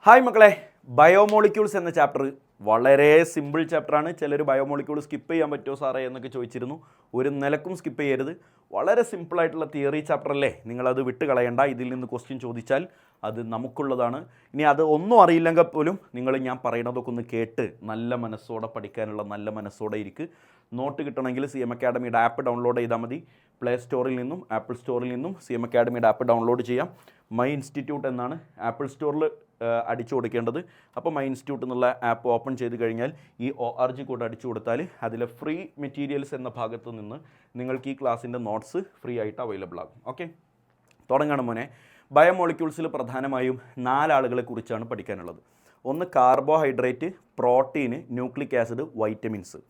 Hi മക്കളെ, biomolecules എന്ന chapter വളരെ സിമ്പിൾ ചാപ്റ്ററാണ്. ചിലർ ബയോമോളിക്യൂൾ സ്കിപ്പ് ചെയ്യാൻ പറ്റുമോ സാറേ എന്നൊക്കെ ചോദിച്ചിരുന്നു. ഒരു നിലക്കും സ്കിപ്പ് ചെയ്യരുത്. വളരെ സിമ്പിളായിട്ടുള്ള തിയറി ചാപ്റ്റർ അല്ലേ, നിങ്ങളത് വിട്ട് കളയണ്ട. ഇതിൽ നിന്ന് ക്വസ്റ്റ്യൻ ചോദിച്ചാൽ അത് നമുക്കുള്ളതാണ്. ഇനി അത് ഒന്നും അറിയില്ലെങ്കിൽ പോലും നിങ്ങൾ ഞാൻ പറയുന്നതൊക്കെ ഒന്ന് കേട്ട് നല്ല മനസ്സോടെ പഠിക്കാനുള്ള നല്ല മനസ്സോടെ ഇരിക്ക്. നോട്ട് കിട്ടണമെങ്കിൽ CM അക്കാഡമിയുടെ ആപ്പ് ഡൗൺലോഡ് ചെയ്താൽ മതി. പ്ലേ സ്റ്റോറിൽ നിന്നും ആപ്പിൾ സ്റ്റോറിൽ നിന്നും CM അക്കാഡമിയുടെ ആപ്പ് ഡൗൺലോഡ് ചെയ്യാം. മൈ ഇൻസ്റ്റിറ്റ്യൂട്ട് എന്നാണ് ആപ്പിൾ സ്റ്റോറിൽ അടിച്ചു കൊടുക്കേണ്ടത്. അപ്പോൾ മൈ ഇൻസ്റ്റിറ്റ്യൂട്ട് എന്നുള്ള ആപ്പ് ഓപ്പൺ ചെയ്ത് കഴിഞ്ഞാൽ ഈ ORG കോഡ് അടിച്ചു കൊടുത്താൽ അതിലെ ഫ്രീ മെറ്റീരിയൽസ് എന്ന ഭാഗത്ത് നിന്ന് നിങ്ങൾക്ക് ഈ ക്ലാസ്സിൻ്റെ നോട്ട്സ് ഫ്രീ ആയിട്ട് അവൈലബിൾ ആകും. ഓക്കെ, തുടങ്ങണം മോനെ. ബയോമോളിക്യൂൾസിൽ പ്രധാനമായും 4 ആളുകളെ കുറിച്ചാണ് പഠിക്കാനുള്ളത്. ഒന്ന് carbohydrate, protein, nucleic acid, vitamins.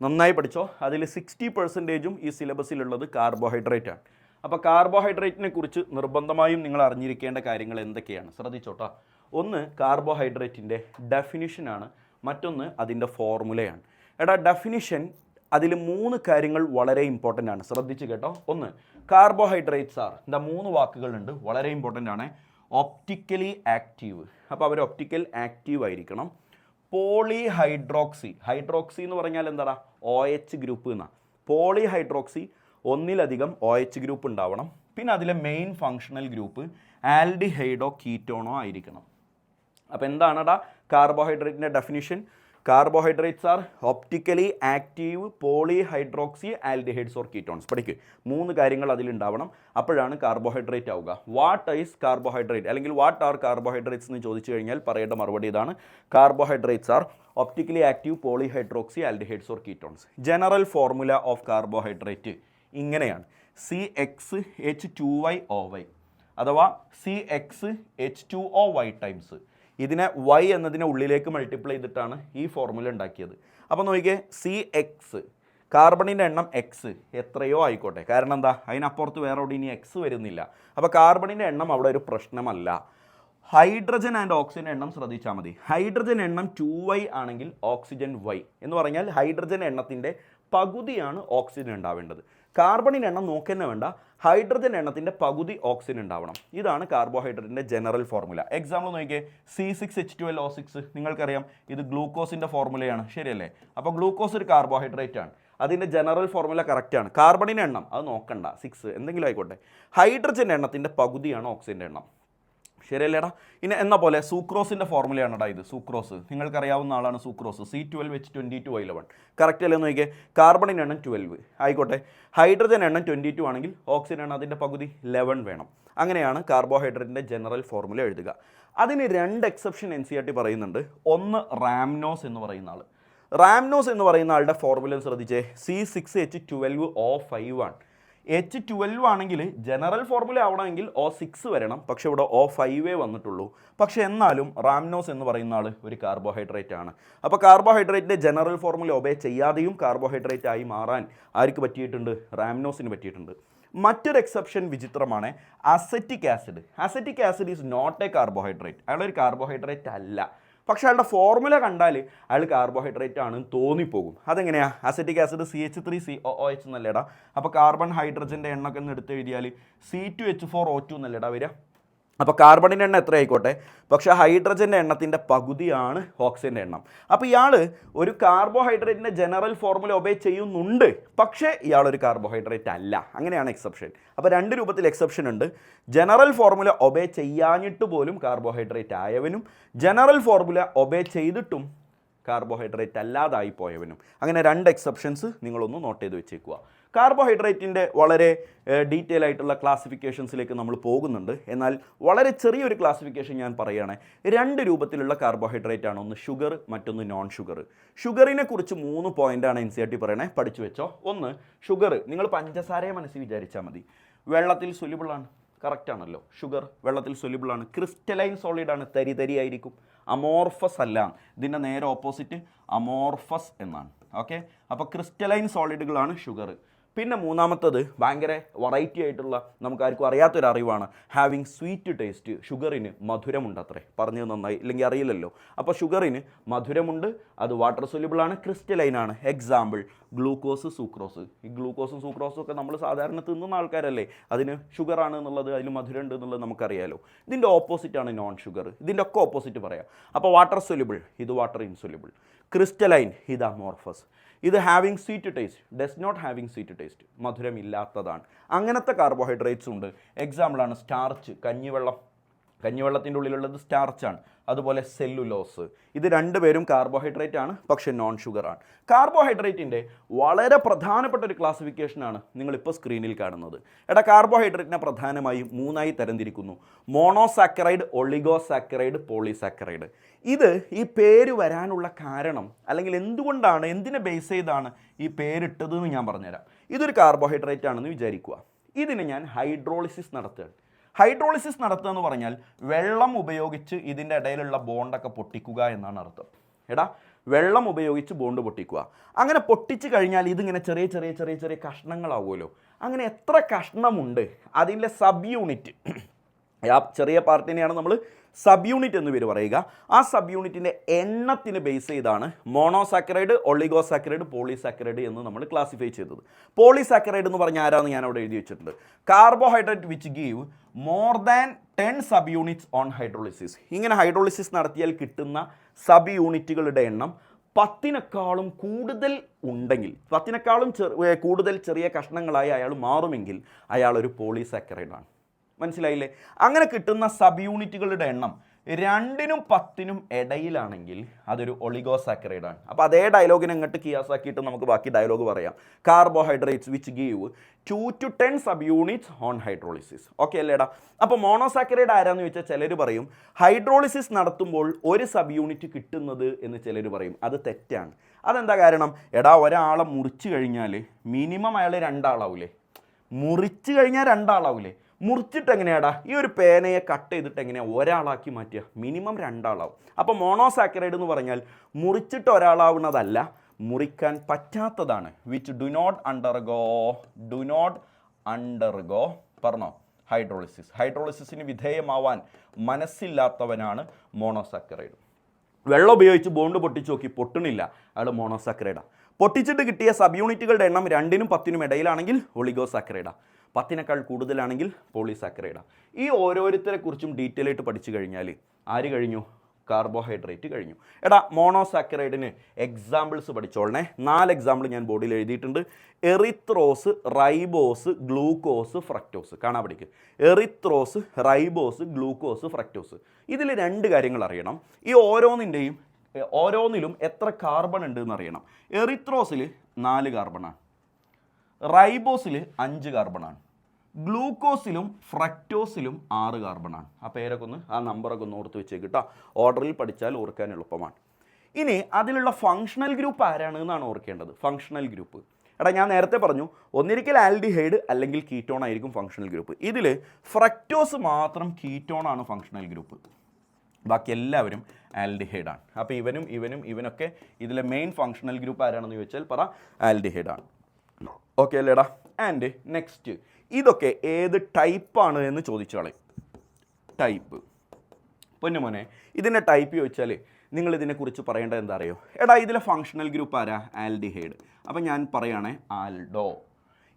നന്നായി പഠിച്ചോ. അതിൽ 60% ഈ സിലബസിലുള്ളത് കാർബോഹൈഡ്രേറ്റ് ആണ്. അപ്പോൾ കാർബോഹൈഡ്രേറ്റിനെ കുറിച്ച് നിർബന്ധമായും നിങ്ങൾ അറിഞ്ഞിരിക്കേണ്ട കാര്യങ്ങൾ എന്തൊക്കെയാണ് ശ്രദ്ധിച്ചോട്ടോ. ഒന്ന് കാർബോഹൈഡ്രേറ്റിൻ്റെ ഡെഫിനിഷനാണ്, മറ്റൊന്ന് അതിൻ്റെ ഫോർമുലയാണ്. ഡെഫിനിഷൻ അതിൽ 3 കാര്യങ്ങൾ വളരെ ഇമ്പോർട്ടൻ്റ് ആണ്, ശ്രദ്ധിച്ച് കേട്ടോ. ഒന്ന്, കാർബോഹൈഡ്രേറ്റ്സ് ആർ, 3 വാക്കുകളുണ്ട്, വളരെ ഇമ്പോർട്ടൻ്റ് ആണ്. ഒപ്റ്റിക്കലി ആക്റ്റീവ്, അപ്പോൾ അവർ ഒപ്റ്റിക്കൽ ആക്റ്റീവ് ആയിരിക്കണം. പോളിഹൈഡ്രോക്സി, ഹൈഡ്രോക്സി എന്ന് പറഞ്ഞാൽ എന്താ, OH ഗ്രൂപ്പ് എന്നാണ്. പോളിഹൈഡ്രോക്സി, ഒന്നിലധികം OH ഗ്രൂപ്പ് ഉണ്ടാവണം. പിന്നെ അതിലെ മെയിൻ ഫങ്ഷണൽ ഗ്രൂപ്പ് ആൽഡിഹൈഡോ കീറ്റോണോ ആയിരിക്കണം. അപ്പോൾ എന്താണെടാ കാർബോഹൈഡ്രേറ്റിൻ്റെ definition? Carbohydrates are optically active polyhydroxy aldehydes or ketones. പഠിക്ക്, 3 കാര്യങ്ങൾ അതിലുണ്ടാവണം, അപ്പോഴാണ് കാർബോഹൈഡ്രേറ്റ് ആവുക. വാട്ട് ഈസ് കാർബോഹൈഡ്രേറ്റ് അല്ലെങ്കിൽ വാട്ട് ആർ കാർബോഹൈഡ്രേറ്റ്സ് എന്ന് ചോദിച്ചു കഴിഞ്ഞാൽ പറയേണ്ട മറുപടി ഇതാണ്: carbohydrates are optically active polyhydroxy aldehydes or ketones. General formula of carbohydrate ഇങ്ങനെയാണ്: CxH2yOy അഥവാ CxH2OY ടൈംസ്. ഇതിനെ y എന്നതിനെ ഉള്ളിലേക്ക് മൾട്ടിപ്ലൈ ചെയ്തിട്ടാണ് ഈ ഫോർമുല ഉണ്ടാക്കിയത്. അപ്പോൾ നോക്കിയേ, CX കാർബണിൻ്റെ എണ്ണം X എത്രയോ ആയിക്കോട്ടെ, കാരണം എന്താ, അതിനപ്പുറത്ത് വേറെ അവിടെ ഇനി X വരുന്നില്ല. അപ്പോൾ കാർബണിൻ്റെ എണ്ണം അവിടെ ഒരു പ്രശ്നമല്ല. ഹൈഡ്രജൻ ആൻഡ് ഓക്സിജൻ എണ്ണം ശ്രദ്ധിച്ചാൽ മതി. ഹൈഡ്രജൻ എണ്ണം 2y ആണെങ്കിൽ ഓക്സിജൻ y എന്ന് പറഞ്ഞാൽ ഹൈഡ്രജൻ എണ്ണത്തിൻ്റെ പകുതിയാണ് ഓക്സിജൻ ഉണ്ടാവേണ്ടത്. കാർബണിൻ്റെ എണ്ണം നോക്കുക വേണ്ട, ഹൈഡ്രജൻ എണ്ണത്തിൻ്റെ പകുതി ഓക്സിജൻ ഉണ്ടാവണം. ഇതാണ് കാർബോഹൈഡ്രേറ്റിൻ്റെ ജനറൽ ഫോർമുല. എക്സാമ്പിൾ നോക്കിയേ, C6H12O6 നിങ്ങൾക്കറിയാം, ഇത് ഗ്ലൂക്കോസിൻ്റെ ഫോർമുലയാണ്, ശരിയല്ലേ? അപ്പോൾ ഗ്ലൂക്കോസ് ഒരു കാർബോഹൈഡ്രേറ്റ് ആണ്, അതിൻ്റെ ജനറൽ ഫോർമുല കറക്റ്റാണ്. കാർബണിൻ്റെ എണ്ണം അത് നോക്കണ്ട, 6 എന്തെങ്കിലും ആയിക്കോട്ടെ. ഹൈഡ്രജൻ എണ്ണത്തിൻ്റെ പകുതിയാണ് ഓക്സിജൻ്റെ എണ്ണം, ശരിയല്ലേടാ? ഇനി എന്ന പോലെ സൂക്രോസിൻ്റെ ഫോർമുലയാണെടാ ഇത്. സൂക്രോസ് നിങ്ങൾക്കറിയാവുന്ന ആളാണ് സൂക്രോസ്, C12H22O11. കറക്റ്റ് അല്ലേ നോക്കിയേ? കാർബണിൻ്റെ എണ്ണം 12 ആയിക്കോട്ടെ, ഹൈഡ്രജൻ എണ്ണം 22 ആണെങ്കിൽ ഓക്സിജൻ എണ്ണം അതിൻ്റെ പകുതി 11 വേണം. അങ്ങനെയാണ് കാർബോഹൈഡ്രേറ്റിൻ്റെ ജനറൽ ഫോർമുല എഴുതുക. അതിന് 2 എക്സെപ്ഷൻ NCERT പറയുന്നുണ്ട്. ഒന്ന് റാംനോസ് എന്ന് പറയുന്ന ആൾ. റാംനോസ് എന്ന് പറയുന്ന ആളുടെ ഫോർമുല ശ്രദ്ധിച്ചേ, C6H12O5 ആണ്. H12 ആണെങ്കിൽ ജനറൽ ഫോർമുല ആവണമെങ്കിൽ O6 വരണം, പക്ഷെ ഇവിടെ O5 വന്നിട്ടുള്ളൂ. പക്ഷെ എന്നാലും റാംനോസ് എന്ന് പറയുന്ന ആൾ ഒരു കാർബോഹൈഡ്രേറ്റ് ആണ്. അപ്പോൾ കാർബോഹൈഡ്രേറ്റിൻ്റെ ജനറൽ ഫോർമുല ഒബേ ചെയ്യാതെയും കാർബോഹൈഡ്രേറ്റ് ആയി മാറാൻ ആർക്ക് പറ്റിയിട്ടുണ്ട്? റാംനോസിന് പറ്റിയിട്ടുണ്ട്. മറ്റൊരു എക്സെപ്ഷൻ വിചിത്രമാണ്, acetic acid. Acetic acid is not a carbohydrate. അയാളൊരു കാർബോഹൈഡ്രേറ്റ് അല്ല, പക്ഷേ അയാളുടെ ഫോർമുല കണ്ടാൽ അയാൾ കാർബോഹൈഡ്രേറ്റ് ആണെന്ന് തോന്നിപ്പോകും. അതെങ്ങനെയാണ്? Acetic acid CH3COOH എന്നല്ലേടാ. അപ്പോൾ കാർബൺ ഹൈഡ്രജൻ്റെ എണ്ണൊക്കെ ഒന്ന് എടുത്ത് എഴുതിയാൽ C2H4O2 എന്നല്ലേടാ വരിക. അപ്പോൾ കാർബണിൻ്റെ എണ്ണം എത്ര ആയിക്കോട്ടെ, പക്ഷേ ഹൈഡ്രജൻ്റെ എണ്ണത്തിൻ്റെ പകുതിയാണ് ഓക്സിജൻ്റെ എണ്ണം. അപ്പോൾ ഇയാൾ ഒരു കാർബോഹൈഡ്രേറ്റിൻ്റെ ജനറൽ ഫോർമുല ഒബേ ചെയ്യുന്നുണ്ട്, പക്ഷേ ഇയാളൊരു കാർബോഹൈഡ്രേറ്റ് അല്ല. അങ്ങനെയാണ് എക്സെപ്ഷൻ. അപ്പോൾ 2 രൂപത്തിൽ എക്സെപ്ഷൻ ഉണ്ട്: ജനറൽ ഫോർമുല ഒബേ ചെയ്യാഞ്ഞിട്ട് പോലും കാർബോഹൈഡ്രേറ്റ് ആയവനും, ജനറൽ ഫോർമുല ഒബേ ചെയ്തിട്ടും കാർബോഹൈഡ്രേറ്റ് അല്ലാതായി പോയവനും. അങ്ങനെ 2 എക്സെപ്ഷൻസ് നിങ്ങളൊന്ന് നോട്ട് ചെയ്ത് വെച്ചേക്കുക. കാർബോഹൈഡ്രേറ്റിൻ്റെ വളരെ ഡീറ്റെയിൽ ആയിട്ടുള്ള ക്ലാസിഫിക്കേഷൻസിലേക്ക് നമ്മൾ പോകുന്നുണ്ട്. എന്നാൽ വളരെ ചെറിയൊരു ക്ലാസിഫിക്കേഷൻ ഞാൻ പറയുകയാണ്. 2 രൂപത്തിലുള്ള കാർബോഹൈഡ്രേറ്റ് ആണ്, ഒന്ന് ഷുഗർ, മറ്റൊന്ന് നോൺ ഷുഗർ. ഷുഗറിനെ കുറിച്ച് 3 പോയിൻ്റാണ് NCERT പറയണേ, പഠിച്ചു വെച്ചോ. ഒന്ന്, ഷുഗർ നിങ്ങൾ പഞ്ചസാരയെ മനസ്സിൽ വിചാരിച്ചാൽ മതി. വെള്ളത്തിൽ സൊല്യൂബിളാണ്, കറക്റ്റ് ആണല്ലോ. ഷുഗർ വെള്ളത്തിൽ സൊല്യൂബിളാണ്, ക്രിസ്റ്റലൈൻ സോളിഡാണ്, തരി തരി ആയിരിക്കും, അമോർഫസ് അല്ല. ഇതിൻ്റെ നേരെ ഓപ്പോസിറ്റ് അമോർഫസ് എന്നാണ്. ഓക്കെ, അപ്പോൾ ക്രിസ്റ്റലൈൻ സോളിഡുകളാണ് ഷുഗർ. പിന്നെ മൂന്നാമത്തത് ഭയങ്കര വെറൈറ്റി ആയിട്ടുള്ള നമുക്കാർക്കും അറിയാത്തൊരു അറിവാണ്, ഹാവിങ് സ്വീറ്റ് ടേസ്റ്റ്. ഷുഗറിന് മധുരമുണ്ട് അത്രേ, പറഞ്ഞത് നന്നായി, ഇല്ലെങ്കിൽ അറിയില്ലല്ലോ. അപ്പോൾ ഷുഗറിന് മധുരമുണ്ട്, അത് വാട്ടർ സൊല്യൂബിളാണ്, ക്രിസ്റ്റലൈനാണ്. Example glucose, sucrose. ഈ ഗ്ലൂക്കോസും സൂക്രോസും ഒക്കെ നമ്മൾ സാധാരണ തിന്നുന്ന ആൾക്കാരല്ലേ, അതിന് ഷുഗറാണ് എന്നുള്ളത്, അതിൽ മധുരമുണ്ട് എന്നുള്ളത് നമുക്കറിയാലോ. ഇതിൻ്റെ ഓപ്പോസിറ്റാണ് നോൺ ഷുഗർ. ഇതിൻ്റെ ഒക്കെ ഓപ്പോസിറ്റ് പറയാം. അപ്പോൾ വാട്ടർ സൊല്യൂബിൾ, ഇത് വാട്ടർ ഇൻസൊല്യൂബിൾ. ക്രിസ്റ്റലൈൻ, ഇത് അമോർഫസ്. ഇത് having sweet taste, does not having sweet taste, മധുരമില്ലാത്തതാണ്. അങ്ങനത്തെ കാർബോഹൈഡ്രേറ്റ്സ് ഉണ്ട്. എക്സാമ്പിളാണ് സ്റ്റാർച്ച്, കഞ്ഞിവെള്ളത്തിൻ്റെ ഉള്ളിലുള്ളത് സ്റ്റാർച്ചാണ്. അതുപോലെ സെല്ലുലോസ്, ഇത് രണ്ടുപേരും കാർബോഹൈഡ്രേറ്റ് ആണ്, പക്ഷേ നോൺ ഷുഗറാണ്. കാർബോഹൈഡ്രേറ്റിൻ്റെ വളരെ പ്രധാനപ്പെട്ട ഒരു ക്ലാസിഫിക്കേഷനാണ് നിങ്ങളിപ്പോൾ സ്ക്രീനിൽ കാണുന്നത്. കാർബോഹൈഡ്രേറ്റിനെ പ്രധാനമായും 3ആയി തരംതിരിക്കുന്നു: മോണോസാക്കറൈഡ്, ഒളിഗോസാക്കറൈഡ്, പോളിസാക്കറൈഡ്. ഇത് ഈ പേര് വരാനുള്ള കാരണം, അല്ലെങ്കിൽ എന്തുകൊണ്ടാണ്, എന്തിനെ ബേസ് ചെയ്താണ് ഈ പേരിട്ടതെന്ന് ഞാൻ പറഞ്ഞുതരാം. ഇതൊരു കാർബോഹൈഡ്രേറ്റ് ആണെന്ന് വിചാരിക്കുക. ഇതിന് ഞാൻ ഹൈഡ്രോളിസിസ് നടത്തുകയാണ്. ഹൈഡ്രോളിസിസ് നടത്തുക എന്ന് പറഞ്ഞാൽ വെള്ളം ഉപയോഗിച്ച് ഇതിൻ്റെ ഇടയിലുള്ള ബോണ്ടൊക്കെ പൊട്ടിക്കുക എന്നാണ് അർത്ഥം. വെള്ളം ഉപയോഗിച്ച് ബോണ്ട് പൊട്ടിക്കുക. അങ്ങനെ പൊട്ടിച്ച് കഴിഞ്ഞാൽ ഇതിങ്ങനെ ചെറിയ ചെറിയ ചെറിയ ചെറിയ കഷ്ണങ്ങളാവുമല്ലോ. അങ്ങനെ എത്ര കഷ്ണമുണ്ട്, അതിൻ്റെ സബ് യൂണിറ്റ്, ആ ചെറിയ പാർട്ടിനെയാണ് നമ്മൾ സബ് യൂണിറ്റ് എന്ന് പേര് പറയുക. ആ സബ് യൂണിറ്റിൻ്റെ എണ്ണത്തിന് ബേസ് ചെയ്താണ് മോണോസാക്കറൈഡ്, ഒളിഗോസാക്കറൈഡ്, പോളിസാക്കറൈഡ് എന്ന് നമ്മൾ ക്ലാസിഫൈ ചെയ്തത്. പോളിസാക്കറൈഡ് എന്ന് പറഞ്ഞാൽ ആരാന്ന് ഞാൻ അവിടെ എഴുതി വെച്ചിട്ടുണ്ട്. Carbohydrate which give more than 10 sub units on hydrolysis. ഇങ്ങനെ ഹൈഡ്രോളിസിസ് നടത്തിയാൽ കിട്ടുന്ന സബ് യൂണിറ്റുകളുടെ എണ്ണം 10-നെക്കാളും കൂടുതൽ ഉണ്ടെങ്കിൽ, 10-നെക്കാളും കൂടുതൽ ചെറിയ കഷ്ണങ്ങളായി അയാൾ മാറുമെങ്കിൽ അയാൾ ഒരു പോളിസാക്കറൈഡാണ്. മനസ്സിലായില്ലേ? അങ്ങനെ കിട്ടുന്ന സബ് യൂണിറ്റുകളുടെ എണ്ണം 2-നും 10-നും ഇടയിലാണെങ്കിൽ അതൊരു ഒളിഗോസാക്കറൈഡാണ്. അപ്പോൾ അതേ ഡയലോഗിനെ അങ്ങോട്ട് കിയാസാക്കിയിട്ട് നമുക്ക് ബാക്കി ഡയലോഗ് പറയാം. Carbohydrates which give 2 to 10 sub units on hydrolysis. Okay അല്ലേടാ? അപ്പോൾ മോണോസാക്കറൈഡ് ആരാന്ന് ചോദിച്ചാൽ ചിലർ പറയും ഹൈഡ്രോളിസിസ് നടത്തുമ്പോൾ ഒരു സബ് യൂണിറ്റ് കിട്ടുന്നത് എന്ന് ചിലർ പറയും. അത് തെറ്റാണ്. അതെന്താ കാരണം? ഒരാളെ മുറിച്ച് കഴിഞ്ഞാൽ മിനിമം അയാൾ 2 ആളാവൂലേ? മുറിച്ച് കഴിഞ്ഞാൽ 2 ആളാവൂലേ? മുറിച്ചിട്ട് എങ്ങനെയാടാ ഈ ഒരു പേനയെ കട്ട് ചെയ്തിട്ട് എങ്ങനെയാണ് ഒരാളാക്കി മാറ്റുക? മിനിമം 2 ആളാവും. അപ്പോൾ മോണോസാക്കറൈഡ് എന്ന് പറഞ്ഞാൽ മുറിച്ചിട്ട് ഒരാളാവുന്നതല്ല, മുറിക്കാൻ പറ്റാത്തതാണ്. വിച്ച് ഡു നോട്ട് അണ്ടർഗോ പറഞ്ഞോ ഹൈഡ്രോളിസിസ്. ഹൈഡ്രോളിസിന് വിധേയമാവാൻ മനസ്സില്ലാത്തവനാണ് മോണോസാക്കറൈഡ്. വെള്ളം ഉപയോഗിച്ച് ബോണ്ട് പൊട്ടിച്ച് നോക്കി, പൊട്ടണില്ല, അയാൾ മോണോസാക്കറൈഡാണ്. പൊട്ടിച്ചിട്ട് കിട്ടിയ സബ് യൂണിറ്റുകളുടെ എണ്ണം 2-നും 10-നും ഇടയിലാണെങ്കിൽ ഒളിഗോസാക്കറൈഡാണ്. 10-നേക്കാൾ കൂടുതലാണെങ്കിൽ പോളിസാക്കറൈഡാണ്. ഈ ഓരോരുത്തരെ കുറിച്ചും ഡീറ്റെയിൽ ആയിട്ട് പഠിച്ചു കഴിഞ്ഞാൽ ആര് കഴിഞ്ഞു? കാർബോഹൈഡ്രേറ്റ് കഴിഞ്ഞു. മോണോസാക്കറൈഡിന് എക്സാമ്പിൾസ് പഠിച്ചോളണേ. 4 എക്സാമ്പിൾ ഞാൻ ബോർഡിൽ എഴുതിയിട്ടുണ്ട്. എറിത്രോസ്, റൈബോസ്, ഗ്ലൂക്കോസ്, ഫ്രക്ടോസ്. കാണാൻ പഠിക്കുക. എറിത്രോസ്, റൈബോസ്, ഗ്ലൂക്കോസ്, ഫ്രക്ടോസ്. ഇതിൽ 2 കാര്യങ്ങൾ അറിയണം. ഈ ഓരോന്നിലും എത്ര കാർബൺ ഉണ്ട് എന്നറിയണം. എറിത്രോസിൽ 4 കാർബണാണ്, റൈബോസിൽ 5 കാർബണാണ്, ഗ്ലൂക്കോസിലും ഫ്രക്ടോസിലും 6 കാർബണാണ്. ആ പേരൊക്കെ ആ നമ്പറൊക്കെ ഒന്ന് ഓർത്ത് വെച്ചേക്ക് കേട്ടോ. ഓർഡറിൽ പഠിച്ചാൽ ഓർക്കാൻ എളുപ്പമാണ്. ഇനി അതിലുള്ള ഫങ്ഷണൽ ഗ്രൂപ്പ് ആരാണ് എന്നാണ് ഓർക്കേണ്ടത്. ഫങ്ഷണൽ ഗ്രൂപ്പ് ഞാൻ നേരത്തെ പറഞ്ഞു, ഒന്നിരിക്കൽ ആൽഡിഹൈഡ് അല്ലെങ്കിൽ കീറ്റോൺ ആയിരിക്കും ഫങ്ഷണൽ ഗ്രൂപ്പ്. ഇതിൽ ഫ്രക്ടോസ് മാത്രം കീറ്റോൺ ആണ് ഫങ്ഷണൽ ഗ്രൂപ്പ്, ബാക്കി എല്ലാവരും ആൽഡിഹൈഡാണ്. അപ്പോൾ ഇവനൊക്കെ ഇതിലെ മെയിൻ ഫങ്ഷണൽ ഗ്രൂപ്പ് ആരാണെന്ന് ചോദിച്ചാൽ പറ ആൽഡിഹൈഡാണ്. ഓക്കെ അല്ലേടാ? ആൻഡ് നെക്സ്റ്റ്, ഇതൊക്കെ ഏത് ടൈപ്പാണ് എന്ന് ചോദിച്ചാളെ. ടൈപ്പ് പൊന്നുമോനെ, ഇതിൻ്റെ ടൈപ്പ് ചോദിച്ചാൽ നിങ്ങൾ ഇതിനെക്കുറിച്ച് പറയേണ്ടത് എന്താ അറിയോ? ഇതിലെ ഫങ്ഷണൽ ഗ്രൂപ്പ് ആരാ? ആൽഡിഹൈഡ്. അപ്പോൾ ഞാൻ പറയുകയാണെ ആൽഡോ.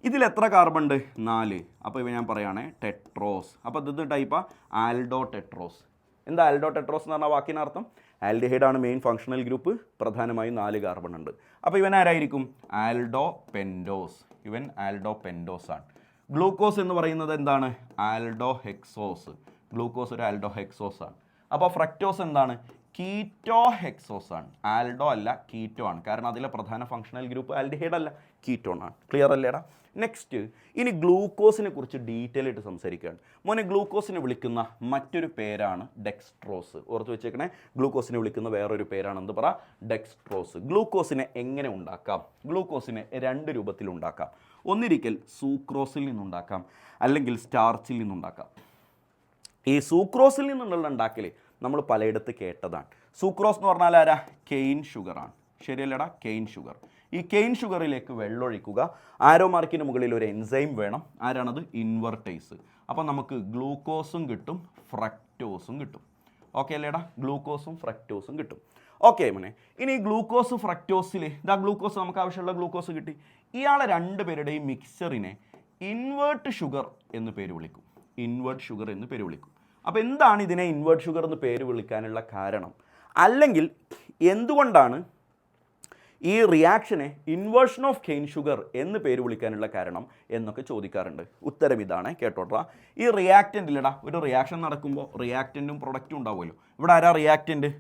ഇതിലെത്ര കാർബൺ ഉണ്ട്? 4. അപ്പോൾ ഇവ ഞാൻ പറയുകയാണെ ടെട്രോസ്. അപ്പോൾ ഇത് ടൈപ്പാ ആൽഡോ ടെട്രോസ്. എന്താ ആൽഡോ ടെട്രോസ് എന്ന് പറഞ്ഞാൽ വാക്കിനർത്ഥം? ആൽഡിഹൈഡാണ് മെയിൻ ഫങ്ഷണൽ ഗ്രൂപ്പ്, പ്രധാനമായും 4 കാർബൺ ഉണ്ട്. അപ്പോൾ ഇവൻ ആരായിരിക്കും? Aldo pentose. ഇവൻ ആൽഡോ പെൻഡോസ് ആണ്. ഗ്ലൂക്കോസ് എന്ന് പറയുന്നത് എന്താണ്? Aldo hexose. ഗ്ലൂക്കോസ് ഒരു ആൽഡോ ഹെക്സോസ് ആണ്. അപ്പോൾ ഫ്രക്ടോസ് എന്താണ്? കീറ്റോ ഹെക്സോസ് ആണ്. ആൽഡോ അല്ല, കീറ്റോ ആണ്. കാരണം അതിലെ പ്രധാന ഫങ്ഷണൽ ഗ്രൂപ്പ് ആൽഡിഹൈഡ് അല്ല, കീറ്റോൺ ആണ്. ക്ലിയർ അല്ലേടാ? നെക്സ്റ്റ്, ഇനി ഗ്ലൂക്കോസിനെ കുറിച്ച് ഡീറ്റെയിൽ ആയിട്ട് സംസാരിക്കുകയാണ്. മോനെ, ഗ്ലൂക്കോസിനെ വിളിക്കുന്ന മറ്റൊരു പേരാണ് ഡെക്സ്ട്രോസ്. ഓർത്ത് വെച്ചേക്കണേ, ഗ്ലൂക്കോസിനെ വിളിക്കുന്ന വേറൊരു പേരാണ് എന്ത് പറ? ഡെക്സ്ട്രോസ്. ഗ്ലൂക്കോസിനെ എങ്ങനെ ഉണ്ടാക്കാം? ഗ്ലൂക്കോസിനെ 2 രൂപത്തിൽ ഉണ്ടാക്കാം. ഒന്നിരിക്കൽ സൂക്രോസിൽ നിന്നുണ്ടാക്കാം, അല്ലെങ്കിൽ സ്റ്റാർച്ചിൽ നിന്നുണ്ടാക്കാം. ഈ സൂക്രോസിൽ നിന്നുള്ള ഉണ്ടാക്കൽ നമ്മൾ പലയിടത്ത് കേട്ടതാണ്. സൂക്രോസ് എന്ന് പറഞ്ഞാൽ ആരാ? കെയിൻ ഷുഗറാണ്. ശരിയല്ലടാ, കെയിൻ ഷുഗർ. ഈ കെയിൻ ഷുഗറിലേക്ക് വെള്ളമൊഴിക്കുക. ആരോ മാർക്കിന് മുകളിൽ ഒരു എൻസൈം വേണം. ആരാണത്? ഇൻവെർട്ടേസ്. അപ്പോൾ നമുക്ക് ഗ്ലൂക്കോസും കിട്ടും ഫ്രക്ടോസും കിട്ടും. ഓക്കെ അല്ലേടാ, ഗ്ലൂക്കോസും ഫ്രക്ടോസും കിട്ടും. ഓക്കെ മോനെ, ഇനി ഗ്ലൂക്കോസ് ഫ്രക്ടോസിൽ ഇതാ ഗ്ലൂക്കോസ്, നമുക്ക് ആവശ്യമുള്ള ഗ്ലൂക്കോസ് കിട്ടി. ഇയാളെ രണ്ടുപേരുടെയും മിക്സറിനെ ഇൻവേർട്ട് ഷുഗർ എന്ന് പേര് വിളിക്കും. ഇൻവേർട്ട് ഷുഗർ എന്ന് പേര് വിളിക്കും. അപ്പോൾ എന്താണ് ഇതിനെ ഇൻവേർട്ട് ഷുഗർ എന്ന് പേര് വിളിക്കാനുള്ള കാരണം, അല്ലെങ്കിൽ എന്തുകൊണ്ടാണ് ഈ റിയാക്ഷനെ ഇൻവേർഷൻ ഓഫ് കെയിൻ ഷുഗർ എന്ന് പേര് വിളിക്കാനുള്ള കാരണം എന്നൊക്കെ ചോദിക്കാറുണ്ട്. ഉത്തരം ഇതാണ്, കേട്ടോട്രാ. ഈ റിയാക്റ്റൻ്റിലടാ, ഒരു റിയാക്ഷൻ നടക്കുമ്പോൾ റിയാക്റ്റൻറ്റും പ്രൊഡക്റ്റും ഉണ്ടാവുമല്ലോ. ഇവിടെ ആരാ റിയാക്റ്റൻറ്റ്?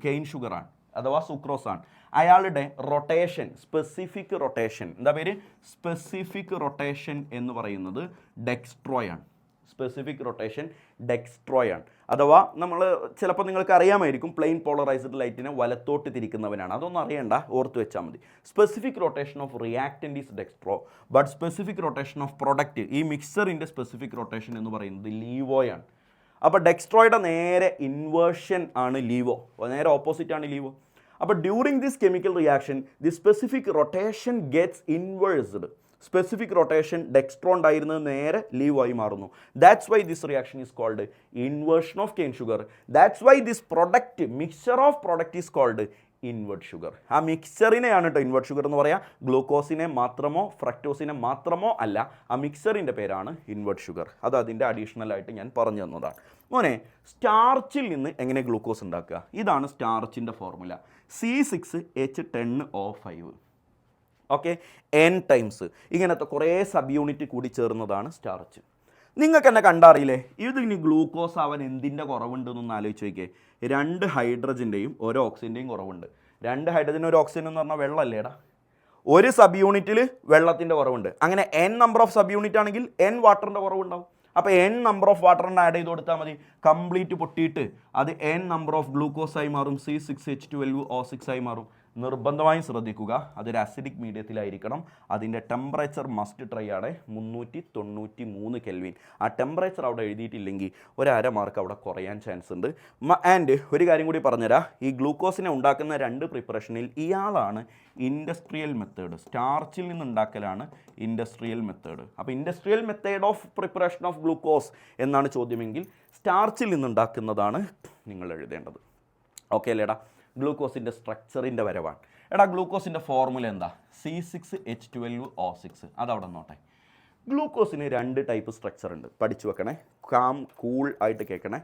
കെയിൻ ഷുഗറാണ് അഥവാ സുക്രോസ് ആണ്. അയാളുടെ റൊട്ടേഷൻ, സ്പെസിഫിക് റൊട്ടേഷൻ, എന്താ പേര്? സ്പെസിഫിക് റൊട്ടേഷൻ എന്ന് പറയുന്നത് ഡെക്സ്ട്രോയാണ്. Specific rotation ഡെക്സ്ട്രോയാണ്. അഥവാ നമ്മൾ ചിലപ്പോൾ നിങ്ങൾക്ക് അറിയാമായിരിക്കും, പ്ലെയിൻ പോളറൈസ്ഡ് ലൈറ്റിനെ വലത്തോട്ട് തിരിക്കുന്നവനാണ്. അതൊന്നും അറിയണ്ട, ഓർത്ത് വെച്ചാൽ മതി. Specific rotation of reactant is dextro, but specific rotation of product, ഈ മിക്സറിൻ്റെ സ്പെസിഫിക് റൊട്ടേഷൻ എന്ന് പറയുന്നത് ലീവോയാണ്. അപ്പോൾ ഡെക്സ്ട്രോയുടെ നേരെ ഇൻവേർഷൻ ആണ് ലീവോ, നേരെ ഓപ്പോസിറ്റ് ആണ് ലീവോ. അപ്പോൾ during this chemical reaction the specific rotation gets inversed. Specific rotation dextro ഉണ്ടായിരുന്നത് നേരെ ലീവ് ആയി മാറുന്നു. That's why this reaction is called inversion of cane sugar. That's why this product, mixer of product is called invert sugar. ആ മിക്സറിനെയാണ് കേട്ടോ invert sugar എന്ന് പറയാം. ഗ്ലൂക്കോസിനെ മാത്രമോ ഫ്രക്ടോസിനെ മാത്രമോ അല്ല, ആ മിക്സറിൻ്റെ പേരാണ് ഇൻവേർട്ട് ഷുഗർ. അത് അതിൻ്റെ അഡീഷണൽ ആയിട്ട് ഞാൻ പറഞ്ഞു തന്നതാണ്. മോനെ, സ്റ്റാർച്ചിൽ നിന്ന് എങ്ങനെ ഗ്ലൂക്കോസ് ഉണ്ടാക്കുക? ഇതാണ് സ്റ്റാർച്ചിൻ്റെ formula, C6H10O5. Okay, N times ഇങ്ങനത്തെ കുറേ സബ് യൂണിറ്റ് കൂടി ചേർന്നതാണ് സ്റ്റാർച്ച്. നിങ്ങൾക്ക് എന്നെ കണ്ടറിയില്ലേ? ഇത് ഇനി ഗ്ലൂക്കോസ് ആവാൻ എന്തിൻ്റെ കുറവുണ്ടെന്നൊന്ന് ആലോചിച്ച് നോക്കിയേ. 2 ഹൈഡ്രജൻ്റെയും 1 ഓക്സിജൻ്റെയും കുറവുണ്ട്. 2 ഹൈഡ്രജൻ 1 ഓക്സിജൻ എന്ന് പറഞ്ഞാൽ വെള്ളമല്ലേടാ. ഒരു സബ് യൂണിറ്റിൽ വെള്ളത്തിൻ്റെ കുറവുണ്ട്. അങ്ങനെ N number of sub unit ആണെങ്കിൽ N വാട്ടറിൻ്റെ കുറവുണ്ടാവും. അപ്പോൾ N നമ്പർ ഓഫ് വാട്ടറിൻ്റെ ആഡ് ചെയ്ത് കൊടുത്താൽ മതി. കംപ്ലീറ്റ് പൊട്ടിയിട്ട് അത് N നമ്പർ ഓഫ് ഗ്ലൂക്കോസ് ആയി മാറും, C6H12O6 ആയി മാറും. നിർബന്ധമായും ശ്രദ്ധിക്കുക, അതൊരു അസിഡിക് മീഡിയത്തിലായിരിക്കണം. അതിൻ്റെ ടെമ്പറേച്ചർ മസ്റ്റ് ട്രൈ ആണ് 393 കെൽവിൻ. ആ ടെമ്പറേച്ചർ അവിടെ എഴുതിയിട്ടില്ലെങ്കിൽ ഒരു അര മാർക്ക് അവിടെ കുറയാൻ ചാൻസ് ഉണ്ട്. ആൻഡ് ഒരു കാര്യം കൂടി പറഞ്ഞുതരാം, ഈ ഗ്ലൂക്കോസിനെ ഉണ്ടാക്കുന്ന 2 പ്രിപ്പറേഷനിൽ ഇയാളാണ് ഇൻഡസ്ട്രിയൽ മെത്തേഡ്. സ്റ്റാർച്ചിൽ നിന്നുണ്ടാക്കലാണ് ഇൻഡസ്ട്രിയൽ മെത്തേഡ്. അപ്പോൾ industrial method of preparation of glucose എന്നാണ് ചോദ്യമെങ്കിൽ സ്റ്റാർച്ചിൽ നിന്നുണ്ടാക്കുന്നതാണ് നിങ്ങൾ എഴുതേണ്ടത്. ഓക്കെ അല്ലേടാ? ഗ്ലൂക്കോസിൻ്റെ സ്ട്രക്ചറിൻ്റെ വരവാണ്. എടാ, ഗ്ലൂക്കോസിൻ്റെ ഫോർമുല എന്താ? C6H12O6. അതവിടെ നോട്ടെ. ഗ്ലൂക്കോസിന് 2 ടൈപ്പ് സ്ട്രക്ചർ ഉണ്ട്, പഠിച്ചു വെക്കണേ, കൂൾ ആയിട്ട് കേൾക്കണേ.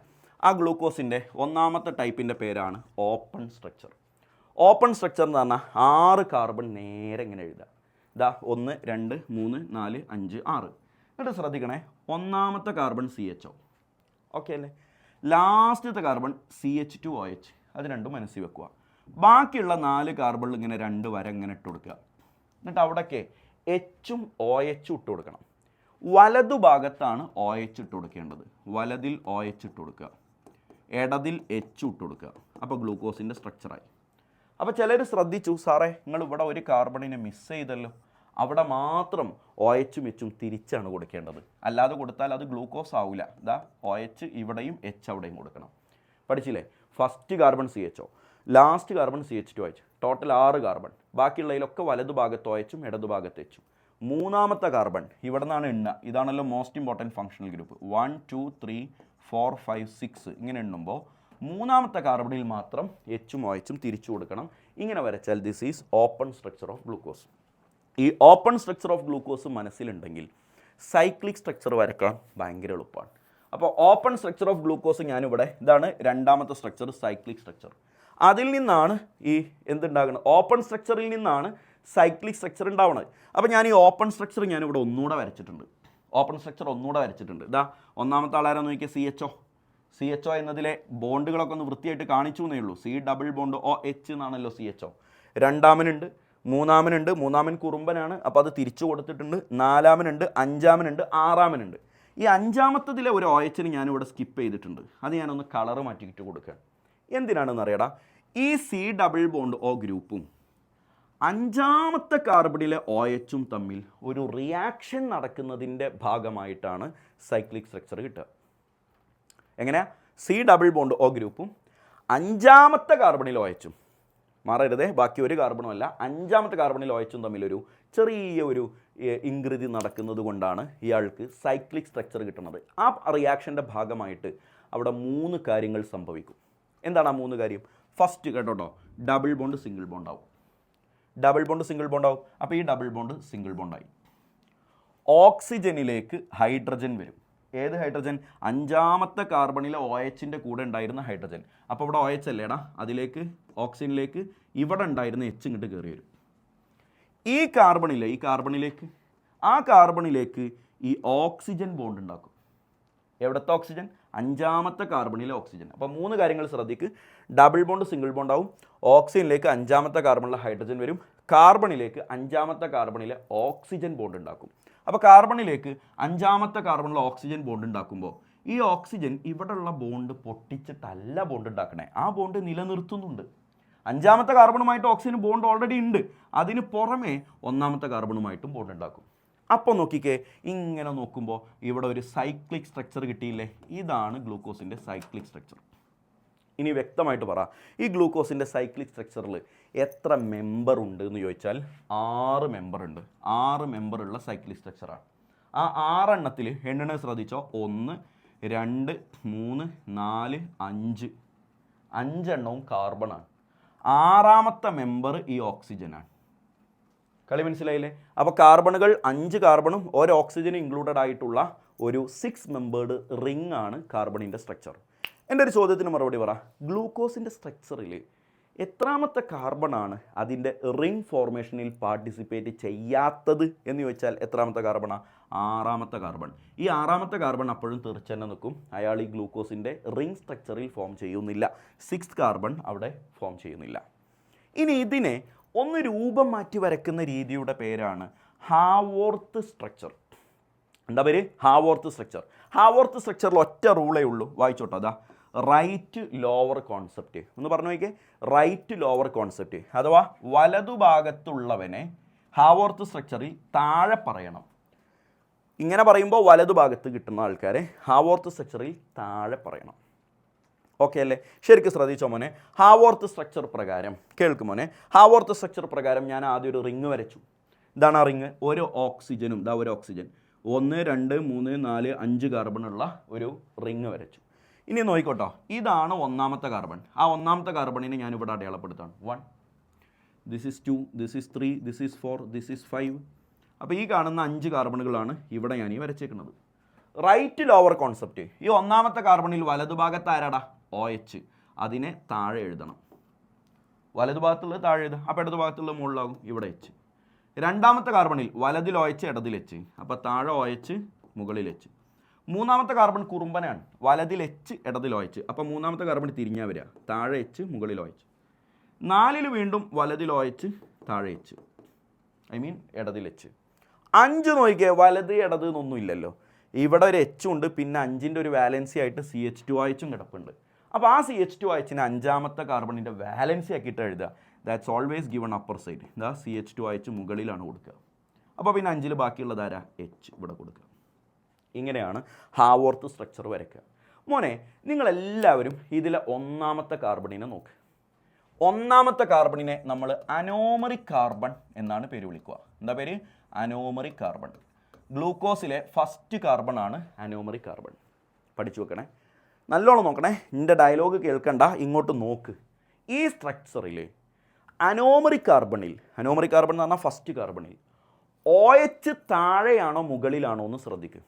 ആ ഗ്ലൂക്കോസിൻ്റെ ഒന്നാമത്തെ ടൈപ്പിൻ്റെ പേരാണ് ഓപ്പൺ സ്ട്രക്ചർ. ഓപ്പൺ സ്ട്രക്ചർ എന്ന് പറഞ്ഞാൽ 6 കാർബൺ നേരെ ഇങ്ങനെ എഴുതുക. ഇതാ 1 2 3 4 5 6. എന്നിട്ട് ശ്രദ്ധിക്കണേ, ഒന്നാമത്തെ കാർബൺ CHO, ഓക്കെ അല്ലേ? ലാസ്റ്റത്തെ കാർബൺ CH2OH. അത് രണ്ടും മനസ്സിൽ വെക്കുക. ബാക്കിയുള്ള 4 കാർബണിൽ ഇങ്ങനെ 2 വര ഇങ്ങനെ ഇട്ട് കൊടുക്കുക. എന്നിട്ട് അവിടേക്ക് എച്ചും OH ഇട്ട് കൊടുക്കണം. വലതുഭാഗത്താണ് OH ഇട്ട് കൊടുക്കേണ്ടത്. വലതിൽ OH ഇട്ട് കൊടുക്കുക, ഇടതിൽ H ഇട്ട് കൊടുക്കുക. അപ്പോൾ ഗ്ലൂക്കോസിൻ്റെ സ്ട്രക്ചറായി. അപ്പോൾ ചിലർ ശ്രദ്ധിച്ചു, സാറേ നിങ്ങൾ ഇവിടെ ഒരു കാർബണിനെ മിസ് ചെയ്തല്ലോ, അവിടെ മാത്രം OH-ഉം H-ഉം തിരിച്ചാണ് കൊടുക്കേണ്ടത്. അല്ലാതെ കൊടുത്താൽ അത് ഗ്ലൂക്കോസ് ആവില്ല. ഇതാ OH ഇവിടെയും H അവിടെയും കൊടുക്കണം. പഠിച്ചില്ലേ? First carbon CHO, last carbon CH2OH, total 6 carbon. ബാക്കിയുള്ളതിലൊക്കെ വലതുഭാഗത്ത് OH-ഉം ഇടതുഭാഗത്ത് H-ഉം. മൂന്നാമത്തെ കാർബൺ ഇവിടെ നിന്നാണ് എണ്ണ. ഇതാണല്ലോ മോസ്റ്റ് ഇമ്പോർട്ടൻറ്റ് ഫങ്ഷണൽ ഗ്രൂപ്പ്. 1 2 3 4 5 6 ഇങ്ങനെ എണ്ണുമ്പോൾ മൂന്നാമത്തെ കാർബണിൽ മാത്രം H-ഉം OH-ഉം തിരിച്ചു കൊടുക്കണം. ഇങ്ങനെ വരച്ചാൽ this is open structure of glucose. ഈ ഓപ്പൺ സ്ട്രക്ചർ ഓഫ് ഗ്ലൂക്കോസ് മനസ്സിലുണ്ടെങ്കിൽ സൈക്ലിക് സ്ട്രക്ചർ വരക്കാൻ ഭയങ്കര എളുപ്പമാണ്. അപ്പോൾ ഓപ്പൺ സ്ട്രക്ചർ ഓഫ് ഗ്ലൂക്കോസ് ഞാനിവിടെ, ഇതാണ് രണ്ടാമത്തെ സ്ട്രക്ചർ, സൈക്ലിക് സ്ട്രക്ചർ. അതിൽ നിന്നാണ് ഈ എന്തുണ്ടാകുന്നത്? ഓപ്പൺ സ്ട്രക്ചറിൽ നിന്നാണ് സൈക്ലിക് സ്ട്രക്ചർ ഉണ്ടാവുന്നത്. അപ്പോൾ ഞാൻ ഈ ഓപ്പൺ സ്ട്രക്ചർ ഞാനിവിടെ ഒന്നുകൂടെ വരച്ചിട്ടുണ്ട്. ഓപ്പൺ സ്ട്രക്ചർ ഒന്നുകൂടെ വരച്ചിട്ടുണ്ട്. ഇതാ ഒന്നാമത്തെ ആളാരെന്ന് നോക്കിയാൽ CHO എന്നതിലെ ബോണ്ടുകളൊക്കെ ഒന്ന് വൃത്തിയായിട്ട് കാണിച്ചു എന്നേ ഉള്ളൂ. C∪OH എന്നാണല്ലോ CHO. രണ്ടാമനുണ്ട്, മൂന്നാമനുണ്ട്. മൂന്നാമൻ കുറുമ്പനാണ്, അപ്പോൾ അത് തിരിച്ചു കൊടുത്തിട്ടുണ്ട്. നാലാമനുണ്ട്, അഞ്ചാമനുണ്ട്, ആറാമനുണ്ട്. ഈ അഞ്ചാമത്തതിലെ ഒരു OH-ന് ഞാനിവിടെ സ്കിപ്പ് ചെയ്തിട്ടുണ്ട്. അത് ഞാനൊന്ന് കളറ് മാറ്റിയിട്ട് കൊടുക്കുകയാണ്. എന്തിനാണെന്ന് അറിയടാ, ഈ C∪O ഗ്രൂപ്പും അഞ്ചാമത്തെ കാർബണിലെ OH-ഉം തമ്മിൽ ഒരു റിയാക്ഷൻ നടക്കുന്നതിൻ്റെ ഭാഗമായിട്ടാണ് സൈക്ലിക് സ്ട്രക്ചർ കിട്ടുക. എങ്ങനെയാ? C∪O ഗ്രൂപ്പും അഞ്ചാമത്തെ കാർബണിലെ OH-ഉം മാറരുതേ, ബാക്കി ഒരു കാർബണും അല്ല. അഞ്ചാമത്തെ കാർബണിൽ OH തമ്മിലൊരു ചെറിയ ഒരു ഇൻകൃതി നടക്കുന്നത് കൊണ്ടാണ് ഇയാൾക്ക് സൈക്ലിക് സ്ട്രക്ചർ കിട്ടുന്നത്. ആ റിയാക്ഷൻ്റെ ഭാഗമായിട്ട് അവിടെ 3 കാര്യങ്ങൾ സംഭവിക്കും. എന്താണ് ആ 3 കാര്യം? ഫസ്റ്റ് കേട്ടോ, ഡബിൾ ബോണ്ട് സിംഗിൾ ബോണ്ട് ആവും. ഡബിൾ ബോണ്ട് സിംഗിൾ ബോണ്ട് ആവും. അപ്പോൾ ഈ ഡബിൾ ബോണ്ട് സിംഗിൾ ബോണ്ടായി. ഓക്സിജനിലേക്ക് ഹൈഡ്രജൻ വരും. ഏത് ഹൈഡ്രജൻ? അഞ്ചാമത്തെ കാർബണിലെ OHൻ്റെ കൂടെ ഉണ്ടായിരുന്ന ഹൈഡ്രജൻ. അപ്പോൾ ഇവിടെ OH അല്ലേടാ, അതിലേക്ക് ഓക്സിജനിലേക്ക് ഇവിടെ ഉണ്ടായിരുന്ന H ഇങ്ങോട്ട് കയറി വരും. ഈ കാർബണിലേക്ക് ഈ ഓക്സിജൻ ബോണ്ട് ഉണ്ടാക്കും. എവിടുത്തെ ഓക്സിജൻ? അഞ്ചാമത്തെ കാർബണിലെ ഓക്സിജൻ. അപ്പോൾ 3 കാര്യങ്ങൾ ശ്രദ്ധിക്ക്. ഡബിൾ ബോണ്ട് സിംഗിൾ ബോണ്ട് ആവും. ഓക്സിജനിലേക്ക് അഞ്ചാമത്തെ കാർബണിലെ ഹൈഡ്രജൻ വരും. കാർബണിലേക്ക് അഞ്ചാമത്തെ കാർബണിലെ ഓക്സിജൻ ബോണ്ട് ഉണ്ടാക്കും. അപ്പോൾ കാർബണിലേക്ക് അഞ്ചാമത്തെ കാർബണിലെ ഓക്സിജൻ ബോണ്ട് ഉണ്ടാക്കുമ്പോൾ ഈ ഓക്സിജൻ ഇവിടെയുള്ള ബോണ്ട് പൊട്ടിച്ചിട്ടല്ല ബോണ്ട് ഉണ്ടാക്കണേ, ആ ബോണ്ട് നിലനിർത്തുന്നുണ്ട്. അഞ്ചാമത്തെ കാർബണുമായിട്ട് ഓക്സിജൻ ബോണ്ട് ഓൾറെഡി ഉണ്ട്, അതിന് പുറമേ ഒന്നാമത്തെ കാർബണുമായിട്ടും ബോണ്ട് ഉണ്ടാക്കും. അപ്പോൾ നോക്കിക്കേ, ഇങ്ങനെ നോക്കുമ്പോൾ ഇവിടെ ഒരു സൈക്ലിക് സ്ട്രക്ചർ കിട്ടിയില്ലേ? ഇതാണ് ഗ്ലൂക്കോസിൻ്റെ സൈക്ലിക് സ്ട്രക്ചർ. ഇനി വ്യക്തമായിട്ട് പറ, ഈ ഗ്ലൂക്കോസിൻ്റെ സൈക്ലിക് സ്ട്രക്ചറിൽ എത്ര മെമ്പർ ഉണ്ട് എന്ന് ചോദിച്ചാൽ 6 മെമ്പർ ഉണ്ട്. 6 മെമ്പറുള്ള സൈക്ലിക് സ്ട്രക്ചറാണ്. ആ 6 എണ്ണത്തിൽ എണ്ണനെ ശ്രദ്ധിച്ചോ, 1 2 3 4 5 5 കാർബണാണ്. 6ാമത്തെ മെമ്പർ ഈ ഓക്സിജനാണ്. കളി മനസ്സിലായില്ലേ? അപ്പോൾ കാർബണുകൾ 5 കാർബണും ഒരു ഓക്സിജനും ഇൻക്ലൂഡഡ് ആയിട്ടുള്ള ഒരു 6 മെമ്പേർഡ് റിംഗ് ആണ് കാർബണിൻ്റെ സ്ട്രക്ചർ. എൻ്റെ ഒരു ചോദ്യത്തിന് മറുപടി പറ, ഗ്ലൂക്കോസിൻ്റെ സ്ട്രക്ചറിൽ എത്രാമത്തെ കാർബണാണ് അതിൻ്റെ റിംഗ് ഫോർമേഷനിൽ പാർട്ടിസിപ്പേറ്റ് ചെയ്യാത്തത് എന്ന് ചോദിച്ചാൽ എത്രാമത്തെ കാർബണാണ്? 6ാമത്തെ കാർബൺ. ഈ 6ാമത്തെ കാർബൺ അപ്പോഴും തീർച്ചയായും നിൽക്കും. അയാൾ ഈ ഗ്ലൂക്കോസിൻ്റെ റിംഗ് സ്ട്രക്ചറിൽ ഫോം ചെയ്യുന്നില്ല. 6th കാർബൺ അവിടെ ഫോം ചെയ്യുന്നില്ല. ഇനി ഇതിനെ ഒന്ന് രൂപം മാറ്റി വരയ്ക്കുന്ന രീതിയുടെ പേരാണ് ഹാവോർത്ത് സ്ട്രക്ചർ. എന്താ പേര്? ഹാവോർത്ത് സ്ട്രക്ചർ. ഹാവോർത്ത് സ്ട്രക്ചറിൽ ഒറ്റ റൂളേ ഉള്ളൂ, വായിച്ചോട്ടോ. അതാ റൈറ്റ് ലോവർ കോൺസെപ്റ്റ് ഒന്ന് പറഞ്ഞു നോക്കിയേ. റൈറ്റ് ലോവർ കോൺസെപ്റ്റ് അഥവാ വലതുഭാഗത്തുള്ളവനെ ഹാവോർത്ത് സ്ട്രക്ചറിൽ താഴെ പറയണം. ഇങ്ങനെ പറയുമ്പോൾ വലതുഭാഗത്ത് കിട്ടുന്ന ആൾക്കാരെ ഹാവോർത്ത് സ്ട്രക്ചറിൽ താഴെ പറയണം. ഓക്കെ അല്ലേ? ശരിക്കും ശ്രദ്ധിച്ചോ മോനെ. ഹാവോർത്ത് സ്ട്രക്ചർ പ്രകാരം കേൾക്കും മോനെ. ഹാവോർത്ത് സ്ട്രക്ചർ പ്രകാരം ഞാൻ ആദ്യം ഒരു റിങ് വരച്ചു. ഇതാണ് ആ റിങ്. ഒരു ഓക്സിജനും ഇതാ ഒരു ഓക്സിജൻ 1 2 3 4 5 കാർബണുള്ള ഒരു റിങ് വരച്ചു. ഇനി നോക്കിക്കോട്ടോ, ഇതാണ് ഒന്നാമത്തെ കാർബൺ. ആ ഒന്നാമത്തെ കാർബണിനെ ഞാൻ ഇവിടെ അടയാളപ്പെടുത്താണ്. 1 this is 2 this is 3 this is 4 this is 5. അപ്പോൾ ഈ കാണുന്ന 5 കാർബണുകളാണ് ഇവിടെ ഞാൻ ഈ വരച്ചേക്കുന്നത്. Right lower concept. ഈ ഒന്നാമത്തെ കാർബണിൽ വലതുഭാഗത്ത് ആരാടാ? OH. അതിനെ താഴെ എഴുതണം. വലതുഭാഗത്തുള്ളത് താഴെ എഴുതുക. അപ്പോൾ ഇടതു ഭാഗത്തുള്ളത് മുകളിലാകും. ഇവിടെ H. രണ്ടാമത്തെ കാർബണിൽ വലതിൽ OH ഇടതിൽ H. അപ്പോൾ താഴെ OH മുകളിൽ H. മൂന്നാമത്തെ കാർബൺ കുറുമ്പനാണ്. വലതിൽ H ഇടതിൽ OH. അപ്പോൾ മൂന്നാമത്തെ കാർബൺ തിരിഞ്ഞാൽ വരിക. താഴെ H മുകളിൽ OH. 4 വീണ്ടും വലതിൽ OH താഴെ H. ഇടതിൽ H. 5 നോക്കിയേ, വലത് ഇടത് എന്നൊന്നും ഇല്ലല്ലോ. ഇവിടെ ഒരു H ഉണ്ട്, പിന്നെ 5ൻ്റെ ഒരു വാലൻസി ആയിട്ട് CH2OH കിടപ്പുണ്ട്. അപ്പോൾ ആ CH2OHനെ അഞ്ചാമത്തെ കാർബണിൻ്റെ വാലൻസി ആക്കിയിട്ട് എഴുതുക. That's always given upper side. ഇതാ CH2OH മുകളിലാണ് കൊടുക്കുക. അപ്പോൾ പിന്നെ 5ൽ ബാക്കിയുള്ളത് ആരാ? H ഇവിടെ കൊടുക്കുക. ഇങ്ങനെയാണ് ഹാവോർത്ത് സ്ട്രക്ചർ വരയ്ക്കുക. മോനെ, നിങ്ങളെല്ലാവരും ഇതിലെ ഒന്നാമത്തെ കാർബണിനെ നോക്ക്. ഒന്നാമത്തെ കാർബണിനെ നമ്മൾ അനോമറിക് കാർബൺ എന്നാണ് പേര് വിളിക്കുക. എന്താ പേര്? അനോമറിക് കാർബൺ. ഗ്ലൂക്കോസിലെ ഫസ്റ്റ് കാർബൺ ആണ് അനോമറിക് കാർബൺ. പഠിച്ചു വെക്കണേ, നല്ലോണം നോക്കണേ. എൻ്റെ ഡയലോഗ് കേൾക്കണ്ട, ഇങ്ങോട്ട് നോക്ക്. ഈ സ്ട്രക്ചറിൽ അനോമറിക് കാർബൺ എന്ന് പറഞ്ഞാൽ ഫസ്റ്റ് കാർബണിൽ OH താഴെയാണോ മുകളിലാണോ എന്ന് ശ്രദ്ധിക്കുക.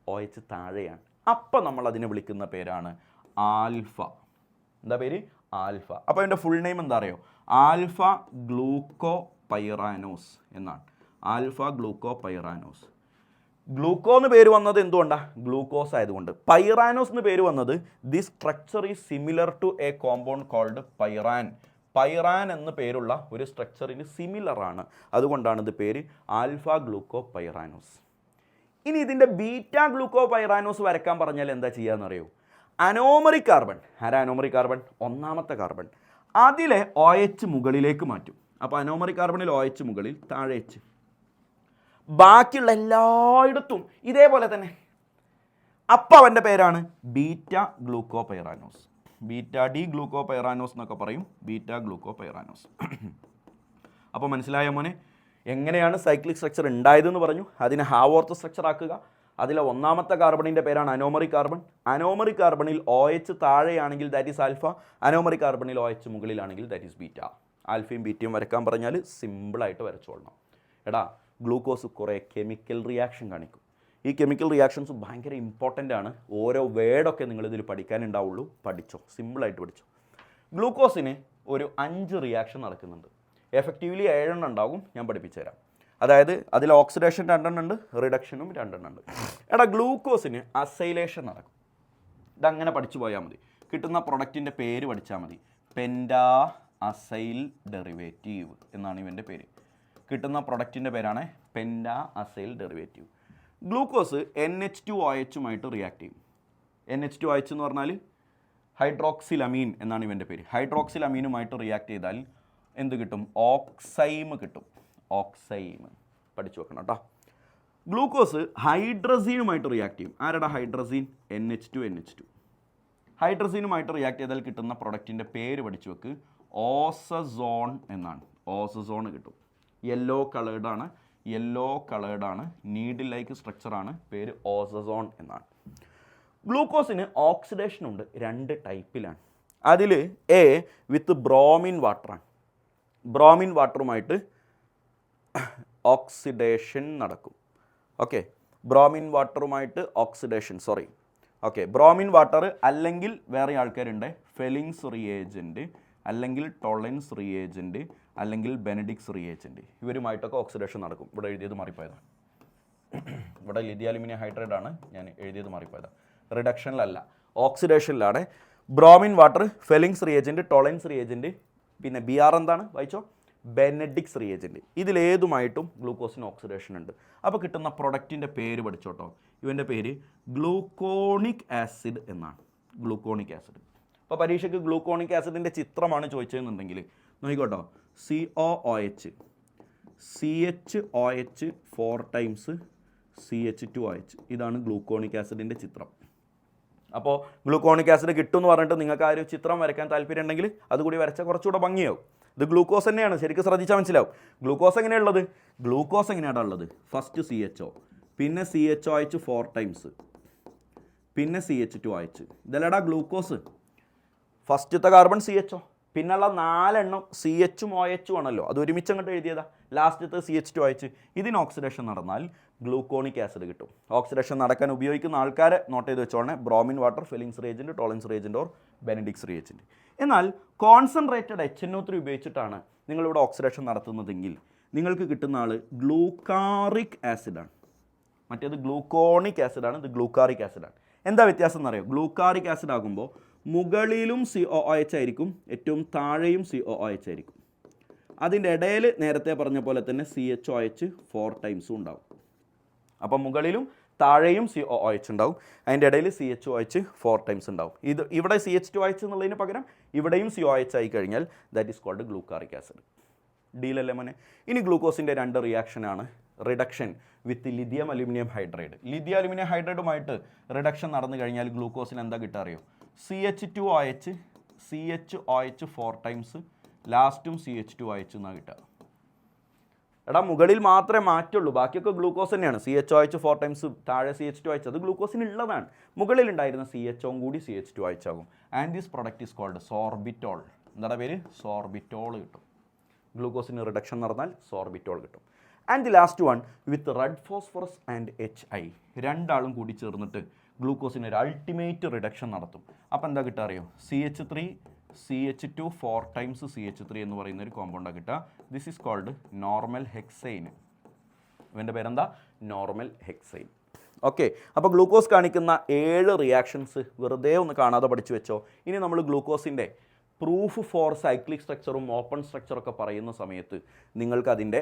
OH താഴെയാണ്. അപ്പം നമ്മൾ അതിനെ വിളിക്കുന്ന പേരാണ് ആൽഫ. എന്താ പേര്? ആൽഫ. അപ്പോൾ അതിൻ്റെ ഫുൾ നെയിം എന്താ അറിയോ? ആൽഫ ഗ്ലൂക്കോപൈറാനോസ് എന്നാണ്. ആൽഫ ഗ്ലൂക്കോപൈറാനോസ്. ഗ്ലൂക്കോ എന്ന് പേര് വന്നത് എന്തുകൊണ്ടാണ്? ഗ്ലൂക്കോസ് ആയതുകൊണ്ട്. പൈറാനോസ് എന്ന് പേര് വന്നത് the structure is similar to a compound called pyran. Pyran എന്ന പേരുള്ള ഒരു സ്ട്രക്ചറിന് സിമിലർ ആണ്, അതുകൊണ്ടാണ് ഇത് പേര് ആൽഫ ഗ്ലൂക്കോപൈറാനോസ്. ഇനി ഇതിൻ്റെ ബീറ്റ ഗ്ലൂക്കോപൈറാനോസ് വരയ്ക്കാൻ പറഞ്ഞാൽ എന്താ ചെയ്യാന്നറിയോ? അനോമറിക് കാർബൺ. ആരാ അനോമറിക് കാർബൺ? ഒന്നാമത്തെ കാർബൺ. അതിലെ OH മുകളിലേക്ക് മാറ്റും. അപ്പോൾ അനോമറിക് കാർബണിൽ OH മുകളിൽ, താഴെ H. ബാക്കിയുള്ള എല്ലായിടത്തും ഇതേപോലെ തന്നെ. അപ്പോൾ അവൻ്റെ പേരാണ് ബീറ്റ ഗ്ലൂക്കോപൈറാനോസ്. ബീറ്റ ഡി ഗ്ലൂക്കോപൈറാനോസ് എന്നൊക്കെ പറയും, ബീറ്റ ഗ്ലൂക്കോപൈറാനോസ്. അപ്പോൾ മനസ്സിലായ മോനെ എങ്ങനെയാണ് സൈക്ലിക് സ്ട്രക്ചർ ഉണ്ടായതെന്ന് പറഞ്ഞു. അതിനെ ഹാവോർത്ത് സ്ട്രക്ചർ ആക്കുക. അതിലെ ഒന്നാമത്തെ കാർബണിൻ്റെ പേരാണ് അനോമറിക് കാർബൺ. അനോമറിക് കാർബണിൽ OH താഴെയാണെങ്കിൽ ദാറ്റ് ഈസ് ആൽഫ, അനോമറിക് കാർബണിൽ OH മുകളിലാണെങ്കിൽ ദാറ്റ് ഈസ് ബീറ്റ. ആൽഫയും ബീറ്റയും വരക്കാൻ പറഞ്ഞാൽ സിമ്പിളായിട്ട് വരച്ചോളണം. എടാ ഗ്ലൂക്കോസ് കുറേ കെമിക്കൽ റിയാക്ഷൻ കാണിക്കും. ഈ കെമിക്കൽ റിയാക്ഷൻസ് ഭയങ്കര ഇമ്പോർട്ടൻ്റ് ആണ്. ഓരോ വേർഡൊക്കെ നിങ്ങളിതിൽ പഠിക്കാനുണ്ടാവുള്ളൂ. പഠിച്ചോ, സിമ്പിളായിട്ട് പഠിച്ചോ. ഗ്ലൂക്കോസിന് ഒരു 5 റിയാക്ഷൻ നടക്കുന്നുണ്ട്. എഫക്റ്റീവ്ലി 7 എണ്ണം ഉണ്ടാകും. ഞാൻ പഠിപ്പിച്ചു തരാം. അതായത് അതിൽ ഓക്സിഡേഷൻ 2 എണ്ണം ഉണ്ട്, റിഡക്ഷനും 2 എണ്ണം ഉണ്ട്. എടാ ഗ്ലൂക്കോസിന് അസൈലേഷൻ നടക്കും. ഇതങ്ങനെ പഠിച്ചു പോയാൽ മതി. കിട്ടുന്ന പ്രൊഡക്റ്റിൻ്റെ പേര് പഠിച്ചാൽ മതി. പെൻറ്റാ അസൈൽ ഡെറിവേറ്റീവ് എന്നാണ് ഇവൻ്റെ പേര്. കിട്ടുന്ന പേരാണ് penta acyl derivative. Glucose NH2OH react ചെയ്യും. NH2OH എന്ന് പറഞ്ഞാൽ ഹൈഡ്രോക്സിലമീൻ എന്നാണ് ഇവൻ്റെ പേര്. ഹൈഡ്രോക്സിലമീനുമായിട്ട് റിയാക്ട് ചെയ്താൽ എന്ത് കിട്ടും? ഓക്സൈം കിട്ടും. ഓക്സൈം പഠിച്ചു വെക്കണം കേട്ടോ. ഗ്ലൂക്കോസ് ഹൈഡ്രസീനുമായിട്ട് റിയാക്ട് ചെയ്യും. ആരുടെ ഹൈഡ്രസീൻ? NH2. ഹൈഡ്രസീനുമായിട്ട് റിയാക്ട് ചെയ്താൽ കിട്ടുന്ന പ്രൊഡക്റ്റിൻ്റെ പേര് പഠിച്ചു വെക്ക്. ഓസസോൺ എന്നാണ്. ഓസസോൺ കിട്ടും. യെല്ലോ കളേർഡാണ്, നീഡിൽ ലൈക്ക് സ്ട്രക്ചറാണ്, പേര് ഓസസോൺ എന്നാണ്. ഗ്ലൂക്കോസിന് ഓക്സിഡേഷൻ ഉണ്ട്, 2 ടൈപ്പിലാണ്. അതിൽ എ വിത്ത് ബ്രോമിൻ വാട്ടറാണ്. ബ്രോമിൻ വാട്ടറുമായിട്ട് ഓക്സിഡേഷൻ നടക്കും. ഓക്കെ, ബ്രോമിൻ വാട്ടറുമായിട്ട് ഓക്സിഡേഷൻ ബ്രോമിൻ വാട്ടർ അല്ലെങ്കിൽ വേറെ ആൾക്കാരുണ്ട്, ഫെലിങ്സ് റിയേജൻറ്റ് അല്ലെങ്കിൽ ടൊളൻസ് റിയേജൻറ്റ് അല്ലെങ്കിൽ ബെനഡിക്സ് റിയേജൻറ്റ്, ഇവരുമായിട്ടൊക്കെ ഓക്സിഡേഷൻ നടക്കും. ഇവിടെ എഴുതിയത് മാറിപ്പോയതാണ്. ഇവിടെ ലിഥിയം അലുമിനിയം ഹൈഡ്രൈഡ് ആണ്, ഞാൻ എഴുതിയത് മാറിപ്പോയതാണ്. റിഡക്ഷനിലല്ല, ഓക്സിഡേഷനിലാണ്. Bromine water, Fehling's reagent, Tollens reagent, പിന്നെ BR എന്താണ് വായിച്ചോ? Benedict's reagent. ഇതിലേതുമായിട്ടും ഗ്ലൂക്കോസിന് ഓക്സിഡേഷൻ ഉണ്ട്. അപ്പോൾ കിട്ടുന്ന പ്രൊഡക്റ്റിൻ്റെ പേര് പഠിച്ചോട്ടോ. ഇവൻ്റെ പേര് ഗ്ലൂക്കോണിക് ആസിഡ് എന്നാണ്. Gluconic acid. അപ്പോൾ പരീക്ഷയ്ക്ക് ഗ്ലൂക്കോണിക് ആസിഡിൻ്റെ ചിത്രമാണ് ചോദിച്ചതെന്നുണ്ടെങ്കിൽ നോക്കിക്കോട്ടോ. COOH, CHOH 4 ടൈംസ് CH2OH, ഇതാണ് ഗ്ലൂക്കോണിക് ആസിഡിൻ്റെ ചിത്രം. അപ്പോൾ ഗ്ലൂക്കോണിക് ആസിഡ് കിട്ടും എന്ന് പറഞ്ഞിട്ട് നിങ്ങൾക്ക് ആ ഒരു ചിത്രം വരയ്ക്കാൻ താല്പര്യം ഉണ്ടെങ്കിൽ അതുകൂടി വരച്ചാൽ കുറച്ചുകൂടെ ഭംഗിയാവും. ഇത് ഗ്ലൂക്കോസ് തന്നെയാണ്, ശരിക്കും ശ്രദ്ധിച്ചാൽ മനസ്സിലാവും. ഗ്ലൂക്കോസ് എങ്ങനെയുള്ളത്? ഗ്ലൂക്കോസ് എങ്ങനെയാണ് ഉള്ളത്? ഫസ്റ്റ് CHO, പിന്നെ CHOH 4 ടൈംസ്, പിന്നെ CH2OH. ഇതല്ലടാ ഗ്ലൂക്കോസ്. ഫസ്റ്റത്തെ കാർബൺ CHO, പിന്നുള്ള 4 എണ്ണം CHും OHും ആണല്ലോ, അത് ഒരുമിച്ച് അങ്ങോട്ട് എഴുതിയതാ. ലാസ്റ്റത്തെ CH2OH. ഇതിന് ഓക്സിഡേഷൻ നടന്നാൽ ഗ്ലൂക്കോണിക് ആസിഡ് കിട്ടും. ഓക്സിഡേഷൻ നടക്കാൻ ഉപയോഗിക്കുന്ന ആൾക്കാരെ നോട്ട് ചെയ്ത് വെച്ചോളണേ. Bromine water, Fehling's reagent, Tollens reagent or Benedict's reagent. എന്നാൽ കോൺസെൻട്രേറ്റഡ് HNO3 ഉപയോഗിച്ചിട്ടാണ് നിങ്ങളിവിടെ ഓക്സിഡേഷൻ നടത്തുന്നതെങ്കിൽ നിങ്ങൾക്ക് കിട്ടുന്ന ആൾ ഗ്ലൂക്കാറിക് ആസിഡാണ്. മറ്റേത് ഗ്ലൂക്കോണിക് ആസിഡാണ്, ഇത് ഗ്ലൂക്കാറിക് ആസിഡാണ്. എന്താ വ്യത്യാസം എന്നറിയോ? ഗ്ലൂക്കാറിക് ആസിഡ് ആകുമ്പോൾ മുകളിലും COOH ആയിരിക്കും, ഏറ്റവും താഴെയും COOH ആയിരിക്കും. അതിൻ്റെ ഇടയിൽ നേരത്തെ പറഞ്ഞ പോലെ തന്നെ CHOH 4 ടൈംസും ഉണ്ടാവും. അപ്പം മുകളിലും താഴെയും COOH ഉണ്ടാവും, അതിൻ്റെ ഇടയിൽ CHOH 4 ടൈംസ് ഉണ്ടാവും. ഇവിടെ CH2OH എന്നുള്ളതിന് പകരം ഇവിടെയും COOH ആയി കഴിഞ്ഞാൽ that is called glucaric acid. ഡീലല്ലേ മോനെ? ഇനി ഗ്ലൂക്കോസിൻ്റെ 2 റിയാക്ഷനാണ്. Reduction with lithium aluminium hydride. Lithium aluminium ഹൈഡ്രൈഡുമായിട്ട് റിഡക്ഷൻ നടന്നു കഴിഞ്ഞാൽ ഗ്ലൂക്കോസിന് എന്താ കിട്ടുക അറിയോ? CH2OH 4 ടൈംസ്, ലാസ്റ്റും CH2OH എന്നാണ് കിട്ടുക. എടാ മുകളിൽ മാത്രമേ മാറ്റുള്ളൂ, ബാക്കിയൊക്കെ ഗ്ലൂക്കോസ് തന്നെയാണ്. CHOH 4 ടൈംസ്, താഴെ CH2OH, അത് ഗ്ലൂക്കോസിന് ഉള്ളതാണ്. മുകളിൽ ഉണ്ടായിരുന്ന CHO കൂടി CH2OH ആകും. And this product is called sorbitol. എന്താണ് പേര്? സോർബിറ്റോൾ കിട്ടും. ഗ്ലൂക്കോസിന് റിഡക്ഷൻ നടന്നാൽ സോർബിറ്റോൾ കിട്ടും. And the last one with red phosphorus and HI, രണ്ടാളും കൂടി ചേർന്നിട്ട് ഗ്ലൂക്കോസിന് ഒരു അൾട്ടിമേറ്റ് റിഡക്ഷൻ നടത്തും. അപ്പോൾ എന്താ കിട്ടുക അറിയോ? CH3 CH2 4 ടൈംസ് CH3 എന്ന് പറയുന്ന ഒരു കോമ്പൗണ്ടാണ് കിട്ടുക. This is called normal hexane. ഇവൻ്റെ പേരെന്താ? Normal hexane. ഓക്കെ, അപ്പോൾ ഗ്ലൂക്കോസ് കാണിക്കുന്ന 7 റിയാക്ഷൻസ് വെറുതെ ഒന്ന് കാണാതെ പഠിച്ചു വെച്ചോ. ഇനി നമ്മൾ ഗ്ലൂക്കോസിൻ്റെ പ്രൂഫ് ഫോർ സൈക്ലിക് സ്ട്രക്ചറും ഓപ്പൺ സ്ട്രക്ചറൊക്കെ പറയുന്ന സമയത്ത് നിങ്ങൾക്ക് അതിൻ്റെ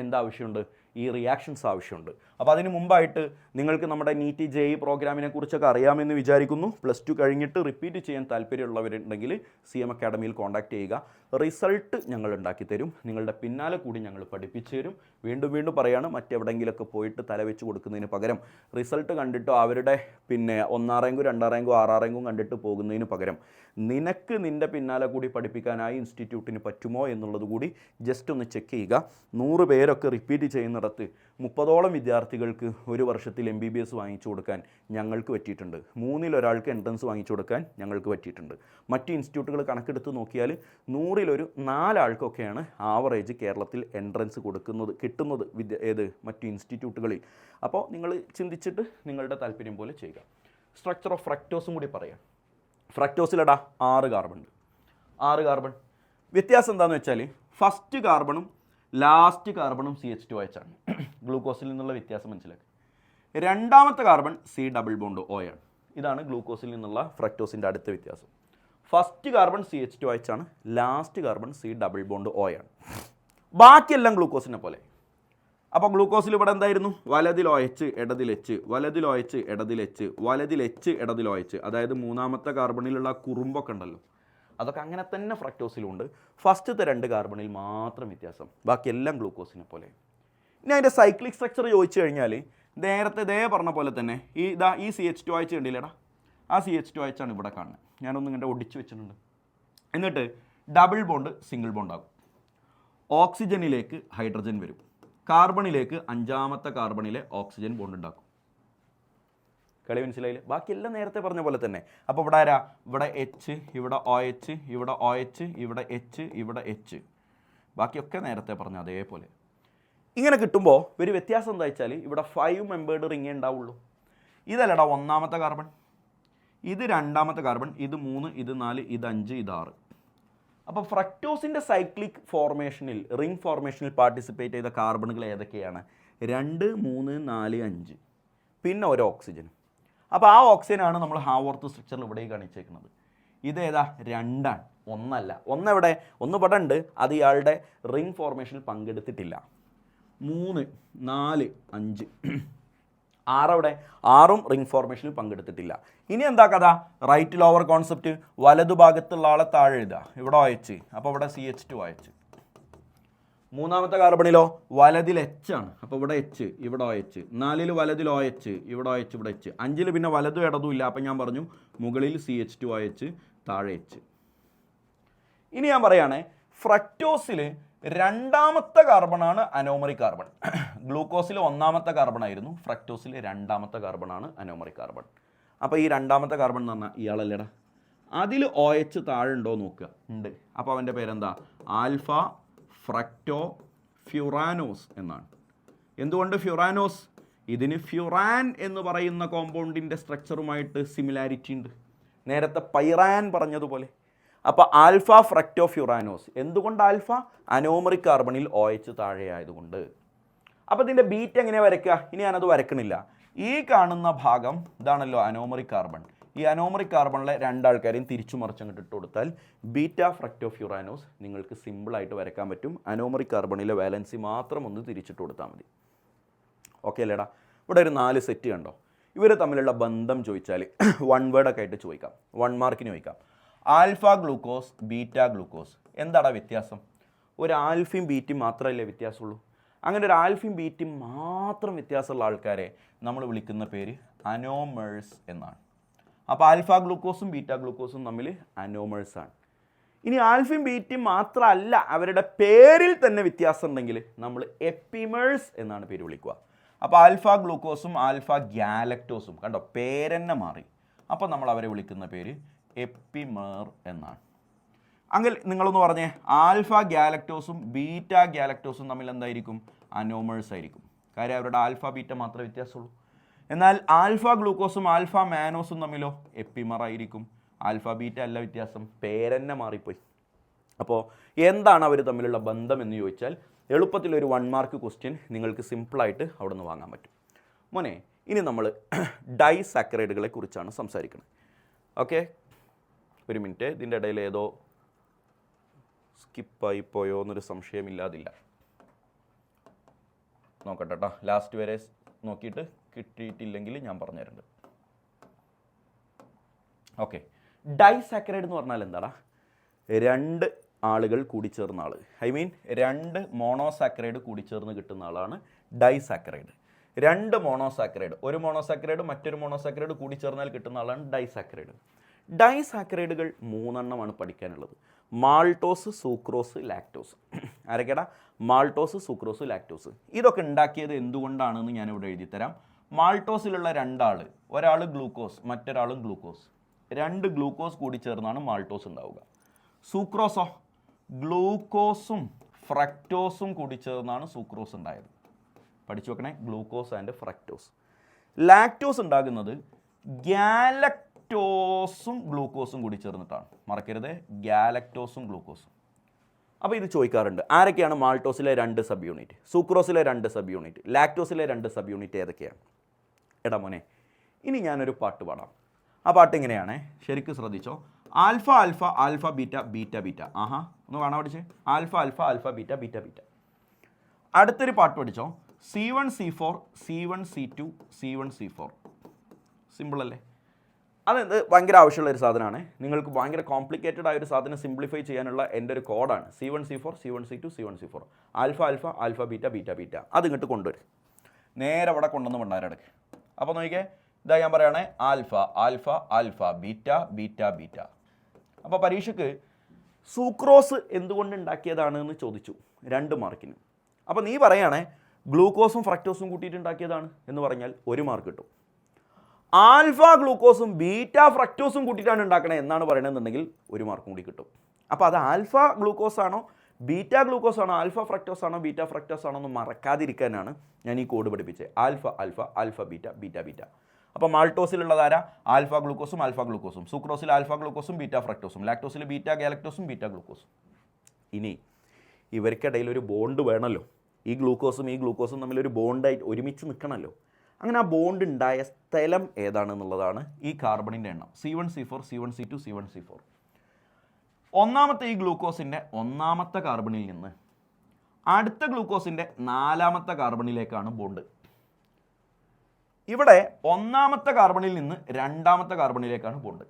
എന്താവശ്യമുണ്ട്? ഈ റിയാക്ഷൻസ് ആവശ്യമുണ്ട്. അപ്പോൾ അതിന് മുമ്പായിട്ട് നിങ്ങൾക്ക് നമ്മുടെ നീറ്റ് JEE പ്രോഗ്രാമിനെ കുറിച്ചൊക്കെ അറിയാമെന്ന് വിചാരിക്കുന്നു. +2 കഴിഞ്ഞിട്ട് റിപ്പീറ്റ് ചെയ്യാൻ താല്പര്യമുള്ളവരുണ്ടെങ്കിൽ CM അക്കാഡമിയിൽ കോൺടാക്ട് ചെയ്യുക. റിസൾട്ട് ഞങ്ങൾ ഉണ്ടാക്കി തരും, നിങ്ങളുടെ പിന്നാലെ കൂടി ഞങ്ങൾ പഠിപ്പിച്ചു തരും. വീണ്ടും വീണ്ടും പറയാണ്, മറ്റെവിടെയെങ്കിലുമൊക്കെ പോയിട്ട് തലവെച്ച് കൊടുക്കുന്നതിന് പകരം റിസൾട്ട് കണ്ടിട്ടോ അവരുടെ 1ാം റാങ്കും 2ാം റാങ്കും 6ാം റാങ്കും കണ്ടിട്ട് പോകുന്നതിന് പകരം നിനക്ക് നിൻ്റെ പിന്നാലെ കൂടി പഠിപ്പിക്കാനായി ഇൻസ്റ്റിറ്റ്യൂട്ടിന് പറ്റുമോ എന്നുള്ളത് കൂടി ജസ്റ്റ് ഒന്ന് ചെക്ക് ചെയ്യുക. 100 പേരൊക്കെ റിപ്പീറ്റ് ചെയ്യുന്നിടത്ത് 30ഓളം വിദ്യാർത്ഥികൾക്ക് ഒരു വർഷത്തിൽ MBBS വാങ്ങിച്ചു കൊടുക്കാൻ ഞങ്ങൾക്ക് പറ്റിയിട്ടുണ്ട്. 3ൽ ഒരാൾക്ക് എൻട്രൻസ് വാങ്ങിച്ചു കൊടുക്കാൻ ഞങ്ങൾക്ക് പറ്റിയിട്ടുണ്ട്. മറ്റ് ഇൻസ്റ്റിറ്റ്യൂട്ടുകൾ കണക്കെടുത്ത് നോക്കിയാൽ 100ൽ 4 ആൾക്കൊക്കെയാണ് ആവറേജ് കേരളത്തിൽ എൻട്രൻസ് കിട്ടുന്നത് മറ്റ് ഇൻസ്റ്റിറ്റ്യൂട്ടുകളിൽ. അപ്പോൾ നിങ്ങൾ ചിന്തിച്ചിട്ട് നിങ്ങളുടെ താല്പര്യം പോലെ ചെയ്യുക. സ്ട്രക്ചർ ഓഫ് ഫ്രക്ടോസും കൂടി പറയാം. ഫ്രക്ടോസിലടാ 6 കാർബൺ ഉണ്ട്. 6 കാർബൺ. വ്യത്യാസം എന്താണെന്ന് വെച്ചാൽ ഫസ്റ്റ് കാർബണും ലാസ്റ്റ് കാർബണും CH2OH ആണ്. ഗ്ലൂക്കോസിൽ നിന്നുള്ള വ്യത്യാസം മനസ്സിലാക്കി. 2ാമത്തെ കാർബൺ C+O ആണ്. ഇതാണ് ഗ്ലൂക്കോസിൽ നിന്നുള്ള ഫ്രക്ടോസിൻ്റെ അടുത്ത വ്യത്യാസം. ഫസ്റ്റ് കാർബൺ CH2OH ആണ്, ലാസ്റ്റ് കാർബൺ C+O ആണ്. ബാക്കിയെല്ലാം ഗ്ലൂക്കോസിനെ പോലെ. അപ്പോൾ ഗ്ലൂക്കോസിൽ ഇവിടെ എന്തായിരുന്നു? വലതിൽ OH ഇടതിൽ H, വലതിൽ OH ഇടതിൽ H, വലതിൽ H ഇടതിൽ OH. അതായത് 3ാമത്തെ കാർബണിലുള്ള കുറുമ്പൊക്കെ ഉണ്ടല്ലോ, അതൊക്കെ അങ്ങനെ തന്നെ ഫ്രക്ടോസിലുണ്ട്. ഫസ്റ്റത്തെ 2 കാർബണിൽ മാത്രം വ്യത്യാസം, ബാക്കിയെല്ലാം ഗ്ലൂക്കോസിനെ പോലെ. ഇനി അതിൻ്റെ സൈക്ലിക് സ്ട്രക്ചർ ചോദിച്ചു കഴിഞ്ഞാൽ നേരത്തെ പറഞ്ഞ പോലെ തന്നെ ഈ CH2OH കണ്ടില്ലേടാ, ആ CH2OH ആണ് ഇവിടെ കാണുന്നത്. ഞാനൊന്നും ഇങ്ങനെ ഒടിച്ചു വെച്ചിട്ടുണ്ട്. എന്നിട്ട് ഡബിൾ ബോണ്ട് സിംഗിൾ ബോണ്ട് ആകും. ഓക്സിജനിലേക്ക് ഹൈഡ്രജൻ വരും, കാർബണിലേക്ക് 5ാമത്തെ കാർബണിലെ ഓക്സിജൻ ബോണ്ട് ഉണ്ടാക്കും. കളി മനസ്സിലായില്ലേ? ബാക്കിയെല്ലാം നേരത്തെ പറഞ്ഞ പോലെ തന്നെ. അപ്പോൾ ഇവിടെ ആരാ? ഇവിടെ H, ഇവിടെ OH, ഇവിടെ OH, ഇവിടെ H, ഇവിടെ H. ബാക്കിയൊക്കെ നേരത്തെ പറഞ്ഞ അതേപോലെ. ഇങ്ങനെ കിട്ടുമ്പോൾ ഒരു വ്യത്യാസം എന്താ വെച്ചാൽ ഇവിടെ 5 മെമ്പേർഡ് റിങ്ങേ ഉണ്ടാവുള്ളൂ. ഇതല്ലടാ 1ാമത്തെ കാർബൺ, ഇത് 2ാമത്തെ കാർബൺ, ഇത് 3, ഇത് 4, ഇത് 5, ഇത് 6. അപ്പോൾ ഫ്രക്ടോസിൻ്റെ സൈക്ലിക് ഫോർമേഷനിൽ റിംഗ് ഫോർമേഷനിൽ പാർട്ടിസിപ്പേറ്റ് ചെയ്ത കാർബണുകൾ ഏതൊക്കെയാണ്? 2, 3, 4, 5, പിന്നെ ഒരു ഓക്സിജൻ. അപ്പോൾ ആ ഓക്സിജനാണ് നമ്മൾ ഹാവർത്ത് സ്ട്രക്ചറിൽ ഇവിടെ കാണിച്ചേക്കുന്നത്. ഇതേതാ? 2 ആണ്, 1 അല്ല. 1 എവിടെ? 1 ഇവിടെ ഉണ്ട്, അത് ഇയാളുടെ റിംഗ് ഫോർമേഷനിൽ പങ്കെടുത്തിട്ടില്ല. 3, 4, 5, 6 അവിടെ? 6ഉം റിംഗ് ഫോർമേഷനിൽ പങ്കെടുത്തിട്ടില്ല. ഇനി എന്താ കഥ? Right lower concept. വലതുഭാഗത്തുള്ള ആളെ താഴെ എഴുതുക. ഇവിടെ OH, അപ്പോൾ ഇവിടെ CH2OH. 3ാമത്തെ കാർബണിലോ വലതിൽ H ആണ്, അപ്പോൾ ഇവിടെ H, ഇവിടെ OH. 4ൽ വലതിൽ OH, ഇവിടെ OH, ഇവിടെ H. 5ൽ പിന്നെ വലതും ഇടതും ഇല്ല, അപ്പം ഞാൻ പറഞ്ഞു മുകളിൽ CH2OH, താഴെ H. ഇനി ഞാൻ പറയുകയാണെ, ഫ്രക്ടോസിൽ 2ാമത്തെ കാർബണാണ് അനോമറിക് കാർബൺ. ഗ്ലൂക്കോസിൽ 1ാമത്തെ കാർബൺ ആയിരുന്നു, ഫ്രക്ടോസിൽ 2ാമത്തെ കാർബണാണ് അനോമറിക് കാർബൺ. അപ്പോൾ ഈ 2ാമത്തെ കാർബൺ എന്ന് പറഞ്ഞാൽ ഇയാളല്ലേടാ. അതിൽ OH താഴെ ഉണ്ടോ നോക്കുക, ഉണ്ട്. അപ്പോൾ അവൻ്റെ പേരെന്താ? ആൽഫ ഫ്രക്ടോ ഫ്യൂറാനോസ് എന്നാണ്. എന്തുകൊണ്ട് ഫ്യൂറാനോസ്? ഇതിന് ഫ്യൂറാൻ എന്ന് പറയുന്ന കോമ്പൗണ്ടിൻ്റെ സ്ട്രക്ചറുമായിട്ട് സിമിലാരിറ്റി ഉണ്ട്, നേരത്തെ പൈറാൻ പറഞ്ഞതുപോലെ. അപ്പോൾ ആൽഫ ഫ്രക്ടോ ഫ്യൂറാനോസ്. എന്തുകൊണ്ട് ആൽഫ? അനോമറിക് കാർബണിൽ OH താഴെ ആയതുകൊണ്ട്. അപ്പോൾ ഇതിൻ്റെ ബീറ്റ് എങ്ങനെയാണ് വരയ്ക്കുക? ഇനി ഞാനത് വരക്കണില്ല. ഈ കാണുന്ന ഭാഗം ഇതാണല്ലോ അനോമറിക് കാർബൺ. ഈ അനോമറിക് കാർബണിലെ 2 ആൾക്കാരെയും തിരിച്ചു മറിച്ചങ്ങോട്ട് ഇട്ട് കൊടുത്താൽ ബീറ്റ ഫ്രക്ടോ ഫ്യൂറാനോസ് നിങ്ങൾക്ക് സിമ്പിളായിട്ട് വരയ്ക്കാൻ പറ്റും. അനോമറിക് കാർബണിലെ വാലൻസി മാത്രം ഒന്ന് തിരിച്ചിട്ട് കൊടുത്താൽ മതി. ഓക്കെ അല്ലേടാ? ഇവിടെ ഒരു 4 സെറ്റ് കണ്ടോ? ഇവർ തമ്മിലുള്ള ബന്ധം ചോദിച്ചാൽ 1 വേർഡൊക്കെ ആയിട്ട് ചോദിക്കാം, 1 മാർക്കിന് ചോദിക്കാം. ആൽഫ ഗ്ലൂക്കോസ്, ബീറ്റ ഗ്ലൂക്കോസ്, എന്താടാ വ്യത്യാസം? ഒരു ആൽഫയും ബീറ്റയും മാത്രമല്ലേ വ്യത്യാസമുള്ളൂ. അങ്ങനെ ഒരു ആൽഫയും ബീറ്റയും മാത്രം വ്യത്യാസമുള്ള ആൾക്കാരെ നമ്മൾ വിളിക്കുന്ന പേര് അനോമേഴ്സ് എന്നാണ്. അപ്പോൾ ആൽഫ ഗ്ലൂക്കോസും ബീറ്റ ഗ്ലൂക്കോസും തമ്മിൽ അനോമേഴ്സാണ്. ഇനി ആൽഫയും ബീറ്റയും മാത്രമല്ല, അവരുടെ പേരിൽ തന്നെ വ്യത്യാസം ഉണ്ടെങ്കിൽ നമ്മൾ എപ്പിമേഴ്സ് എന്നാണ് പേര് വിളിക്കുക. അപ്പോൾ ആൽഫ ഗ്ലൂക്കോസും ആൽഫ ഗാലക്ടോസും കണ്ടോ, പേരെന്നെ മാറി. അപ്പോൾ നമ്മൾ അവരെ വിളിക്കുന്ന പേര് എപ്പിമേർ എന്നാണ്. അങ്ങനെ നിങ്ങളൊന്ന് പറഞ്ഞേ, ആൽഫ ഗാലക്ടോസും ബീറ്റ ഗാലക്ടോസും തമ്മിൽ എന്തായിരിക്കും? അനോമേഴ്സ് ആയിരിക്കും. കാര്യം അവരുടെ ആൽഫ ബീറ്റ മാത്രമേ വ്യത്യാസമുള്ളൂ. എന്നാൽ ആൽഫ ഗ്ലൂക്കോസും ആൽഫ മാനോസും തമ്മിലോ എപ്പിമർ ആയിരിക്കും. ആൽഫ ബീറ്റ അല്ല വ്യത്യാസം, പേരെന്നെ മാറിപ്പോയി. അപ്പോൾ എന്താണ് അവർ തമ്മിലുള്ള ബന്ധം എന്ന് ചോദിച്ചാൽ എളുപ്പത്തിലൊരു 1 മാർക്ക് ക്വസ്റ്റ്യൻ നിങ്ങൾക്ക് സിമ്പിളായിട്ട് അവിടെ നിന്ന് വാങ്ങാൻ പറ്റും. മോനെ, ഇനി നമ്മൾ ഡൈസാക്കറൈഡുകളെ കുറിച്ചാണ് സംസാരിക്കുന്നത്. ഓക്കെ, ഒരു മിനിറ്റ്, ഇതിൻ്റെ ഇടയിൽ ഏതോ സ്കിപ്പായി പോയോ എന്നൊരു സംശയമില്ലാതില്ല. നോക്കട്ടെ കേട്ടോ, ലാസ്റ്റ് വരെ നോക്കിയിട്ട് കിട്ടിയിട്ടില്ലെങ്കിൽ ഞാൻ പറഞ്ഞുതരുന്നുണ്ട്. ഓക്കെ, ഡൈസാക്കറൈഡ് എന്ന് പറഞ്ഞാൽ എന്താടാ? രണ്ട് ആളുകൾ കൂടിച്ചേർന്ന ആൾ, ഐ മീൻ രണ്ട് മോണോസാക്കറൈഡ് കൂടിച്ചേർന്ന് കിട്ടുന്ന ആളാണ് ഡൈസാക്കറൈഡ്. രണ്ട് മോണോസാക്കറൈഡ്, ഒരു മോണോസാക്കറൈഡ് മറ്റൊരു മോണോസാക്കറൈഡ് കൂടിച്ചേർന്നാൽ കിട്ടുന്ന ആളാണ് ഡൈസാക്കറൈഡ്. ഡൈസാക്കറൈഡുകൾ 3 എണ്ണമാണ് പഠിക്കാനുള്ളത്: മാൾട്ടോസ്, സൂക്രോസ്, ലാക്ടോസ്. ആരൊക്കെടാ? Maltose, sucrose, lactose. ഇതൊക്കെ ഉണ്ടാക്കിയത് എന്തുകൊണ്ടാണെന്ന് ഞാനിവിടെ എഴുതിത്തരാം. മാൾട്ടോസിലുള്ള രണ്ടാൾ, ഒരാൾ ഗ്ലൂക്കോസ് മറ്റൊരാളും ഗ്ലൂക്കോസ്, രണ്ട് ഗ്ലൂക്കോസ് കൂടി ചേർന്നാണ് മാൾട്ടോസ് ഉണ്ടാവുക. സൂക്രോസോ? ഗ്ലൂക്കോസും ഫ്രക്ടോസും കൂടി ചേർന്നാണ് സൂക്രോസ് ഉണ്ടായത്. പഠിച്ചു വെക്കണേ, ഗ്ലൂക്കോസ് ആൻഡ് ഫ്രക്ടോസ്. ലാക്ടോസ് ഉണ്ടാകുന്നത് ഗാലക്ടോസും ഗ്ലൂക്കോസും കൂടി ചേർന്നിട്ടാണ്. മറക്കരുത്, ഗാലക്ടോസും ഗ്ലൂക്കോസും. അപ്പോൾ ഇത് ചോദിക്കാറുണ്ട്, ആരൊക്കെയാണ് മാൾട്ടോസിലെ 2 സബ് യൂണിറ്റ്, സൂക്രോസിലെ 2 സബ് യൂണിറ്റ്, ലാക്ടോസിലെ 2 സബ് യൂണിറ്റ് ഏതൊക്കെയാണ്? എടാ മോനെ, ഇനി ഞാനൊരു പാട്ട് പാടാം. ആ പാട്ട് എങ്ങനെയാണ്? ശരിക്കും ശ്രദ്ധിച്ചോ. Alpha alpha alpha beta beta beta. ആഹാ, ഒന്ന് കാണാൻ പഠിച്ചേ. Alpha alpha alpha beta beta beta. അടുത്തൊരു പാട്ട് പഠിച്ചോ. C1 C4 C1 C2 C1 C4. Simple അല്ലേ? അതെന്ത് ഭയങ്കര ആവശ്യമുള്ള ഒരു സാധനമാണ്. നിങ്ങൾക്ക് ഭയങ്കര കോംപ്ലിക്കേറ്റഡ് ആയ ഒരു സാധനം സിംപ്ലിഫൈ ചെയ്യാനുള്ള എൻ്റെ ഒരു കോഡാണ്. C1 C4 C1 C2 C1 C4. Alpha alpha alpha beta beta beta. അത് ഇങ്ങോട്ട് കൊണ്ടുവരും, നേരെ അവിടെ കൊണ്ടുവന്ന് ഭണ്ഡാരടക്ക്. അപ്പോൾ നോക്കിക്കേ, ഇതാ ഞാൻ പറയുകയാണെ, alpha alpha alpha beta beta beta. അപ്പോൾ പരീക്ഷയ്ക്ക് സൂക്രോസ് എന്തുകൊണ്ട് ഉണ്ടാക്കിയതാണ് എന്ന് ചോദിച്ചു, 2 മാർക്കിന്. അപ്പോൾ നീ പറയുകയാണെ ഗ്ലൂക്കോസും ഫ്രക്ടോസും കൂട്ടിയിട്ട് ഉണ്ടാക്കിയതാണ് എന്ന് പറഞ്ഞാൽ 1 മാർക്ക് കിട്ടും. ആൽഫ ഗ്ലൂക്കോസും ബീറ്റ ഫ്രക്ടോസും കൂട്ടിയിട്ടാണ് ഉണ്ടാക്കണേ എന്നാണ് പറയണമെന്നുണ്ടെങ്കിൽ 1 മാർക്കും കൂടി കിട്ടും. അപ്പോൾ അത് ആൽഫ ഗ്ലൂക്കോസ് ആണോ ബീറ്റ ഗ്ലൂക്കോസ് ആണോ ആൽഫ ഫ്രക്ടോസ് ആണോ ബീറ്റ ഫ്രക്ടോസ് ആണോ എന്ന് മറക്കാതിരിക്കാനാണ് ഞാൻ ഈ കോഡ് പഠിപ്പിച്ചത്. Alpha alpha alpha beta beta beta. അപ്പോൾ മാൾട്ടോസിലുള്ളതാരാ? ആൽഫ ഗ്ലൂക്കോസും ആൽഫ ഗ്ലൂക്കോസും. സൂക്രോസിൽ ആൽഫ ഗ്ലൂക്കോസും ബീറ്റ ഫ്രക്ടോസും. ലാക്ടോസിൽ ബീറ്റ ഗാലക്ടോസും ബീറ്റ ഗ്ലൂക്കോസും. ഇനി ഇവർക്കിടയിൽ ഒരു ബോണ്ട് വേണമല്ലോ. ഈ ഗ്ലൂക്കോസും ഈ ഗ്ലൂക്കോസും തമ്മിലൊരു ബോണ്ടായിട്ട് ഒരുമിച്ച് നിൽക്കണമല്ലോ. അങ്ങനെ ആ ബോണ്ട് ഉണ്ടായ സ്ഥലം ഏതാണെന്നുള്ളതാണ് ഈ കാർബണിൻ്റെ എണ്ണം. C1 C4 C1 C2 C1 C4. ഒന്നാമത്തെ ഈ ഗ്ലൂക്കോസിൻ്റെ 1ാമത്തെ കാർബണിൽ നിന്ന് അടുത്ത ഗ്ലൂക്കോസിൻ്റെ 4ാമത്തെ കാർബണിലേക്കാണ് ബോണ്ട്. ഇവിടെ 1ാമത്തെ കാർബണിൽ നിന്ന് 2ാമത്തെ കാർബണിലേക്കാണ് ബോണ്ട്.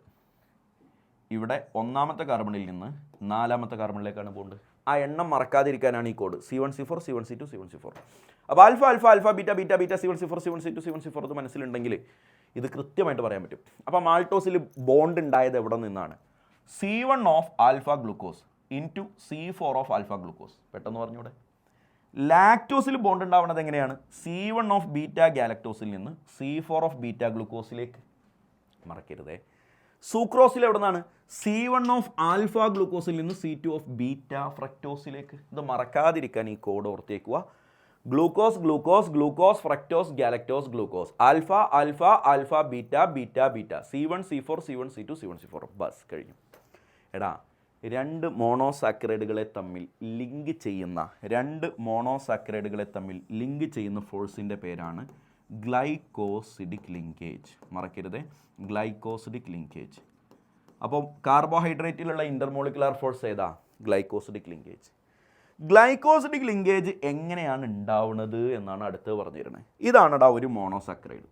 ഇവിടെ 1ാമത്തെ കാർബണിൽ നിന്ന് 4ാമത്തെ കാർബണിലേക്കാണ് ബോണ്ട്. ആ എണ്ണം മറക്കാതിരിക്കാനാണ് ഈ code. C1 C4 C1 C2 C1 C4. അപ്പോൾ alpha alpha alpha beta beta beta C1 C4 C1 C2 C1 C4 ഇത് മനസ്സിലുണ്ടെങ്കിൽ ഇത് കൃത്യമായിട്ട് പറയാൻ പറ്റും. അപ്പോൾ മാൾട്ടോസിൽ ബോണ്ട് ഉണ്ടായത് എവിടെ നിന്നാണ്? C1 of alpha glucose into C4 of alpha glucose. പെട്ടെന്ന് പറഞ്ഞൂടെ? ലാക്ടോസിൽ ബോണ്ട് ഉണ്ടാവുന്നത് എങ്ങനെയാണ്? C1 ഓഫ് ബീറ്റ ഗാലക്ടോസിൽ നിന്ന് C4 ഓഫ് ബീറ്റ ഗ്ലൂക്കോസിലേക്ക്. മറക്കരുതേ. സൂക്രോസിൽ എവിടെ നിന്നാണ്? C1 ഓഫ് ആൽഫ ഗ്ലൂക്കോസിൽ നിന്ന് C2 ഓഫ് ബീറ്റ ഫ്രക്ടോസിലേക്ക്. ഇത് മറക്കാതിരിക്കാൻ ഈ കോഡ് ഓർത്തേക്കുക. Glucose glucose glucose fructose galactose glucose. Alpha alpha alpha beta beta beta. C1 C4 C1 C2 C1 C4. ബസ് കഴിഞ്ഞു. എടാ, 2 മോണോസാക്കറൈഡുകളെ തമ്മിൽ ലിങ്ക് ചെയ്യുന്ന ഫോഴ്സിൻ്റെ പേരാണ് ഗ്ലൈക്കോസിഡിക് ലിങ്കേജ്. മറക്കരുത്, ഗ്ലൈക്കോസിഡിക് ലിങ്കേജ്. അപ്പോൾ കാർബോഹൈഡ്രേറ്റിലുള്ള ഇൻ്റർമോളിക്കുലാർ ഫോഴ്സ് ഏതാ? Glycosidic linkage. ഗ്ലൈക്കോസിഡിക് ലിങ്കേജ് എങ്ങനെയാണ് ഉണ്ടാവുന്നത് എന്നാണ് അടുത്ത് പറഞ്ഞു തരുന്നത്. ഇതാണെടാ ഒരു മോണോസാക്കറൈഡ്.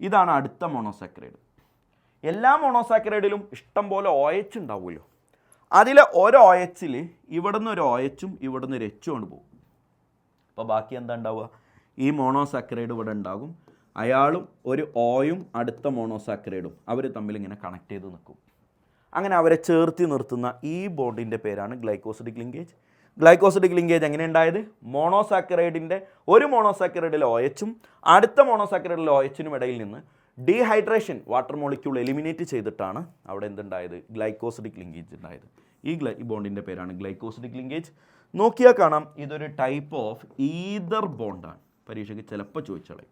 ഇതാണ് അടുത്ത മോണോസാക്കറൈഡ്. എല്ലാ മോണോസാക്കറൈഡിലും ഇഷ്ടം പോലെ OH ഉണ്ടാവുമല്ലോ. അതിലെ ഒരു OHൽ ഇവിടുന്ന് ഒരു OHും ഇവിടുന്ന് ഒരു H കൊണ്ട് പോകും. അപ്പോൾ ബാക്കി എന്താ ഉണ്ടാവുക? ഈ മോണോസാക്കറൈഡ് ഇവിടെ ഉണ്ടാകും, അയാളും ഒരു ഓയും അടുത്ത മോണോസാക്കറൈഡും അവർ തമ്മിൽ ഇങ്ങനെ കണക്ട് ചെയ്ത് നിൽക്കും. അങ്ങനെ അവരെ ചേർത്തി നിർത്തുന്ന ഈ ബോണ്ടിൻ്റെ പേരാണ് ഗ്ലൈക്കോസിഡിക് ലിങ്കേജ്. ഗ്ലൈക്കോസിഡിക് ലിങ്കേജ് എങ്ങനെ ഉണ്ടായത്? മോണോസാക്കറൈഡിൻ്റെ ഒരു മോണോസാക്കറൈഡിലെ OHും അടുത്ത മോണോസാക്കറൈഡിലെ OHനും ഇടയിൽ നിന്ന് ഡീഹൈഡ്രേഷൻ വാട്ടർ മോളിക്യൂൾ എലിമിനേറ്റ് ചെയ്തിട്ടാണ് അവിടെ എന്തുണ്ടായത്? ഗ്ലൈക്കോസിഡിക് ലിങ്കേജ് ഉണ്ടായത്. ഈ ബോണ്ടിൻ്റെ പേരാണ് ഗ്ലൈക്കോസിഡിക് ലിങ്കേജ്. നോക്കിയാൽ കാണാം ഇതൊരു ടൈപ്പ് ഓഫ് ഈതർ ബോണ്ടാണ്. പരീക്ഷയ്ക്ക് ചിലപ്പോൾ ചോദിച്ചോളെ,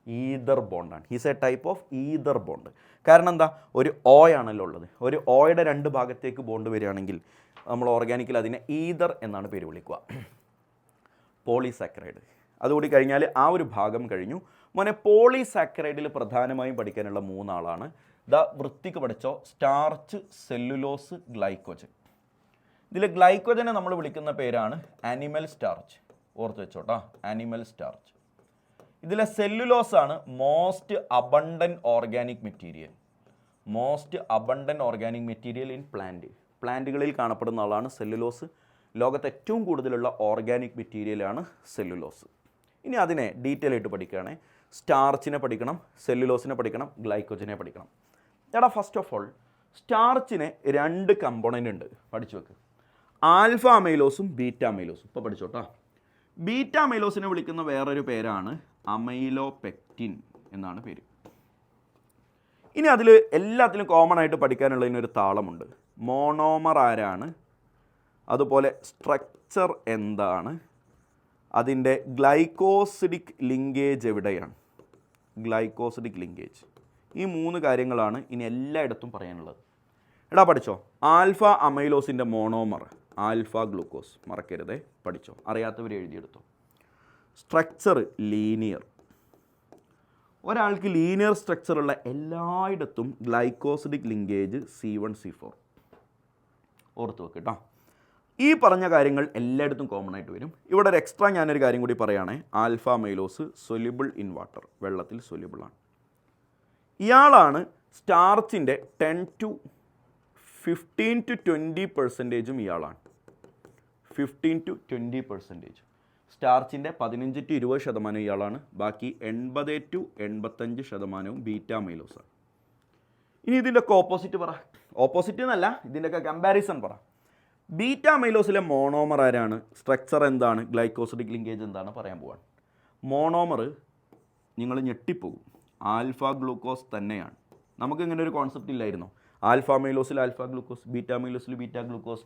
ഈതർ ബോണ്ടാണ്. He's a type of ether bond. കാരണം എന്താ? ഒരു O ആണല്ലോ ഉള്ളത്. ഒരു Oയുടെ 2 ഭാഗത്തേക്ക് ബോണ്ട് വരികയാണെങ്കിൽ നമ്മൾ ഓർഗാനിക്കിൽ അതിനെ ഈതർ എന്നാണ് പേര് വിളിക്കുക. പോളിസാക്കറൈഡ്. അതുകൂടി കഴിഞ്ഞാൽ ആ ഒരു ഭാഗം കഴിഞ്ഞു. മോനെ, പോളിസാക്കറൈഡിൽ പ്രധാനമായും പഠിക്കാനുള്ള 3 ആളാണ്. വൃത്തിക്ക് പഠിച്ചോ. Starch, cellulose, glycogen. ഇതിൽ ഗ്ലൈക്കോജനെ നമ്മൾ വിളിക്കുന്ന പേരാണ് ആനിമൽ സ്റ്റാർച്ച്. ഓർത്ത് വെച്ചോട്ടോ, ആനിമൽ സ്റ്റാർച്ച്. ഇതിലെ സെല്ലുലോസ് ആണ് most abundant organic material. Most abundant organic material in പ്ലാന്റുകളിൽ കാണപ്പെടുന്ന ആളാണ് സെല്ലുലോസ്. ലോകത്ത് ഏറ്റവും കൂടുതലുള്ള ഓർഗാനിക് മെറ്റീരിയലാണ് സെല്ലുലോസ്. ഇനി അതിനെ ഡീറ്റെയിൽ ആയിട്ട് പഠിക്കുകയാണെങ്കിൽ സ്റ്റാർച്ചിനെ പഠിക്കണം, സെല്ലുലോസിനെ പഠിക്കണം, ഗ്ലൈക്കോജനെ പഠിക്കണം. എടാ ഫസ്റ്റ് ഓഫ് ഓൾ സ്റ്റാർച്ചിന് 2 കമ്പോണൻ്റ് ഉണ്ട്, പഠിച്ചു വെക്ക്. ആൽഫ അമൈലോസും ബീറ്റ അമൈലോസും. ഇപ്പോൾ പഠിച്ചോട്ടോ. ബീറ്റ അമൈലോസിനെ വിളിക്കുന്ന വേറൊരു പേരാണ് അമൈലോപെക്റ്റിൻ എന്നാണ് പേര്. ഇനി അതിൽ എല്ലാത്തിലും കോമൺ ആയിട്ട് പഠിക്കാനുള്ളതിനൊരു താളമുണ്ട്. മോണോമർ ആരാണ്, അതുപോലെ സ്ട്രക്ചർ എന്താണ്, അതിൻ്റെ ഗ്ലൈക്കോസിഡിക് ലിങ്കേജ് എവിടെയാണ്, ഗ്ലൈക്കോസിഡിക് ലിങ്കേജ്. ഈ 3 കാര്യങ്ങളാണ് ഇനി എല്ലായിടത്തും പറയാനുള്ളത്. എടാ പഠിച്ചോ, ആൽഫ അമൈലോസിൻ്റെ മോണോമർ ആൽഫ ഗ്ലൂക്കോസ്, മറക്കരുതേ, പഠിച്ചോ, അറിയാത്തവർ എഴുതിയെടുത്തോ. Structure linear. ഒരാൾക്ക് ലീനിയർ സ്ട്രക്ചറുള്ള എല്ലായിടത്തും ഗ്ലൈക്കോസിഡിക് ലിങ്കേജ് C1C4 ഓർത്ത് വെക്ക് കേട്ടോ. ഈ പറഞ്ഞ കാര്യങ്ങൾ എല്ലായിടത്തും കോമൺ ആയിട്ട് വരും. ഇവിടെ ഒരു എക്സ്ട്രാ ഞാനൊരു കാര്യം കൂടി പറയുകയാണെ, alpha amylose soluble in water, വെള്ളത്തിൽ സൊല്യൂബിളാണ്. ഇയാളാണ് സ്റ്റാർച്ചിൻ്റെ 10 to 15 to 20% ഇയാളാണ്. 15 to 20%. സ്റ്റാർച്ചിൻ്റെ 15 to 20% ഇയാളാണ്. ബാക്കി 80 to 85% ബീറ്റ അമൈലോസാണ്. ഇനി ഇതിൻ്റെയൊക്കെ ഓപ്പോസിറ്റ് പറ. ഓപ്പോസിറ്റ് എന്നല്ല, ഇതിൻ്റെയൊക്കെ കമ്പാരിസൺ പറ. ബീറ്റ അമൈലോസിലെ മോണോമർ ആരാണ്, സ്ട്രക്ചർ എന്താണ്, ഗ്ലൈക്കോസിഡിക് ലിങ്കേജ് എന്താണ് പറയാൻ പോവാണ്. മോണോമർ നിങ്ങൾ ഞെട്ടിപ്പോകും, ആൽഫ ഗ്ലൂക്കോസ് തന്നെയാണ്. നമുക്ക് ഇങ്ങനെ ഒരു കോൺസെപ്റ്റ് ഇല്ലായിരുന്നോ, ആൽഫ അമൈലോസിൽ ആൽഫ ഗ്ലൂക്കോസ്, ബീറ്റ അമൈലോസിൽ ബീറ്റ ഗ്ലൂക്കോസ്.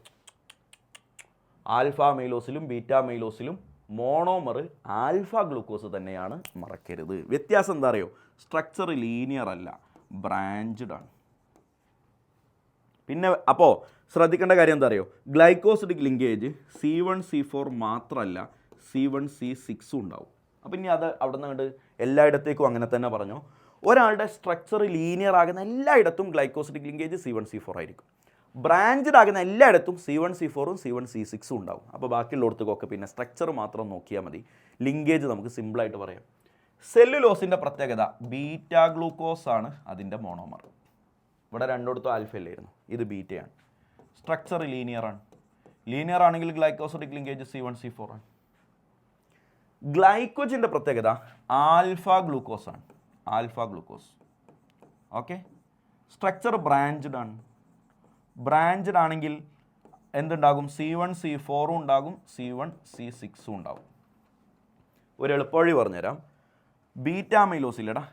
ആൽഫ അമൈലോസിലും ബീറ്റ അമൈലോസിലും മോണോമർ ആൽഫ ഗ്ലൂക്കോസ് തന്നെയാണ്, മറക്കരുത്. വ്യത്യാസം എന്താ അറിയോ, സ്ട്രക്ചർ ലീനിയർ അല്ല, ബ്രാഞ്ച്ഡ് ആണ്. പിന്നെ അപ്പോൾ ശ്രദ്ധിക്കേണ്ട കാര്യം എന്താ അറിയോ, ഗ്ലൈക്കോസിഡിക് ലിങ്കേജ് C1C4 മാത്രമല്ല C1C6 ഉണ്ടാവും. അപ്പം ഇനി അത് അവിടെ നിന്ന് കണ്ട് എല്ലായിടത്തേക്കും അങ്ങനെ തന്നെ പറഞ്ഞോ. ഒരാളുടെ സ്ട്രക്ചർ ലീനിയർ ആകുന്ന എല്ലായിടത്തും ഗ്ലൈക്കോസിഡിക് ലിങ്കേജ് C1C4 ആയിരിക്കും. ബ്രാഞ്ച്ഡ് ആകുന്ന എല്ലായിടത്തും C1C4ഉം C1C6ഉം ഉണ്ടാവും. അപ്പോൾ ബാക്കിയുള്ളടത്തേക്കൊക്കെ പിന്നെ സ്ട്രക്ചർ മാത്രം നോക്കിയാൽ മതി, ലിങ്കേജ് നമുക്ക് സിമ്പിളായിട്ട് പറയാം. സെല്ലുലോസിൻ്റെ പ്രത്യേകത ബീറ്റ ഗ്ലൂക്കോസ് ആണ് അതിൻ്റെ മോണോമർ. ഇവിടെ രണ്ടിടത്തും ആൽഫയല്ലായിരുന്നു, ഇത് ബീറ്റയാണ്. സ്ട്രക്ചർ ലീനിയറാണ്. ലീനിയർ ആണെങ്കിൽ ഗ്ലൈക്കോസിഡിക് ലിങ്കേജ് C1C4 ആണ്. ഗ്ലൈക്കോജൻ്റെ പ്രത്യേകത ആൽഫ ഗ്ലൂക്കോസ് ആണ്, alpha glucose. Okay. Structure branched ആണ്. ബ്രാഞ്ച്ഡ് ആണെങ്കിൽ എന്തുണ്ടാകും, C1C4ഉം ഉണ്ടാകും, C1C6ഉം ഉണ്ടാകും. ഒരു എളുപ്പവഴി പറഞ്ഞുതരാം. ബീറ്റ അമൈലോസില്ലടാ,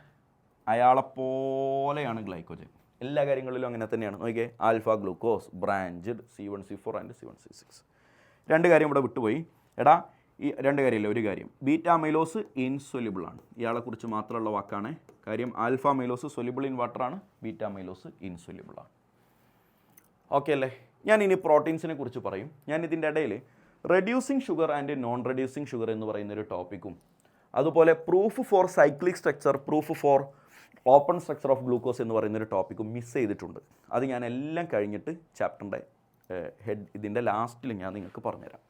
അയാളെപ്പോലെയാണ് ഗ്ലൈക്കോജൻ. എല്ലാ കാര്യങ്ങളിലും അങ്ങനെ തന്നെയാണ്. നോക്കിയേ, alpha glucose, branched, C1C4 and C1C6. 2 കാര്യം ഇവിടെ വിട്ടുപോയി. എടാ ഈ 2 കാര്യമില്ല, ഒരു കാര്യം. ബീറ്റ അമൈലോസ് ഇൻസൊല്യൂബിൾ ആണ്, ഇയാളെക്കുറിച്ച് മാത്രമുള്ള വാക്കാണ്. കാര്യം alpha amylose soluble in water ആണ്, ബീറ്റ അമൈലോസ് ഇൻസൊല്യൂബിൾ ആണ്. ഓക്കെ അല്ലേ? ഞാൻ ഇനി പ്രോട്ടീൻസിനെ കുറിച്ച് പറയും. ഞാൻ ഇതിൻ്റെ ഇടയിൽ reducing sugar and non reducing sugar എന്ന് പറയുന്നൊരു ടോപ്പിക്കും, അതുപോലെ proof four cyclic structure, proof four open structure of glucose എന്ന് പറയുന്നൊരു ടോപ്പിക്കും മിസ് ചെയ്തിട്ടുണ്ട്. അത് ഞാൻ എല്ലാം കഴിഞ്ഞിട്ട് ചാപ്റ്ററിൻ്റെ ഇതിൻ്റെ ലാസ്റ്റിൽ ഞാൻ നിങ്ങൾക്ക് പറഞ്ഞുതരാം.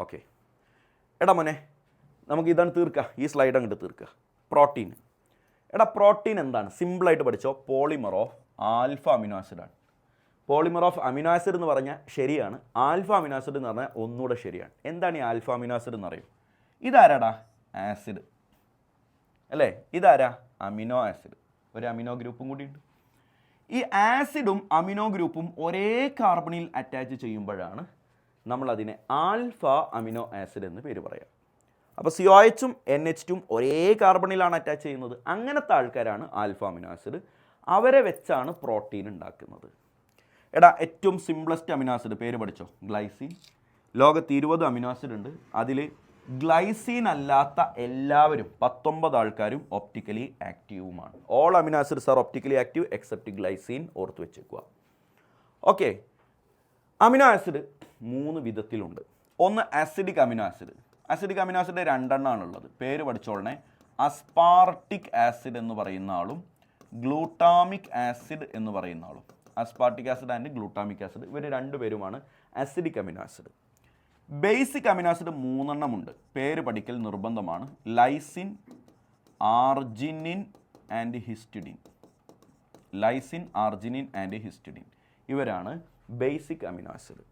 ഓക്കെ. എടാ മോനെ, നമുക്ക് ഇതാണ് തീർക്കുക, ഈ സ്ലൈഡ് അങ്ങോട്ട് തീർക്കുക. പ്രോട്ടീൻ. എടാ പ്രോട്ടീൻ എന്താണ്, സിമ്പിളായിട്ട് പഠിച്ചോ. പോളിമർ ഓഫ് ആൽഫ അമിനോ ആസിഡാണ്. പോളിമർ ഓഫ് അമിനോ ആസിഡ് എന്ന് പറഞ്ഞാൽ ശരിയാണ്, ആൽഫ അമിനോ ആസിഡ് എന്ന് പറഞ്ഞാൽ ഒന്നുകൂടെ ശരിയാണ്. എന്താണ് ഈ ആൽഫ അമിനോ ആസിഡ് എന്ന് പറയും? ഇതാരാടാ? ആസിഡ് അല്ലേ? ഇതാരാ? Amino acid. ഒരു അമിനോ ഗ്രൂപ്പും കൂടി ഉണ്ട്. ഈ ആസിഡും അമിനോ ഗ്രൂപ്പും ഒരേ കാർബണിൽ അറ്റാച്ച് ചെയ്യുമ്പോഴാണ് നമ്മളതിനെ ആൽഫ അമിനോ ആസിഡ് എന്ന് പേര് പറയാം. അപ്പോൾ COHും NH2ഉം ഒരേ കാർബണിലാണ് അറ്റാച്ച് ചെയ്യുന്നത്. അങ്ങനത്തെ ആൾക്കാരാണ് ആൽഫ അമിനോ ആസിഡ്. അവരെ വെച്ചാണ് പ്രോട്ടീൻ ഉണ്ടാക്കുന്നത്. എടാ ഏറ്റവും സിംപ്ലസ്റ്റ് അമിനോ ആസിഡ് പേര് പഠിച്ചോ, ഗ്ലൈസിൻ. ലോകത്ത് 20 അമിനോ ആസിഡ് ഉണ്ട്. അതിൽ ഗ്ലൈസിൻ അല്ലാത്ത എല്ലാവരും 19 ആൾക്കാരും ഒപ്റ്റിക്കലി ആക്റ്റീവുമാണ്. All amino acids are optically active except glycine, ഓർത്ത് വെച്ചേക്കുക. ഓക്കെ. അമിനോ ആസിഡ് 3 വിധത്തിലുണ്ട്. ഒന്ന് acidic amino acid. Acidic amino acid 2 എണ്ണമാണുള്ളത്. പേര് പഠിച്ചോളണേ. അസ്പാർട്ടിക് ആസിഡ് എന്ന് പറയുന്ന ആളും ഗ്ലൂട്ടാമിക് ആസിഡ് എന്ന് പറയുന്ന ആളും. Aspartic acid and glutamic acid, ഇവർ 2 പേരുമാണ് acidic amino acid. Basic amino acid 3 എണ്ണമുണ്ട്. പേര് പഠിക്കൽ നിർബന്ധമാണ്. Lysine, arginine and histidine. Lysine, arginine and histidine ഇവരാണ് ബേസിക് അമിനോ ആസിഡ്.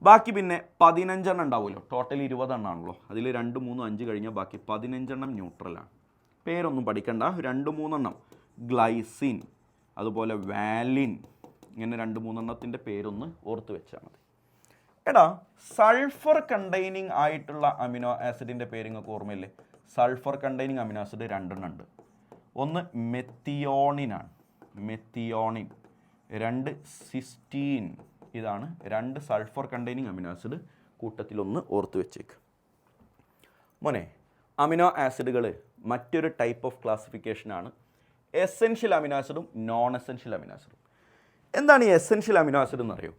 ബാക്കി പിന്നെ 15 എണ്ണം ഉണ്ടാവുമല്ലോ. ടോട്ടൽ 20 എണ്ണമാണല്ലോ. അതിൽ 2, 3, 5 കഴിഞ്ഞാൽ ബാക്കി 15 എണ്ണം ന്യൂട്രലാണ്. പേരൊന്നും പഠിക്കണ്ട. 2, 3 എണ്ണം ഗ്ലൈസിൻ, അതുപോലെ വാലിൻ, ഇങ്ങനെ 2, 3 എണ്ണത്തിൻ്റെ പേരൊന്ന് ഓർത്ത് വെച്ചാൽ മതി. എടാ, സൾഫർ കണ്ടെയ്നിങ് ആയിട്ടുള്ള അമിനോ ആസിഡിൻ്റെ പേര് നിങ്ങൾക്ക് ഓർമ്മയില്ലേ? സൾഫർ കണ്ടെയ്നിങ് അമിനോ ആസിഡ് 2 എണ്ണം ഉണ്ട്. ഒന്ന് മെത്തിയോണിനാണ്, മെത്തിയോണിൻ. 2 സിസ്റ്റീൻ. ഇതാണ് 2 സൾഫർ കണ്ടെയ്നിങ് അമിനോ ആസിഡ്. കൂട്ടത്തിലൊന്ന് ഓർത്ത് വെച്ചേക്ക് മോനെ. അമിനോ ആസിഡുകൾ മറ്റൊരു ടൈപ്പ് ഓഫ് ക്ലാസിഫിക്കേഷനാണ് എസെൻഷ്യൽ അമിനോ ആസിഡും നോൺ എസെൻഷ്യൽ അമിനോ ആസിഡും. എന്താണ് ഈ എസെൻഷ്യൽ അമിനോ ആസിഡ് എന്നറിയോ?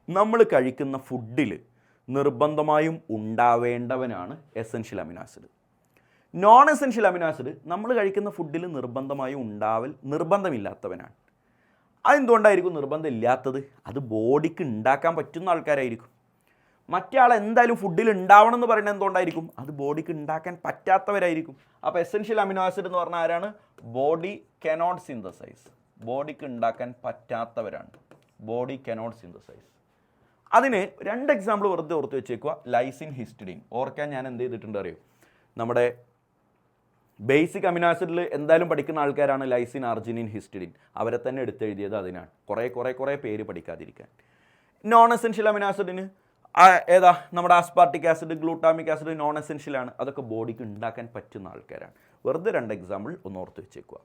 നമ്മൾ കഴിക്കുന്ന ഫുഡിൽ നിർബന്ധമായും ഉണ്ടാവേണ്ടവനാണ് essential amino acid. Non essential amino acid നമ്മൾ കഴിക്കുന്ന ഫുഡിൽ നിർബന്ധമായും നിർബന്ധമില്ലാത്തവനാണ്. അതെന്തുകൊണ്ടായിരിക്കും നിർബന്ധമില്ലാത്തത്? അത് ബോഡിക്ക് ഉണ്ടാക്കാൻ പറ്റുന്ന ആൾക്കാരായിരിക്കും. മറ്റേ ആൾ എന്തായാലും ഫുഡിൽ ഉണ്ടാവണം എന്ന് പറയുന്നത് എന്തുകൊണ്ടായിരിക്കും? അത് ബോഡിക്ക് ഉണ്ടാക്കാൻ പറ്റാത്തവരായിരിക്കും. അപ്പോൾ എസെൻഷ്യൽ അമിനോ ആസിഡ് എന്ന് പറഞ്ഞാൽ ആരാണ്? Body cannot synthesise. ബോഡിക്ക് ഉണ്ടാക്കാൻ പറ്റാത്തവരാണ്. Body cannot synthesise. അതിന് 2 എക്സാമ്പിൾ വെറുതെ ഓർത്ത് വെച്ചേക്കുക. Lysine, histidine. ഓർക്കാൻ ഞാൻ എന്ത് ചെയ്തിട്ടുണ്ട് അറിയോ? നമ്മുടെ ബേസിക് അമിനോ ആസിഡിൽ എന്തായാലും പഠിക്കുന്ന ആൾക്കാരാണ് ലൈസിൻ, ആർജിനിൻ, ഹിസ്റ്റിഡിൻ. അവരെ തന്നെ എടുത്തെഴുതിയത് അതിനാണ്, കുറേ പേര് പഠിക്കാതിരിക്കാൻ. നോൺ എസെൻഷ്യൽ അമിനോ ആസിഡിന് ഏതാ? നമ്മുടെ ആസ്പാർട്ടിക് ആസിഡ്, ഗ്ലൂട്ടാമിക് ആസിഡ് നോൺ എസെൻഷ്യലാണ്. അതൊക്കെ ബോഡിക്ക് ഉണ്ടാക്കാൻ പറ്റുന്ന ആൾക്കാരാണ്. വെറുതെ 2 എക്സാമ്പിൾ ഒന്ന് ഓർത്ത് വെച്ചേക്കുക.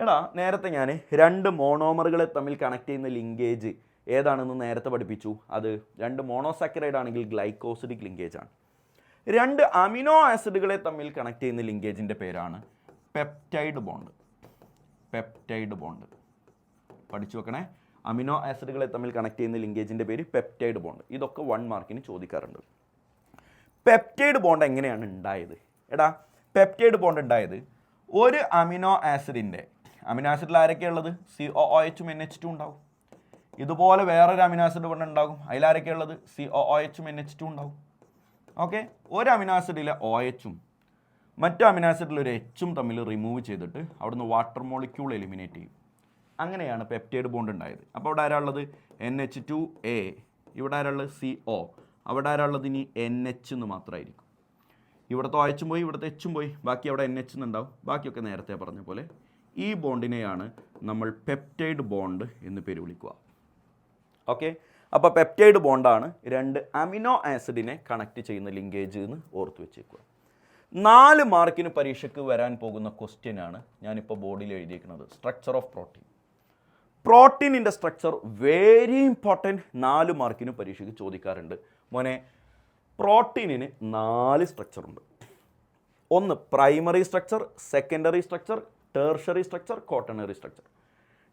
എടാ, നേരത്തെ ഞാൻ 2 മോണോമറുകളെ തമ്മിൽ കണക്ട് ചെയ്യുന്ന ലിങ്കേജ് ഏതാണെന്ന് നേരത്തെ പഠിപ്പിച്ചു. അത് 2 മോണോസാക്കറൈഡ് ആണെങ്കിൽ ഗ്ലൈക്കോസിഡിക് ലിങ്കേജ് ആണ്. 2 അമിനോ ആസിഡുകളെ തമ്മിൽ കണക്ട് ചെയ്യുന്ന ലിങ്കേജിൻ്റെ പേരാണ് പെപ്റ്റൈഡ് ബോണ്ട്. പെപ്റ്റൈഡ് ബോണ്ട് പഠിച്ചു വെക്കണേ. അമിനോ ആസിഡുകളെ തമ്മിൽ കണക്ട് ചെയ്യുന്ന ലിങ്കേജിൻ്റെ പേര് പെപ്റ്റൈഡ് ബോണ്ട്. ഇതൊക്കെ 1 മാർക്കിന് ചോദിക്കാറുണ്ട്. പെപ്റ്റൈഡ് ബോണ്ട് എങ്ങനെയാണ് ഉണ്ടായത്? എടാ, പെപ്റ്റൈഡ് ബോണ്ട് ഉണ്ടായത് ഒരു അമിനോ ആസിഡിൻ്റെ, അമിനോ ആസിഡിൽ ആരൊക്കെയുള്ളത്? COOHും NH2 ഉണ്ടാവും. ഇതുപോലെ വേറൊരു അമിനോ ആസിഡ് ബോണ്ട് ഉണ്ടാകും. അതിലാരൊക്കെയുള്ളത്? COOHും NH2 ഉണ്ടാവും. ഓക്കെ, ഒരു അമിനോ ആസിഡിലെ OHും മറ്റു അമിനോ ആസിഡിൽ ഒരു Hും തമ്മിൽ റിമൂവ് ചെയ്തിട്ട് അവിടുന്ന് വാട്ടർ മോളിക്യൂൾ എലിമിനേറ്റ് ചെയ്യും. അങ്ങനെയാണ് പെപ്റ്റൈഡ് ബോണ്ട് ഉണ്ടായത്. അപ്പോൾ അവിടെ ആരാളുള്ളത്? NH2A. ഇവിടെ ആരാളുള്ളത്? CO. അവിടെ ആരാളുള്ളത്? ഇനി NH എന്ന് മാത്രമായിരിക്കും. ഇവിടുത്തെ OHും പോയി, ഇവിടുത്തെ Hും പോയി, ബാക്കി അവിടെ NH എന്നുണ്ടാവും. ബാക്കിയൊക്കെ നേരത്തെ പറഞ്ഞ പോലെ. ഈ ബോണ്ടിനെയാണ് നമ്മൾ പെപ്റ്റൈഡ് ബോണ്ട് എന്ന് പേര് വിളിക്കുക. ഓക്കെ, അപ്പോൾ പെപ്റ്റൈഡ് ബോണ്ടാണ് 2 അമിനോ ആസിഡിനെ കണക്ട് ചെയ്യുന്ന ലിങ്കേജ് എന്ന് ഓർത്ത് വെച്ചേക്കുക. 4 മാർക്കിന് പരീക്ഷയ്ക്ക് വരാൻ പോകുന്ന ക്വസ്റ്റ്യനാണ് ഞാനിപ്പോൾ ബോർഡിൽ എഴുതിയിരിക്കുന്നത്. Structure of protein. പ്രോട്ടീനിൻ്റെ സ്ട്രക്ചർ വെരി ഇമ്പോർട്ടൻറ്റ്. 4 മാർക്കിന് പരീക്ഷയ്ക്ക് ചോദിക്കാറുണ്ട്. മോനെ, പ്രോട്ടീനിന് 4 സ്ട്രക്ചറുണ്ട്. ഒന്ന് primary structure, secondary structure, tertiary structure, quaternary structure.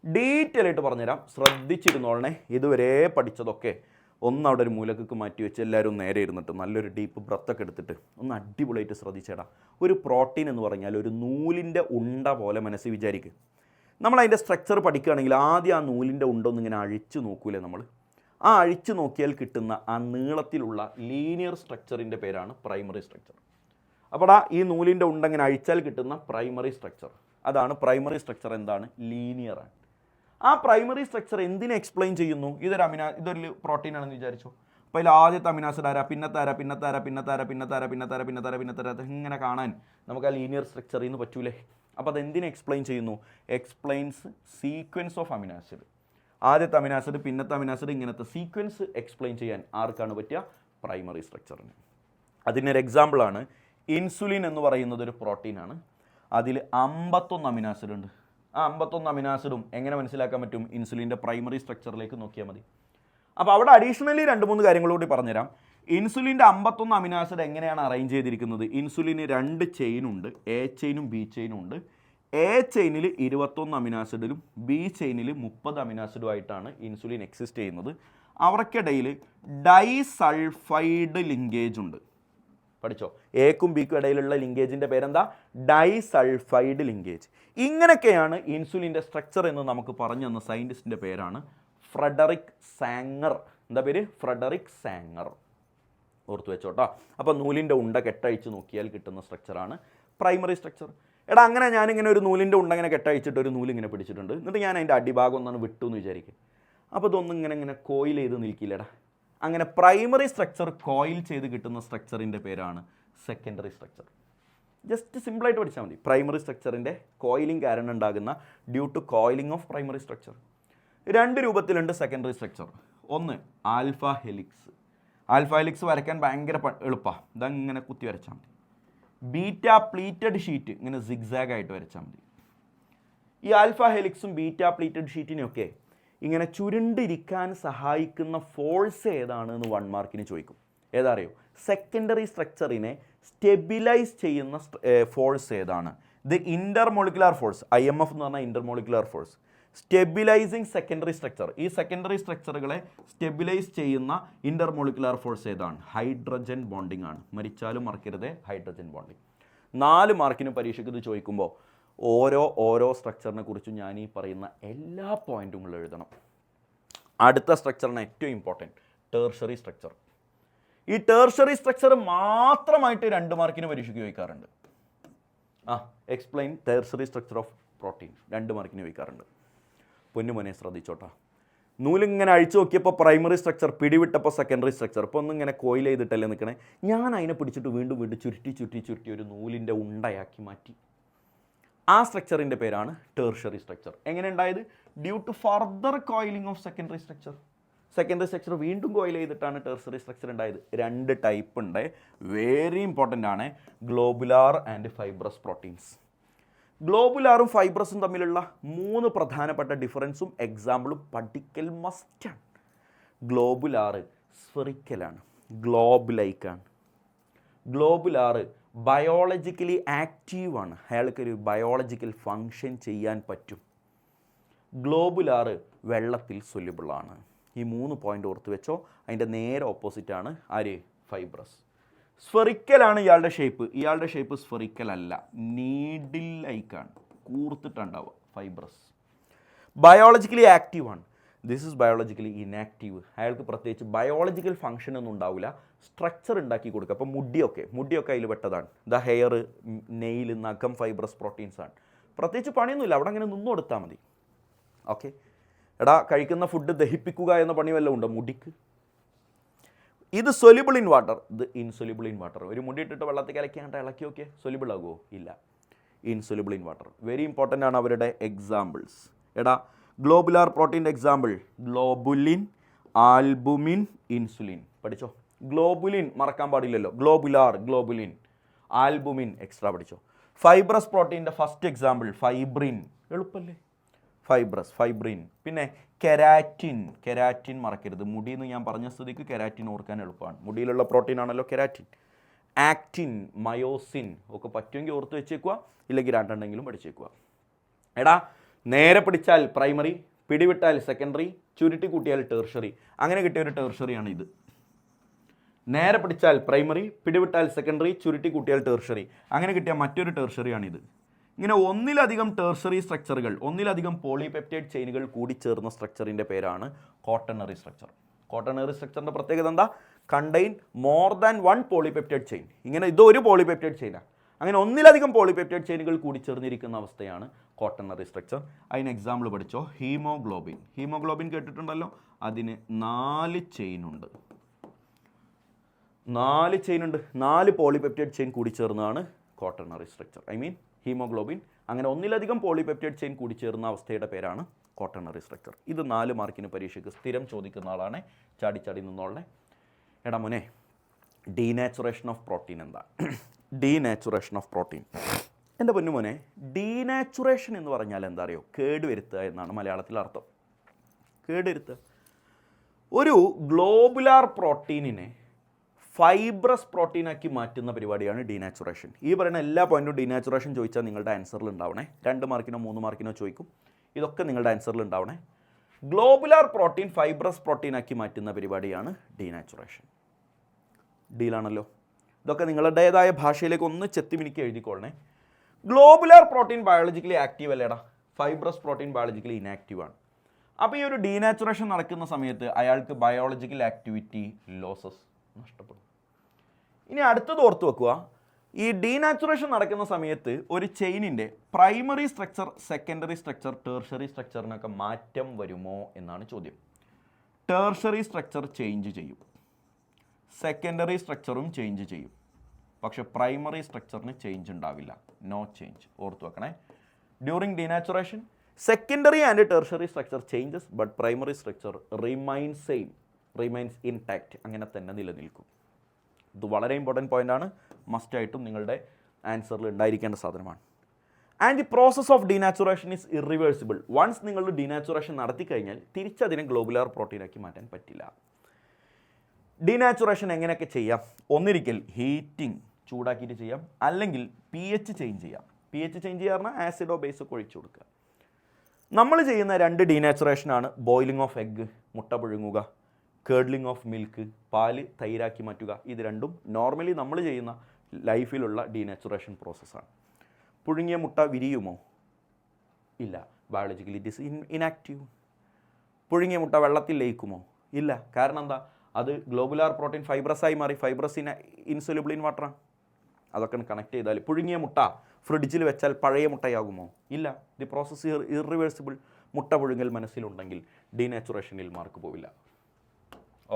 Detail ആയിട്ട് പറഞ്ഞുതരാം, ശ്രദ്ധിച്ചിരുന്നോളണേ. ഇതുവരെ പഠിച്ചതൊക്കെ ഒന്ന് അവിടെ ഒരു മൂലക്ക് മാറ്റി വെച്ച് എല്ലാവരും നേരെ ഇരുന്നിട്ട് നല്ലൊരു ഡീപ്പ് ബ്രത്തൊക്കെ എടുത്തിട്ട് ഒന്ന് അടിപൊളിയായിട്ട് ശ്രദ്ധിച്ചേടാ. ഒരു പ്രോട്ടീൻ എന്ന് പറഞ്ഞാൽ ഒരു നൂലിൻ്റെ ഉണ്ട പോലെ മനസ്സിൽ വിചാരിക്കുക. നമ്മളതിൻ്റെ സ്ട്രക്ചർ പഠിക്കുകയാണെങ്കിൽ ആദ്യം ആ നൂലിൻ്റെ ഉണ്ട ഒന്നിങ്ങനെ അഴിച്ചു നോക്കൂലേ നമ്മൾ? ആ അഴിച്ചു നോക്കിയാൽ കിട്ടുന്ന ആ നീളത്തിലുള്ള ലീനിയർ സ്ട്രക്ചറിൻ്റെ പേരാണ് പ്രൈമറി സ്ട്രക്ചർ. അപ്പോൾ ഈ നൂലിൻ്റെ ഉണ്ട ഇങ്ങനെ അഴിച്ചാൽ കിട്ടുന്ന പ്രൈമറി സ്ട്രക്ചർ, അതാണ് പ്രൈമറി സ്ട്രക്ചർ. എന്താണ്? ലീനിയറാണ്. ആ പ്രൈമറി സ്ട്രക്ചർ എന്തിനെ എക്സ്പ്ലെയിൻ ചെയ്യുന്നു? ഇതൊരു പ്രോട്ടീൻ ആണെന്ന് വിചാരിച്ചു. അപ്പോൾ അതിൽ ആദ്യത്തെ അമിനോ ആസിഡ് ആരാ? പിന്നത്താര ഇങ്ങനെ കാണാൻ നമുക്ക് ആ ലീനിയർ സ്ട്രക്ചറിൽ നിന്ന് പറ്റൂലേ? അപ്പോൾ അതെന്തിനെ എക്സ്പ്ലെയിൻ ചെയ്യുന്നു? Explains sequence of amino acid. ആദ്യത്തെ അമിനോ ആസിഡ്, പിന്നത്തെ അമിനോ ആസിഡ്, ഇങ്ങനത്തെ സീക്വൻസ് എക്സ്പ്ലെയിൻ ചെയ്യാൻ ആർക്കാണ് പറ്റുക? പ്രൈമറി സ്ട്രക്ചറിന്. അതിനൊരു എക്സാമ്പിളാണ് ഇൻസുലിൻ എന്ന് പറയുന്നത്. ഒരു പ്രോട്ടീനാണ്. അതിൽ 51 അമിനോ ആസിഡ് ഉണ്ട്. ആ 51 അമിനോ ആസിഡും എങ്ങനെ മനസ്സിലാക്കാൻ പറ്റും? ഇൻസുലിൻ്റെ പ്രൈമറി സ്ട്രക്ചറിലേക്ക് നോക്കിയാൽ മതി. അപ്പോൾ അവിടെ അഡീഷണലി 2-3 കാര്യങ്ങളൂടി പറഞ്ഞുതരാം. ഇൻസുലിൻ്റെ 51 അമിനോ ആസിഡ് എങ്ങനെയാണ് അറേഞ്ച് ചെയ്തിരിക്കുന്നത്? ഇൻസുലിന് 2 ചെയിനുണ്ട്, A ചെയിനും B ചെയിനും ഉണ്ട്. A ചെയിനിൽ 21 അമിനോ ആസിഡിലും B ചെയിനിൽ 30 അമിനോ ആസിഡും ആയിട്ടാണ് ഇൻസുലിൻ എക്സിസ്റ്റ് ചെയ്യുന്നത്. അവർക്കിടയിൽ ഡൈസൾഫൈഡ് ലിങ്കേജ് ഉണ്ട്. പഠിച്ചോ? എക്കും ബിക്കും ഇടയിലുള്ള ലിങ്കേജിൻ്റെ പേരെന്താ? Disulphide linkage. ഇങ്ങനെയൊക്കെയാണ് ഇൻസുലിൻ്റെ സ്ട്രക്ചർ എന്ന് നമുക്ക് പറഞ്ഞു തന്ന സയൻറ്റിസ്റ്റിൻ്റെ പേരാണ് ഫ്രെഡറിക് സാങ്ങർ. എന്താ പേര്? ഫ്രെഡറിക് സാങ്ങർ. ഓർത്ത് വെച്ചോട്ടോ. അപ്പോൾ നൂലിൻ്റെ ഉണ്ട കെട്ടഴിച്ച് നോക്കിയാൽ കിട്ടുന്ന സ്ട്രക്ചറാണ് പ്രൈമറി സ്ട്രക്ചർ. എടാ അങ്ങനെ ഞാനിങ്ങനെ ഒരു നൂലിൻ്റെ ഉണ്ട ഇങ്ങനെ കെട്ടഴിച്ചിട്ട് ഒരു നൂലിങ്ങനെ പിടിച്ചിട്ടുണ്ട്. എന്നിട്ട് ഞാൻ അതിൻ്റെ അടിഭാഗം ഒന്നാണ് വിട്ടു എന്ന് വിചാരിക്കും. അപ്പോൾ ഇതൊന്നും ഇങ്ങനെ കോയിൽ ചെയ്ത് നിൽക്കില്ലടാ. അങ്ങനെ പ്രൈമറി സ്ട്രക്ചർ കോയിൽ ചെയ്ത് കിട്ടുന്ന സ്ട്രക്ചറിൻ്റെ പേരാണ് സെക്കൻഡറി സ്ട്രക്ചർ. ജസ്റ്റ് സിമ്പിളായിട്ട് പഠിച്ചാൽ മതി. പ്രൈമറി സ്ട്രക്ചറിൻ്റെ കോയിലിംഗ് കാരണം ഉണ്ടാകുന്ന due to coiling of primary structure. 2 രൂപത്തിലുണ്ട് സെക്കൻഡറി സ്ട്രക്ചർ. ഒന്ന് ആൽഫ ഹെലിക്സ്. ആൽഫ ഹെലിക്സ് വരയ്ക്കാൻ ഭയങ്കര എളുപ്പമാണ്. ഇതങ്ങനെ കുത്തി വരച്ചാൽ മതി. ബീറ്റ പ്ലീറ്റഡ് ഷീറ്റ് ഇങ്ങനെ സിഗ്സാഗ് ആയിട്ട് വരച്ചാൽ മതി. ഈ ആൽഫ ഹെലിക്സും ബീറ്റ പ്ലീറ്റഡ് ഷീറ്റിനെയൊക്കെ ഇങ്ങനെ ചുരുണ്ടിരിക്കാൻ സഹായിക്കുന്ന ഫോഴ്സ് ഏതാണ് എന്ന് 1 മാർക്കിന് ചോദിക്കും. ഏതാ അറിയോ? സെക്കൻഡറി സ്ട്രക്ചറിനെ സ്റ്റെബിലൈസ് ചെയ്യുന്ന ഫോഴ്സ് ഏതാണ്? ഇത് ഇൻ്റർമോളിക്കുലാർ ഫോഴ്സ്, IMF എന്ന് പറഞ്ഞാൽ intermolecular force. Stabilising secondary structure, ഈ സെക്കൻഡറി സ്ട്രക്ചറുകളെ സ്റ്റെബിലൈസ് ചെയ്യുന്ന ഇൻ്റർമോളിക്കുലാർ ഫോഴ്സ് ഏതാണ്? ഹൈഡ്രജൻ ബോണ്ടിങ് ആണ്. മരിച്ചാലും മറക്കരുത്, ഹൈഡ്രജൻ ബോണ്ടിങ്. 4 മാർക്കിന് പരീക്ഷയ്ക്ക് ഇത് ചോദിക്കുമ്പോൾ ഓരോ സ്ട്രക്ചറിനെ കുറിച്ചും ഞാൻ ഈ പറയുന്ന എല്ലാ പോയിന്റും എഴുതണം. അടുത്ത സ്ട്രക്ചറിന് ഏറ്റവും ഇമ്പോർട്ടൻറ്റ് ടേർഷറി സ്ട്രക്ചർ. ഈ ടേർഷറി സ്ട്രക്ചർ മാത്രമായിട്ട് 2 മാർക്കിന് പരീക്ഷയ്ക്ക് ചോദിക്കാറുണ്ട്. Explain tertiary structure of protein 2 മാർക്കിന് ചോദിക്കാറുണ്ട്. പൊന്നുമോനെ ശ്രദ്ധിച്ചോട്ടാ. നൂലിങ്ങനെ അഴിച്ചു നോക്കിയപ്പോൾ പ്രൈമറി സ്ട്രക്ചർ, പിടിവിട്ടപ്പോൾ സെക്കൻഡറി സ്ട്രക്ചർ. ഇപ്പോൾ ഒന്നിങ്ങനെ കോയിൽ ചെയ്തിട്ടല്ലേ നിൽക്കണേ. ഞാൻ അതിനെ പിടിച്ചിട്ട് വീണ്ടും ചുരുട്ടി ഒരു നൂലിൻ്റെ ഉണ്ടയാക്കി മാറ്റി. ആ സ്ട്രക്ചറിൻ്റെ പേരാണ് ടേർഷറി സ്ട്രക്ചർ. എങ്ങനെ ഉണ്ടായത്? Due to further coiling of secondary structure. Secondary structure വീണ്ടും കോയിൽ ചെയ്തിട്ടാണ് ടേർഷറി സ്ട്രക്ചർ ഉണ്ടായത്. 2 ടൈപ്പ് ഉണ്ട്, വെരി ഇമ്പോർട്ടൻ്റ് ആണ്. Globular and fibrous proteins. ഗ്ലോബുലാറും ഫൈബ്രസും തമ്മിലുള്ള 3 പ്രധാനപ്പെട്ട ഡിഫറൻസും എക്സാമ്പിളും പഠിക്കൽ മസ്റ്റാണ്. ഗ്ലോബുലാറ് സ്ഫെറിക്കലാണ്, ഗ്ലോബ്-ലൈക്കാണ്. ഗ്ലോബുലാറ് ബയോളജിക്കലി ആക്റ്റീവാണ്, അയാൾക്കൊരു ബയോളജിക്കൽ ഫങ്ഷൻ ചെയ്യാൻ പറ്റും. ഗ്ലോബുലാറ് വെള്ളത്തിൽ സൊല്യുബിളാണ്. ഈ 3 പോയിന്റ് ഓർത്ത് വെച്ചോ. അതിൻ്റെ നേരെ ഓപ്പോസിറ്റാണ് ആര്? ഫൈബ്രസ്. സ്ഫെറിക്കലാണ് ഇയാളുടെ ഷേപ്പ് സ്ഫെറിക്കൽ അല്ല, നീഡിൽ ലൈക്കാണ്, കൂർത്തിട്ടുണ്ടാവുക. ഫൈബ്രസ് ബയോളജിക്കലി ആക്റ്റീവാണ്. This is biologically inactive. അയാൾക്ക് പ്രത്യേകിച്ച് ബയോളജിക്കൽ ഫംഗ്ഷൻ ഒന്നും ഉണ്ടാവില്ല, സ്ട്രക്ചർ ഉണ്ടാക്കി കൊടുക്കുക. അപ്പോൾ മുടിയൊക്കെ അതിൽ പെട്ടതാണ്. ദ ഹെയർ, നെയിൽ, നഖം ഫൈബ്രസ് പ്രോട്ടീൻസ് ആണ്. പ്രത്യേകിച്ച് പണിയൊന്നുമില്ല, അവിടെ അങ്ങനെ നിന്നു കൊടുത്താൽ മതി. ഓക്കെ. എടാ കഴിക്കുന്ന ഫുഡ് ദഹിപ്പിക്കുക എന്ന പണി വല്ലതും ഉണ്ടോ മുടിക്ക്? ഇത് സൊല്യൂബിൾ ഇൻ വാട്ടർ, ഇത് ഇൻസൊല്യൂബിൾ ഇൻ വാട്ടർ. ഒരു മുടി ഇട്ടിട്ട് വെള്ളത്തിൽ കലക്കിയാണ്ട് ഇളക്കി നോക്കിയേ സൊല്യൂബിൾ ആകുമോ? ഇല്ല, insoluble in water. Very important ആണ് അവരുടെ എക്സാമ്പിൾസ്. എടാ ഗ്ലോബുലാർ പ്രോട്ടീൻ്റെ എക്സാമ്പിൾ ഗ്ലോബുലിൻ, ആൽബുമിൻ, ഇൻസുലിൻ. പഠിച്ചോ. ഗ്ലോബുലിൻ മറക്കാൻ പാടില്ലല്ലോ. ഗ്ലോബുലിൻ, ആൽബുമിൻ എക്സ്ട്രാ പഠിച്ചോ. ഫൈബ്രസ് പ്രോട്ടീൻ്റെ ഫസ്റ്റ് എക്സാമ്പിൾ ഫൈബ്രിൻ. എളുപ്പല്ലേ? ഫൈബ്രിൻ. പിന്നെ കെരാറ്റിൻ മറക്കരുത്. മുടിയെന്ന് ഞാൻ പറഞ്ഞ സ്ഥിതിക്ക് കെരാറ്റിൻ ഓർക്കാൻ എളുപ്പമാണ്. മുടിയിലുള്ള പ്രോട്ടീൻ ആണല്ലോ കെരാറ്റിൻ. ആക്റ്റിൻ, മയോസിൻ ഒക്കെ പറ്റുമെങ്കിൽ ഓർത്ത് വെച്ചേക്കുക, ഇല്ലെങ്കിൽ 2 എണ്ണെങ്കിലും പഠിച്ചേക്കുക. എടാ നേരെ പിടിച്ചാൽ പ്രൈമറി, പിടിവിട്ടാൽ സെക്കൻഡറി, ചുരുട്ടി കൂട്ടിയാൽ ടേർഷറി. അങ്ങനെ കിട്ടിയ ഒരു ടേർഷറിയാണ് ഇത്. നേരെ പിടിച്ചാൽ പ്രൈമറി, പിടിവിട്ടാൽ സെക്കൻഡറി, ചുരുട്ടി കൂട്ടിയാൽ ടേർഷറി. അങ്ങനെ കിട്ടിയ മറ്റൊരു ടേർഷറിയാണിത്. ഇങ്ങനെ ഒന്നിലധികം ടേർഷറി സ്ട്രക്ചറുകൾ, ഒന്നിലധികം പോളിപെപ്റ്റൈഡ് ചെയിനുകൾ കൂടി ചേർന്ന സ്ട്രക്ചറിൻ്റെ പേരാണ് ക്വാട്ടർണറി സ്ട്രക്ചർ. ക്വാട്ടർണറി സ്ട്രക്ചറിൻ്റെ പ്രത്യേകത എന്താ? Contain more than 1 polypeptide chain. ഇങ്ങനെ ഇതൊരു പോളിപെപ്റ്റൈഡ് ചെയിനാണ്. അങ്ങനെ ഒന്നിലധികം പോളിപെപ്റ്റൈഡ് ചെയിനുകൾ കൂടി ചേർന്നിരിക്കുന്ന അവസ്ഥയാണ് ക്വാട്ടർണറി സ്ട്രക്ചർ. അതിന് എക്സാമ്പിൾ പഠിച്ചോ. ഹീമോഗ്ലോബിൻ കേട്ടിട്ടുണ്ടല്ലോ. അതിന് 4 ചെയിനുണ്ട്. 4 പോളിപെപ്റ്റൈഡ് ചെയിൻ കൂടി ചേർന്നതാണ് ക്വാട്ടർണറി സ്ട്രക്ചർ. ഹീമോഗ്ലോബിൻ. അങ്ങനെ ഒന്നിലധികം പോളിപെപ്റ്റൈഡ് ചെയിൻ കൂടി ചേർന്ന അവസ്ഥയുടെ പേരാണ് ക്വാട്ടർണറി സ്ട്രക്ചർ. ഇത് 4 മാർക്കിന് പരീക്ഷയ്ക്ക് സ്ഥിരം ചോദിക്കുന്ന ആളാണ്. ചാടി നിന്നോളെ. എടാ മോനെ, ഡീനാച്ചുറേഷൻ ഓഫ് പ്രോട്ടീൻ എന്താ? Denaturation of protein. എൻ്റെ പൊന്നുമോനെ, ഡീനാച്ചുറേഷൻ എന്ന് പറഞ്ഞാൽ എന്താ അറിയോ? കേടുവരുത്തുക എന്നാണ് മലയാളത്തിൽ അർത്ഥം. കേടുവരുത്തുക. ഒരു ഗ്ലോബുലാർ പ്രോട്ടീനിനെ ഫൈബ്രസ് പ്രോട്ടീനാക്കി മാറ്റുന്ന പരിപാടിയാണ് ഡീനാച്ചുറേഷൻ. ഈ പറയുന്ന എല്ലാ പോയിന്റും ഡീനാച്ചുറേഷൻ ചോദിച്ചാൽ നിങ്ങളുടെ ആൻസറിൽ ഉണ്ടാവണേ. 2 മാർക്കിനോ 3 മാർക്കിനോ ചോദിക്കും. ഇതൊക്കെ നിങ്ങളുടെ ആൻസറിൽ ഉണ്ടാവണേ. ഗ്ലോബുലാർ പ്രോട്ടീൻ ഫൈബ്രസ് പ്രോട്ടീനാക്കി മാറ്റുന്ന പരിപാടിയാണ് ഡീനാച്ചുറേഷൻ. ഡീലാണല്ലോ. ഇതൊക്കെ നിങ്ങളുടേതായ ഭാഷയിലേക്ക് ഒന്ന് ചെത്തിമിനിക്ക് എഴുതിക്കൊള്ളണേ. ഗ്ലോബുലാർ പ്രോട്ടീൻ ബയോളജിക്കലി ആക്റ്റീവ് അല്ലേടാ, ഫൈബ്രസ് പ്രോട്ടീൻ ബയോളജിക്കലി ഇനാക്റ്റീവാണ്. അപ്പോൾ ഈ ഒരു ഡീനാച്ചുറേഷൻ നടക്കുന്ന സമയത്ത് അയാൾക്ക് ബയോളജിക്കൽ ആക്ടിവിറ്റി ലോസസ് നഷ്ടപ്പെടും. ഇനി അടുത്തത് ഓർത്ത് വെക്കുക, ഈ ഡീനാച്ചുറേഷൻ നടക്കുന്ന സമയത്ത് ഒരു ചെയിനിൻ്റെ primary structure, secondary structure, tertiary സ്ട്രക്ചറിനൊക്കെ മാറ്റം വരുമോ എന്നാണ് ചോദ്യം. ടേർഷറി സ്ട്രക്ചർ ചേഞ്ച് ചെയ്യും, സെക്കൻഡറി സ്ട്രക്ചറും ചേഞ്ച് ചെയ്യും, പക്ഷെ പ്രൈമറി സ്ട്രക്ചറിന് ചേഞ്ച് ഉണ്ടാവില്ല. No change. ഓർത്ത് വെക്കണേ. During denaturation secondary and tertiary structure changes but primary structure remains same, remains intact, അങ്ങനെ തന്നെ നിലനിൽക്കും. ഇത് വളരെ ഇമ്പോർട്ടൻറ്റ് പോയിൻ്റാണ്. മസ്റ്റായിട്ടും നിങ്ങളുടെ ആൻസറിൽ ഉണ്ടായിരിക്കേണ്ട സാധനമാണ്. And the process of denaturation is irreversible. Once നിങ്ങൾ ഡീനാച്ചുറേഷൻ നടത്തി കഴിഞ്ഞാൽ തിരിച്ചതിനെ ഗ്ലോബുലാർ പ്രോട്ടീനാക്കി മാറ്റാൻ പറ്റില്ല. ഡീനാച്ചുറേഷൻ എങ്ങനെയൊക്കെ ചെയ്യാം? ഒന്നിരിക്കൽ ഹീറ്റിംഗ്, ചൂടാക്കിയിട്ട് ചെയ്യാം, അല്ലെങ്കിൽ pH ചേഞ്ച് ചെയ്യാം. pH ചേഞ്ച് ചെയ്യുക പറഞ്ഞാൽ ആസിഡോ ബേസോ ഒഴിച്ചു കൊടുക്കുക. നമ്മൾ ചെയ്യുന്ന 2 ഡീനാച്ചുറേഷനാണ് ബോയിലിംഗ് ഓഫ് എഗ്ഗ്, മുട്ട പുഴുങ്ങുക, കേർഡ്ലിംഗ് ഓഫ് മിൽക്ക്, പാല് തൈരാക്കി മാറ്റുക. ഇത് രണ്ടും നോർമലി നമ്മൾ ചെയ്യുന്ന ലൈഫിലുള്ള ഡീനാച്ചുറേഷൻ പ്രോസസ്സാണ്. പുഴുങ്ങിയ മുട്ട വിരിയുമോ? ഇല്ല, ബയോളജിക്കലി ഇറ്റ് ഈസ് ഇനാക്റ്റീവ്. പുഴുങ്ങിയ മുട്ട വെള്ളത്തിൽ ലയിക്കുമോ? ഇല്ല. കാരണം എന്താ? അത് ഗ്ലോബുലാർ പ്രോട്ടീൻ ഫൈബ്രസായി മാറി. ഫൈബ്രസ് ഇൻസൊല്യൂബിൾ ഇൻ വാട്ടറാണ്. അതൊക്കെ കണക്ട് ചെയ്താൽ പുഴുങ്ങിയ മുട്ട ഫ്രിഡ്ജിൽ വെച്ചാൽ പഴയ മുട്ടയാകുമോ? ഇല്ല. The process irreversible. മുട്ട പുഴുങ്ങൽ മനസ്സിലുണ്ടെങ്കിൽ ഡീനാച്ചുറേഷനിൽ മാർക്ക് പോവില്ല.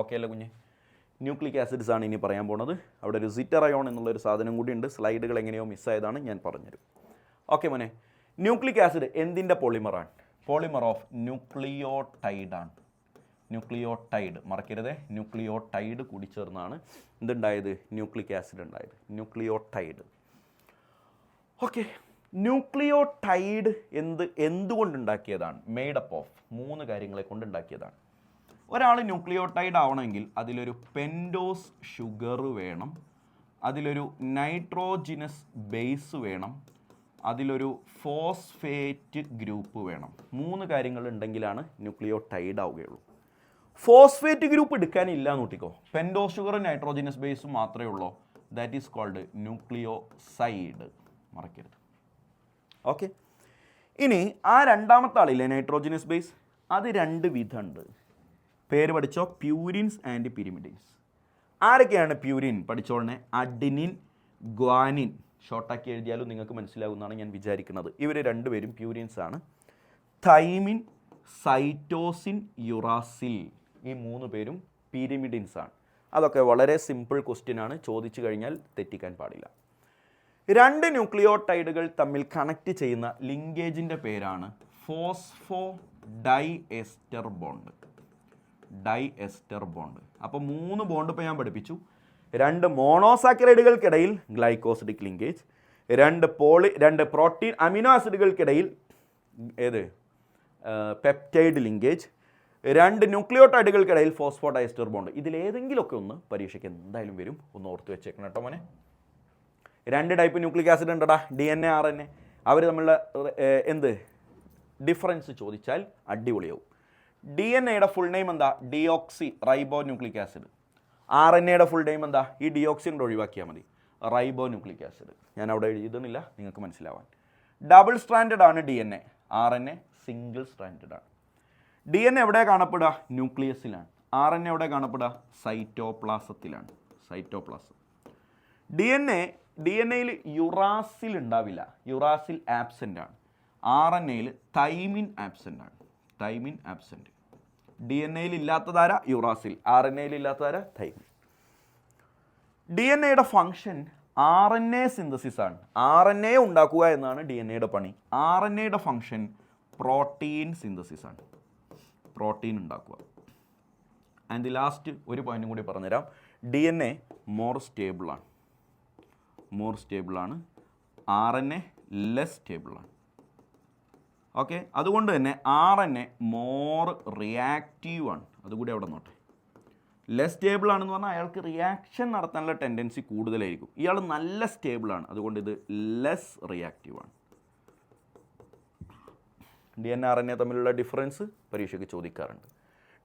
ഓക്കെ അല്ലേ കുഞ്ഞ്? ന്യൂക്ലിക് ആസിഡ്സ് ആണ് ഇനി പറയാൻ പോണത്. അവിടെ ഒരു സിറ്റർ അയോൺ എന്നുള്ളൊരു സാധനം കൂടി ഉണ്ട്. സ്ലൈഡുകൾ എങ്ങനെയോ മിസ്സായതാണ്, ഞാൻ പറഞ്ഞുതരും. ഓക്കെ മോനെ, ന്യൂക്ലിക് ആസിഡ് എന്തിൻ്റെ പോളിമറാണ്? പോളിമർ ഓഫ് ന്യൂക്ലിയോടൈഡാണ്. ന്യൂക്ലിയോടൈഡ് മറക്കരുതേ, ന്യൂക്ലിയോടൈഡ് കൂടി ചേർന്നാണ് എന്തുണ്ടായത്? ന്യൂക്ലിക് ആസിഡ് ഉണ്ടായത്. ന്യൂക്ലിയോടൈഡ്. ഓക്കെ, ന്യൂക്ലിയോടൈഡ് എന്തുകൊണ്ടുണ്ടാക്കിയതാണ്? മെയ്ഡപ്പ് ഓഫ് 3 കാര്യങ്ങളെ കൊണ്ടുണ്ടാക്കിയതാണ്. ഒരാൾ ന്യൂക്ലിയോടൈഡ് ആവണമെങ്കിൽ അതിലൊരു പെൻഡോസ് ഷുഗർ വേണം, അതിലൊരു നൈട്രോജിനസ് ബേസ് വേണം, അതിലൊരു ഫോസ്ഫേറ്റ് ഗ്രൂപ്പ് വേണം. 3 കാര്യങ്ങൾ ഉണ്ടെങ്കിലാണ് ന്യൂക്ലിയോടൈഡ് ആവുകയുള്ളൂ. ഫോസ്ഫേറ്റ് ഗ്രൂപ്പ് എടുക്കാനില്ല എന്ന് കൂട്ടിക്കോ. പെൻഡോസ് ഷുഗറും നൈട്രോജിനസ് ബേസും മാത്രമേ ഉള്ളൂ. That is called nucleoside. മറക്കരുത്. ഓക്കെ, ഇനി ആ രണ്ടാമത്തെ ആളില്ലേ നൈട്രോജിനസ് ബേസ്, അത് 2 വിധമുണ്ട്. പേര് പഠിച്ചോ, പ്യൂരിൻസ് ആൻഡ് പിരിമിഡിൻസ്. ആരൊക്കെയാണ് പ്യൂരിൻ? പഠിച്ചോളനെ. Adenine, guanine. ഷോർട്ടാക്കി എഴുതിയാലും നിങ്ങൾക്ക് മനസ്സിലാവുന്നതാണ് ഞാൻ വിചാരിക്കുന്നത്. ഇവർ 2 പേരും പ്യൂരിൻസ് ആണ്. തൈമിൻ, സൈറ്റോസിൻ, യുറാസിൽ, ഈ 3 പേരും പിരിമിഡിൻസ് ആണ്. അതൊക്കെ വളരെ സിമ്പിൾ ക്വസ്റ്റ്യൻ ആണ്, ചോദിച്ചു കഴിഞ്ഞാൽ തെറ്റിക്കാൻ പാടില്ല. 2 ന്യൂക്ലിയോടൈഡുകൾ തമ്മിൽ കണക്ട് ചെയ്യുന്ന ലിങ്കേജിൻ്റെ പേരാണ് phospho dye ester bond. Dye ester bond. അപ്പോൾ 3 ബോണ്ട് ഇപ്പോൾ ഞാൻ പഠിപ്പിച്ചു. 2 മോണോസാക്കറൈഡുകൾക്കിടയിൽ ഗ്ലൈക്കോസിഡിക് ലിങ്കേജ്, 2 പ്രോട്ടീൻ അമിനോ ആസിഡുകൾക്കിടയിൽ പെപ്റ്റൈഡ് ലിങ്കേജ്, 2 ന്യൂക്ലിയോടൈഡുകൾക്കിടയിൽ ഫോസ്ഫോഡൈസ്റ്റർ ബോണ്ട്. ഇതിലേതെങ്കിലുമൊക്കെ ഒന്ന് പരീക്ഷയ്ക്ക് എന്തായാലും വരും. ഒന്ന് ഓർത്ത് വെച്ചേക്കണം കേട്ടോ മോനെ. 2 ടൈപ്പ് ന്യൂക്ലിക് ആസിഡ് ഉണ്ടടാ, DNA, RNA. അവർ തമ്മിലുള്ള ഡിഫറൻസ് ചോദിച്ചാൽ അടിപൊളിയാവും. DNA ഫുൾ നെയിം എന്താ? Deoxy റൈബോ nucleic acid. RNA full name എന്താ? ഈ ഡിയോക്സി കൊണ്ട് ഒഴിവാക്കിയാൽ മതി. റൈബോ ന്യൂക്ലിക് ആസിഡ്. ഞാൻ അവിടെ എഴുതുന്നില്ല, നിങ്ങൾക്ക് മനസ്സിലാവാൻ. ഡബിൾ സ്ട്രാൻഡഡ് ആണ് DNA. RNA സിംഗിൾ സ്ട്രാൻഡഡ് ആണ്. DNA എവിടെ കാണപ്പെടുക? ന്യൂക്ലിയസിലാണ്. RNA എവിടെ കാണപ്പെടുക? സൈറ്റോപ്ലാസത്തിലാണ്. സൈറ്റോപ്ലാസം. DNA-യിൽ യുറാസിൽ ഉണ്ടാവില്ല. യുറാസിൽ ആബ്സെൻ്റ് ആണ്. RNA-യിൽ തൈമിൻ ആബ്സെൻ്റ് ആണ്. Thymine absent. DNA-യിൽ ഇല്ലാത്തതാര? യുറാസിൽ. RNA-യിൽ ഇല്ലാത്തതാര? തൈമിൻ. DNA-യുടെ ഫങ്ഷൻ RNA സിന്തസിസ് ആണ്. RNA ഉണ്ടാക്കുക എന്നാണ് DNA-യുടെ പണി. RNA-യുടെ ഫങ്ഷൻ പ്രോട്ടീൻ സിന്തസിസ് ആണ്. പ്രോട്ടീൻ ഉണ്ടാക്കുക. ആൻഡ് ദി ലാസ്റ്റ് ഒരു പോയിന്റും കൂടി പറഞ്ഞുതരാം. DNA മോർ സ്റ്റേബിളാണ്. മോർ സ്റ്റേബിളാണ്. RNA ലെസ് സ്റ്റേബിളാണ്. ഓക്കെ, അതുകൊണ്ട് തന്നെ RNA മോർ റിയാക്റ്റീവ് ആണ്. അതുകൂടി അവിടെ നോട്ടെ. ലെസ് സ്റ്റേബിൾ ആണെന്ന് പറഞ്ഞാൽ അയാൾക്ക് റിയാക്ഷൻ നടത്താനുള്ള ടെൻഡൻസി കൂടുതലായിരിക്കും. ഇയാൾ നല്ല സ്റ്റേബിളാണ്, അതുകൊണ്ട് ഇത് ലെസ് റിയാക്റ്റീവ് ആണ്. DNA RNA തമ്മിലുള്ള ഡിഫറൻസ് പരീക്ഷയ്ക്ക് ചോദിക്കാറുണ്ട്.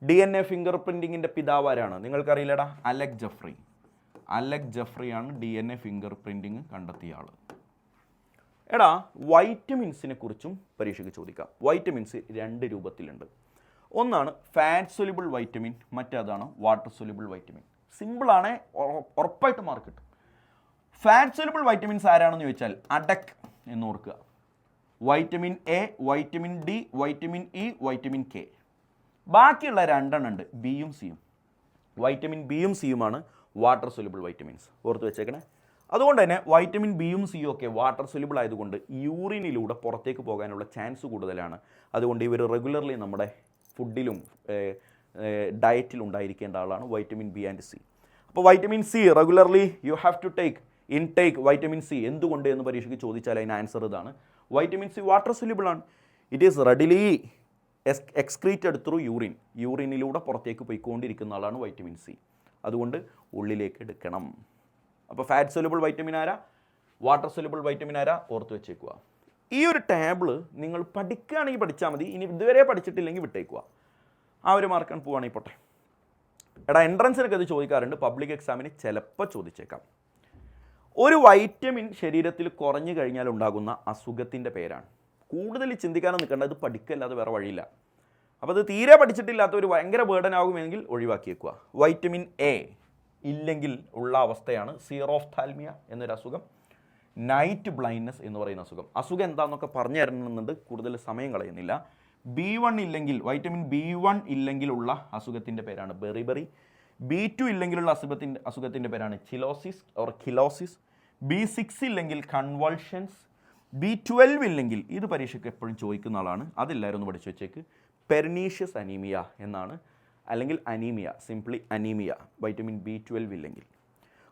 DNA ഫിംഗർ പ്രിൻറ്റിങ്ങിൻ്റെ പിതാവ് ആരാണ്? നിങ്ങൾക്കറിയില്ലടാ, അലക് ജഫ്രി. അലക് ജഫ്രിയാണ് DNA ഫിംഗർ പ്രിൻറ്റിങ് കണ്ടെത്തിയ ആൾ. എടാ, വൈറ്റമിൻസിനെ കുറിച്ചും പരീക്ഷയ്ക്ക് ചോദിക്കാം. വൈറ്റമിൻസ് 2 രൂപത്തിലുണ്ട്. ഒന്നാണ് ഫാറ്റ് സൊല്യൂബിൾ വൈറ്റമിൻ, മറ്റേതാണ് വാട്ടർ സൊല്യൂബിൾ വൈറ്റമിൻ. സിമ്പിളാണ്, ഉറപ്പായിട്ട് മാർക്ക് കിട്ടും. ഫാറ്റ് സോലുബിൾ വൈറ്റമിൻസ് ആരാണെന്ന് ചോദിച്ചാൽ അഡക് എന്ന് ഓർക്കുക. Vitamin A, vitamin D, vitamin E, vitamin K. ബാക്കിയുള്ള 2 ഉണ്ട്, ബിയും സിയും. വൈറ്റമിൻ ബിയും സിയുമാണ് വാട്ടർ സൊല്യൂബിൾ വൈറ്റമിൻസ്, ഓർത്ത് വെച്ചേക്കണേ. അതുകൊണ്ട് തന്നെ വൈറ്റമിൻ ബിയും സിയും ഒക്കെ വാട്ടർ സൊല്യൂബിൾ ആയതുകൊണ്ട് യൂറിനിലൂടെ പുറത്തേക്ക് പോകാനുള്ള ചാൻസ് കൂടുതലാണ്. അതുകൊണ്ട് ഇവർ റെഗുലർലി നമ്മുടെ ഫുഡിലും ഡയറ്റിലും ഉണ്ടായിരിക്കേണ്ട ആളാണ് വൈറ്റമിൻ ബി ആൻഡ് സി. അപ്പോൾ vitamin C regularly you have to take vitamin C. എന്തുകൊണ്ട് എന്ന് പരീക്ഷയ്ക്ക് ചോദിച്ചാൽ അതിന് ആൻസർ ഇതാണ്. വൈറ്റമിൻ സി വാട്ടർ സൊല്യൂബിൾ ആണ്. It is readily excreted through യൂറിനിലൂടെ പുറത്തേക്ക് പോയിക്കൊണ്ടിരിക്കുന്ന ആളാണ് വൈറ്റമിൻ സി. അതുകൊണ്ട് ഉള്ളിലേക്ക് എടുക്കണം. അപ്പോൾ ഫാറ്റ് സൊല്യൂബിൾ വൈറ്റമിൻ ആരാ, വാട്ടർ സൊല്യൂബിൾ വൈറ്റമിൻ ആരാ, ഓർത്ത് വെച്ചേക്കുക. ഈ ഒരു ടേബിള് നിങ്ങൾ പഠിക്കുകയാണെങ്കിൽ പഠിച്ചാൽ മതി. ഇനി ഇതുവരെ പഠിച്ചിട്ടില്ലെങ്കിൽ വിട്ടേക്കുക. ആ ഒരു മാർക്കാണ് പോവുകയാണെങ്കിൽ പോട്ടെ. എടാ എൻട്രൻസിനൊക്കെ അത് ചോദിക്കാറുണ്ട്, പബ്ലിക് എക്സാമിന് ചിലപ്പോൾ ചോദിച്ചേക്കാം. ഒരു വൈറ്റമിൻ ശരീരത്തിൽ കുറഞ്ഞു കഴിഞ്ഞാൽ ഉണ്ടാകുന്ന അസുഖത്തിൻ്റെ പേരാണ്. കൂടുതൽ ചിന്തിക്കാനും നിൽക്കേണ്ട, ഇത് പഠിക്കല്ലാതെ വേറെ വഴിയില്ല. അപ്പോൾ അത് തീരെ പഠിച്ചിട്ടില്ലാത്ത ഒരു ഭയങ്കര ബേർഡൻ ആകുമെങ്കിൽ ഒഴിവാക്കിയേക്കുക. വൈറ്റമിൻ എ ഇല്ലെങ്കിൽ ഉള്ള അവസ്ഥയാണ് സീറോഫ്താൽമിയ എന്നൊരു അസുഖം, നൈറ്റ് ബ്ലൈൻഡ്നെസ് എന്ന് പറയുന്ന അസുഖം എന്താണെന്നൊക്കെ പറഞ്ഞു തരണമെന്നുണ്ട്, കൂടുതൽ സമയം കളയുന്നില്ല. B1 ഇല്ലെങ്കിൽ, വൈറ്റമിൻ B1 ഇല്ലെങ്കിലുള്ള അസുഖത്തിൻ്റെ പേരാണ് ബെറിബറി. B2 ഇല്ലെങ്കിലുള്ള അസുഖത്തിൻ്റെ പേരാണ് കിലോസിസ്. B6 ഇല്ലെങ്കിൽ കൺവൾഷൻസ്. B12 ഇല്ലെങ്കിൽ, ഇത് പരീക്ഷയ്ക്ക് എപ്പോഴും ചോദിക്കുന്ന ആളാണ്, അതെല്ലാവരും ഒന്ന് പഠിച്ചു വെച്ചേക്ക്, പെർനീഷ്യസ് അനീമിയ എന്നാണ്, അല്ലെങ്കിൽ anaemia, simply anaemia. Vitamin B12 ഇല്ലെങ്കിൽ.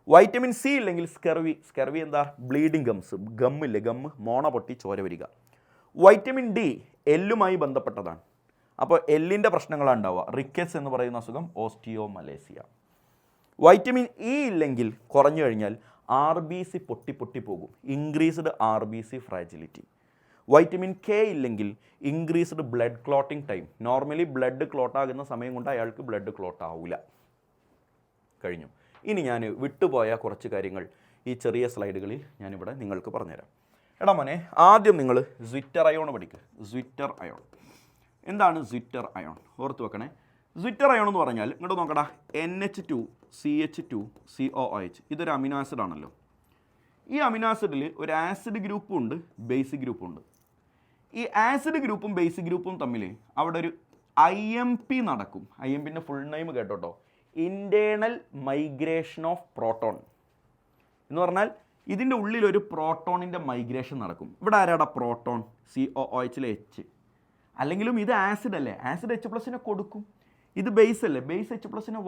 വൈറ്റമിൻ സി ഇല്ലെങ്കിൽ സ്കർവി എന്താ, ബ്ലീഡിങ് ഗമ്മില്ലേ, മോണ പൊട്ടി ചോര വരിക. വൈറ്റമിൻ ഡി എല്ലുമായി ബന്ധപ്പെട്ടതാണ്. അപ്പോൾ എല്ലിൻ്റെ പ്രശ്നങ്ങളാണ് ഉണ്ടാവുക, റിക്കറ്റ്സ് എന്ന് പറയുന്ന അസുഖം, ഓസ്റ്റിയോമലേസിയ. വൈറ്റമിൻ ഇ ഇല്ലെങ്കിൽ കുറഞ്ഞു കഴിഞ്ഞാൽ RBC പൊട്ടി പോകും, ഇൻക്രീസ്ഡ് RBC ഫ്രാജിലിറ്റി. വൈറ്റമിൻ കെ ഇല്ലെങ്കിൽ increased blood clotting time. Normally blood clot ആകുന്ന സമയം കൊണ്ട് അയാൾക്ക് ബ്ലഡ് ക്ലോട്ട് ആവില്ല. കഴിഞ്ഞു. ഇനി ഞാൻ വിട്ടുപോയ കുറച്ച് കാര്യങ്ങൾ ഈ ചെറിയ സ്ലൈഡുകളിൽ ഞാനിവിടെ നിങ്ങൾക്ക് പറഞ്ഞുതരാം. എടാ മോനെ, ആദ്യം നിങ്ങൾ സ്വിറ്റർ അയോൺ പഠിക്കുക. സ്വിറ്റർ അയോൺ എന്താണ്? സ്വിറ്റർ അയോൺ ഓർത്ത് വെക്കണേ. സ്വിറ്റർ അയോൺ എന്ന് പറഞ്ഞാൽ ഇങ്ങോട്ട് നോക്കടാ, NH2CH2COOH, ഇതൊരു അമിനോ ആസിഡ് ആണല്ലോ. ഈ അമിനോ ആസിഡിൽ ഒരു ആസിഡ് ഗ്രൂപ്പും ഉണ്ട്, ബേസിക് ഗ്രൂപ്പും ഉണ്ട്. ഈ ആസിഡ് ഗ്രൂപ്പും ബേസിക് ഗ്രൂപ്പും തമ്മിൽ അവിടെ ഒരു IMP നടക്കും. IMPൻ്റെ ഫുൾ നെയിം കേട്ടോട്ടോ, ഇൻറ്റേർണൽ മൈഗ്രേഷൻ ഓഫ് പ്രോട്ടോൺ എന്ന് പറഞ്ഞാൽ ഇതിൻ്റെ ഉള്ളിലൊരു പ്രോട്ടോണിൻ്റെ മൈഗ്രേഷൻ നടക്കും. ഇവിടെ ആരാടാ പ്രോട്ടോൺ? COOHലെ H. അല്ലെങ്കിലും ഇത് ആസിഡ് അല്ലേ, ആസിഡ് H+ കൊടുക്കും. ഇത് ബേസ് അല്ലേ, ബേസ് H+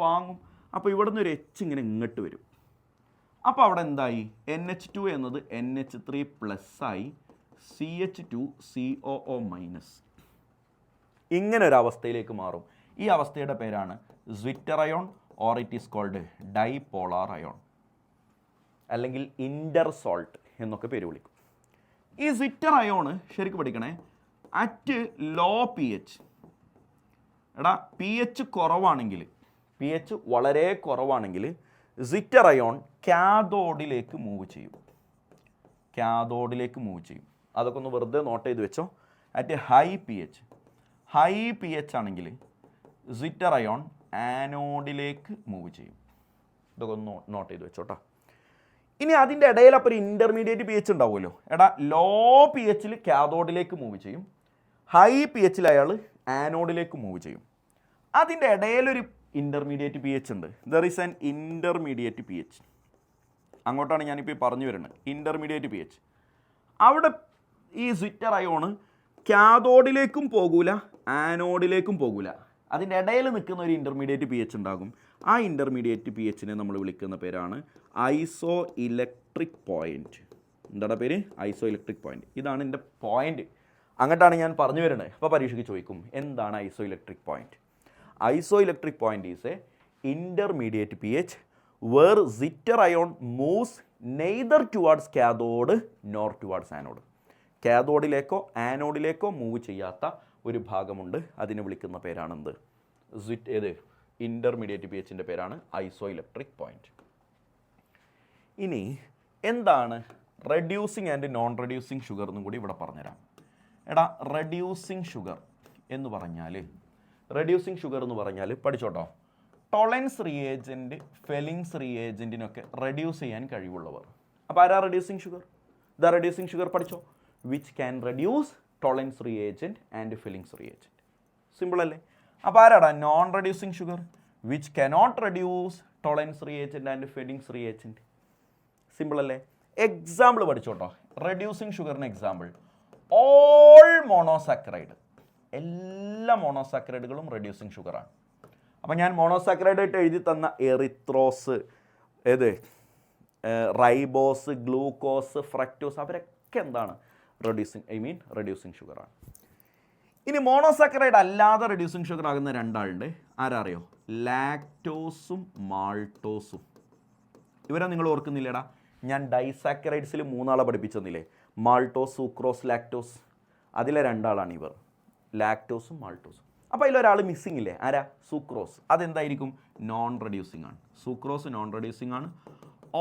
വാങ്ങും. അപ്പോൾ ഇവിടെ നിന്ന് ഒരു H ഇങ്ങനെ ഇങ്ങോട്ട് വരും. അപ്പോൾ അവിടെ എന്തായി, NH2 എന്നത് NH3+ ആയി, CH2COO-. ഇങ്ങനെ ഒരു അവസ്ഥയിലേക്ക് മാറും. ഈ അവസ്ഥയുടെ പേരാണ് zwitter ion, or it is called dipolar ion, അല്ലെങ്കിൽ ഇൻ്റർസോൾട്ട് എന്നൊക്കെ പേര് വിളിക്കും. ഈ സ്വിറ്റർ അയോണ് ശരിക്കും പഠിക്കണേ, അറ്റ് ലോ pH. എടാ pH കുറവാണെങ്കിൽ, pH വളരെ കുറവാണെങ്കിൽ സ്വിറ്റർ അയോൺ കാഥോഡിലേക്ക് മൂവ് ചെയ്യും. അതൊക്കെ ഒന്ന് വെറുതെ നോട്ട് ചെയ്ത് വെച്ചോ. അറ്റ് ഹൈ pH ആണെങ്കിൽ സ്വിറ്റർ അയോൺ ആനോഡിലേക്ക് മൂവ് ചെയ്യും. ഇതൊക്കെ ഒന്ന് നോട്ട് ചെയ്ത് വെച്ചോട്ടാ. ഇനി അതിൻ്റെ ഇടയിൽ അപ്പോൾ ഒരു ഇൻ്റർമീഡിയറ്റ് pH ഉണ്ടാവുമല്ലോ. എടാ ലോ pHൽ കാഥോഡിലേക്ക് മൂവ് ചെയ്യും, ഹൈ pHൽ അയാൾ ആനോഡിലേക്ക് മൂവ് ചെയ്യും. അതിൻ്റെ ഇടയിലൊരു ഇൻ്റർമീഡിയറ്റ് pH ഉണ്ട്. There is an intermediate pH. അങ്ങോട്ടാണ് ഞാനിപ്പോൾ പറഞ്ഞു വരുന്നത്, ഇൻ്റർമീഡിയറ്റ് pH. അവിടെ ഈ സ്വിറ്റർ അയോണ് കാഥോഡിലേക്കും പോകൂല, ആനോഡിലേക്കും പോകൂല. അതിൻ്റെ ഇടയിൽ നിൽക്കുന്ന ഒരു ഇൻ്റർമീഡിയറ്റ് pH ഉണ്ടാകും. ആ ഇൻ്റർമീഡിയറ്റ് pHനെ നമ്മൾ വിളിക്കുന്ന പേരാണ് ഐസോ ഇലക്ട്രിക് പോയിൻറ്റ്. എന്താണ് പേര്? ഐസോ ഇലക്ട്രിക് പോയിൻറ്റ്. ഇതാണ് എൻ്റെ പോയിൻറ്റ്. അങ്ങോട്ടാണ് ഞാൻ പറഞ്ഞു വരുന്നത്. അപ്പോൾ പരീക്ഷയ്ക്ക് ചോദിക്കും, എന്താണ് isoelectric point? Isoelectric point is a intermediate pH where zwitter ion moves neither towards cathode nor towards anode. കാഥോഡിലേക്കോ ആനോഡിലേക്കോ മൂവ് ചെയ്യാത്ത ഒരു ഭാഗമുണ്ട്, അതിനെ വിളിക്കുന്ന പേരാണെന്ത്? ഇൻ്റർമീഡിയറ്റ് pHൻ്റെ പേരാണ് ഐസോ ഇലക്ട്രിക് പോയിൻറ്റ്. ഇനി എന്താണ് reducing and non reducing sugar എന്നും കൂടി ഇവിടെ പറഞ്ഞുതരാം. എടാ റെഡ്യൂസിങ് ഷുഗർ എന്ന് പറഞ്ഞാൽ പഠിച്ചോട്ടോ, ടോളൻസ് റിയേജൻറ്റ്, ഫെലിങ്സ് റിയേജൻറ്റിനൊക്കെ റെഡ്യൂസ് ചെയ്യാൻ കഴിവുള്ളവർ. അപ്പോൾ ആരാ reducing sugar? The reducing sugar പഠിച്ചോ. Which can reduce Tollens reagent and Fehling's reagent. Simple അല്ലേ? അപ്പോൾ ആരാടാ non reducing sugar? Which cannot reduce Tollens reagent and Fehling's reagent. Simple അല്ലേ? എക്സാമ്പിൾ പഠിച്ചോട്ടോ. റെഡ്യൂസിങ് ഷുഗറിന് എക്സാമ്പിൾ ഓൾ മോണോസാക്കറൈഡ്. എല്ലാ മോണോസാക്കറൈഡുകളും reducing ഷുഗറാണ്. അപ്പോൾ ഞാൻ മോണോസാക്കറൈഡ് ആയിട്ട് എഴുതി തന്ന എറിത്രോസ്, റൈബോസ്, ഗ്ലൂക്കോസ്, ഫ്രക്ടോസ്, അവരൊക്കെ എന്താണ്? റെഡ്യൂസിങ് ഷുഗറാണ്. ഇനി മോണോസാക്കറൈഡ് അല്ലാതെ റെഡ്യൂസിങ് ഷുഗർ ആകുന്ന രണ്ടാളുണ്ട്. ആരാ അറിയോ? ലാക്ടോസും മാൾട്ടോസും. ഇവരെ നിങ്ങൾ ഓർക്കുന്നില്ലേടാ? ഞാൻ ഡൈസാക്കറൈഡ്സിൽ 3 ആളെ പഠിപ്പിച്ചെന്നില്ലേ? Maltose, sucrose, lactose. അതിലെ 2 ആളാണ് ഇവർ, ലാക്ടോസും മാൾട്ടോസും. അപ്പോൾ അതിലൊരാൾ മിസ്സിംഗ് ഇല്ലേ? ആരാ? സൂക്രോസ്. അതെന്തായിരിക്കും? നോൺ റെഡ്യൂസിങ് ആണ്. സൂക്രോസ് നോൺ റെഡ്യൂസിങ് ആണ്.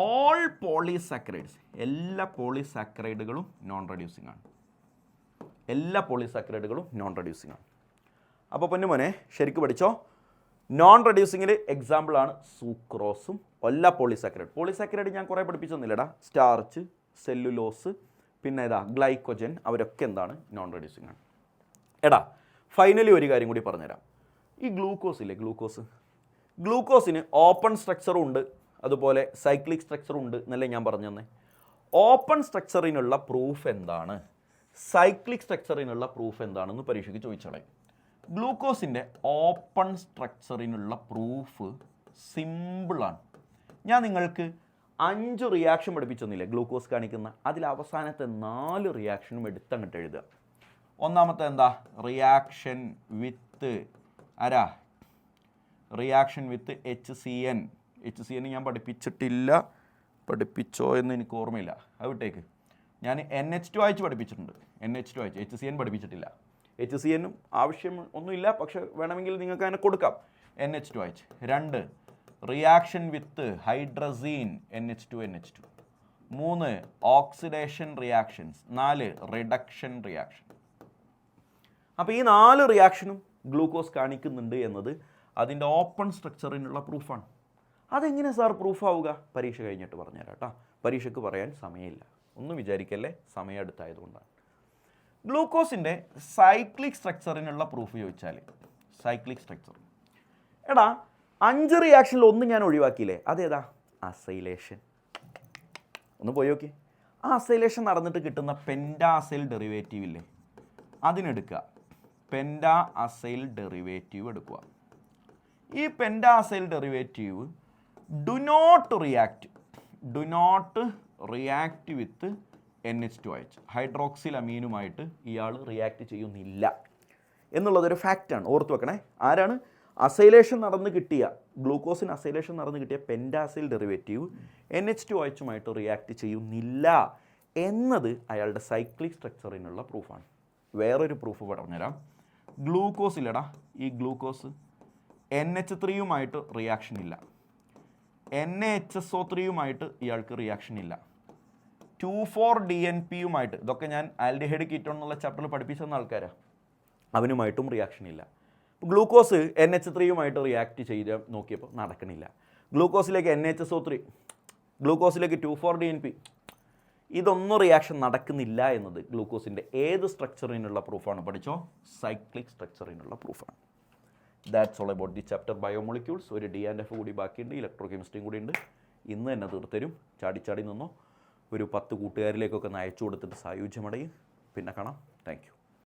ഓൾ പോളിസാക്കറൈഡ്സ്, എല്ലാ പോളിസാക്കറൈഡുകളും നോൺ റെഡ്യൂസിങ് ആണ്. എല്ലാ പോളിസാക്കറൈഡുകളും നോൺ റെഡ്യൂസിങ് ആണ്. അപ്പോൾ പൊന്നുമോനെ ശരിക്കും പഠിച്ചോ. നോൺ റെഡ്യൂസിങ്ങിൽ എക്സാമ്പിളാണ് സൂക്രോസും എല്ലാ പോളിസാക്കറൈഡ് ഞാൻ കുറേ പഠിപ്പിച്ചൊന്നുമില്ലടാ. സ്റ്റാർച്ച്, സെല്ലുലോസ്, പിന്നെ ഗ്ലൈക്കോജൻ, അവരൊക്കെ എന്താണ്? നോൺ റെഡ്യൂസിങ് ആണ്. എടാ ഫൈനലി ഒരു കാര്യം കൂടി പറഞ്ഞുതരാം. ഈ ഗ്ലൂക്കോസ് ഇല്ലേ, ഗ്ലൂക്കോസിന് ഓപ്പൺ സ്ട്രക്ചറും ഉണ്ട്, അതുപോലെ സൈക്ലിക് സ്ട്രക്ചറും ഉണ്ട് എന്നല്ലേ ഞാൻ പറഞ്ഞു തന്നെ. ഓപ്പൺ സ്ട്രക്ചറിനുള്ള പ്രൂഫ് എന്താണ്, സൈക്ലിക് സ്ട്രക്ചറിനുള്ള പ്രൂഫ് എന്താണെന്ന് പരീക്ഷയ്ക്ക് ചോദിച്ചോളെ. ഗ്ലൂക്കോസിൻ്റെ ഓപ്പൺ സ്ട്രക്ചറിനുള്ള പ്രൂഫ് സിമ്പിളാണ്. ഞാൻ നിങ്ങൾക്ക് 5 റിയാക്ഷൻ പഠിപ്പിച്ചൊന്നില്ലേ ഗ്ലൂക്കോസ് കാണിക്കുന്ന? അതിൽ അവസാനത്തെ 4 റിയാക്ഷനും എടുത്തങ്ങോട്ട് എഴുതുക. ഒന്നാമത്തെ എന്താ? Reaction with reaction with HCN. HCN ഞാൻ പഠിപ്പിച്ചിട്ടില്ല, പഠിപ്പിച്ചോ എന്ന് എനിക്ക് ഓർമ്മയില്ല, അത് വിട്ടേക്ക്. ഞാൻ NH2 അയച്ച് പഠിപ്പിച്ചിട്ടുണ്ട്. NH2 അയച്ച്, HCN പഠിപ്പിച്ചിട്ടില്ല. HCNും ആവശ്യം ഒന്നുമില്ല, പക്ഷെ വേണമെങ്കിൽ നിങ്ങൾക്ക് അതിനെ കൊടുക്കാം. NH2 അയച്ച്. 2 reaction with hydrazine NH2. 3 oxidation reactions. 4 reduction reaction. അപ്പോൾ ഈ 4 റിയാക്ഷനും ഗ്ലൂക്കോസ് കാണിക്കുന്നുണ്ട് എന്നത് അതിൻ്റെ ഓപ്പൺ സ്ട്രക്ചറിനുള്ള പ്രൂഫാണ്. അതെങ്ങനെ സാർ പ്രൂഫാവുക? പരീക്ഷ കഴിഞ്ഞിട്ട് പറഞ്ഞുതരാം കേട്ടോ. പരീക്ഷയ്ക്ക് പറയാൻ സമയമില്ല, ഒന്നും വിചാരിക്കല്ലേ, സമയം അടുത്തായതുകൊണ്ടാണ്. ഗ്ലൂക്കോസിൻ്റെ സൈക്ലിക് സ്ട്രക്ചറിനുള്ള പ്രൂഫ് ചോദിച്ചാൽ, സൈക്ലിക് സ്ട്രക്ചർ എടാ 5 റിയാക്ഷനിൽ 1 ഞാൻ ഒഴിവാക്കിയില്ലേ, അതേതാ? അസൈലേഷൻ. ഒന്ന് പോയി നോക്കി. ആ അസൈലേഷൻ നടന്നിട്ട് കിട്ടുന്ന പെൻറ്റാസൈൽ ഡെറിവേറ്റീവ് ഇല്ലേ, അതിനെടുക്കുക. പെൻറ്റാ അസൈൽ ഡെറിവേറ്റീവ് എടുക്കുക. ഈ penta acyl derivative do not react with NH2OH. Hydroxyl അമീനുമായിട്ട് ഇയാൾ റിയാക്ട് ചെയ്യുന്നില്ല എന്നുള്ളതൊരു ഫാക്റ്റാണ്, ഓർത്ത് വെക്കണേ. ആരാണ്? അസൈലേഷൻ നടന്ന് കിട്ടിയ ഗ്ലൂക്കോസിന് അസൈലേഷൻ നടന്ന് കിട്ടിയ പെൻറ്റാസൈൽ ഡെറിവേറ്റീവ് NH2OHുമായിട്ട് റിയാക്ട് ചെയ്യുന്നില്ല എന്നത് അയാളുടെ സൈക്ലിക് സ്ട്രക്ചറിനുള്ള പ്രൂഫാണ്. വേറൊരു പ്രൂഫ് പറഞ്ഞുതരാം. ഗ്ലൂക്കോസിലടാ, ഈ ഗ്ലൂക്കോസ് NH3യുമായിട്ട് റിയാക്ഷൻ ഇല്ല, NaHSO3യുമായിട്ട് ഇയാൾക്ക് റിയാക്ഷൻ ഇല്ല, 2,4-DNPയുമായിട്ട്, ഇതൊക്കെ ഞാൻ ആൽഡിഹൈഡ് കീറ്റോൺ എന്നുള്ള ചാപ്റ്ററിൽ പഠിപ്പിച്ചെന്ന ആൾക്കാരാണ്, അവനുമായിട്ടും റിയാക്ഷൻ ഇല്ല. ഗ്ലൂക്കോസ് NH3യുമായിട്ട് റിയാക്ട് ചെയ്ത് നോക്കിയപ്പോൾ നടക്കണില്ല. ഗ്ലൂക്കോസിലേക്ക് NaHSO3, ഗ്ലൂക്കോസിലേക്ക് 2,4-DNP, ഇതൊന്നും റിയാക്ഷൻ നടക്കുന്നില്ല എന്നത് ഗ്ലൂക്കോസിൻ്റെ ഏത് സ്ട്രക്ചറിനുള്ള പ്രൂഫാണ്? പഠിച്ചോ, സൈക്ലിക് സ്ട്രക്ചറിനുള്ള പ്രൂഫാണ്. That's all about the chapter biomolecules. ഒരു D&F കൂടി ബാക്കിയുണ്ട്, ഇലക്ട്രോ കെമിസ്ട്രിയും കൂടി ഉണ്ട്. ഇന്ന് തന്നെ തീർത്തരും. ചാടി നിന്നോ. ഒരു 10 കൂട്ടുകാരിലേക്കൊക്കെ ഒന്ന് അയച്ചു കൊടുത്തിട്ട് സായുജ്യമടയും. പിന്നെ കാണാം. Thank you.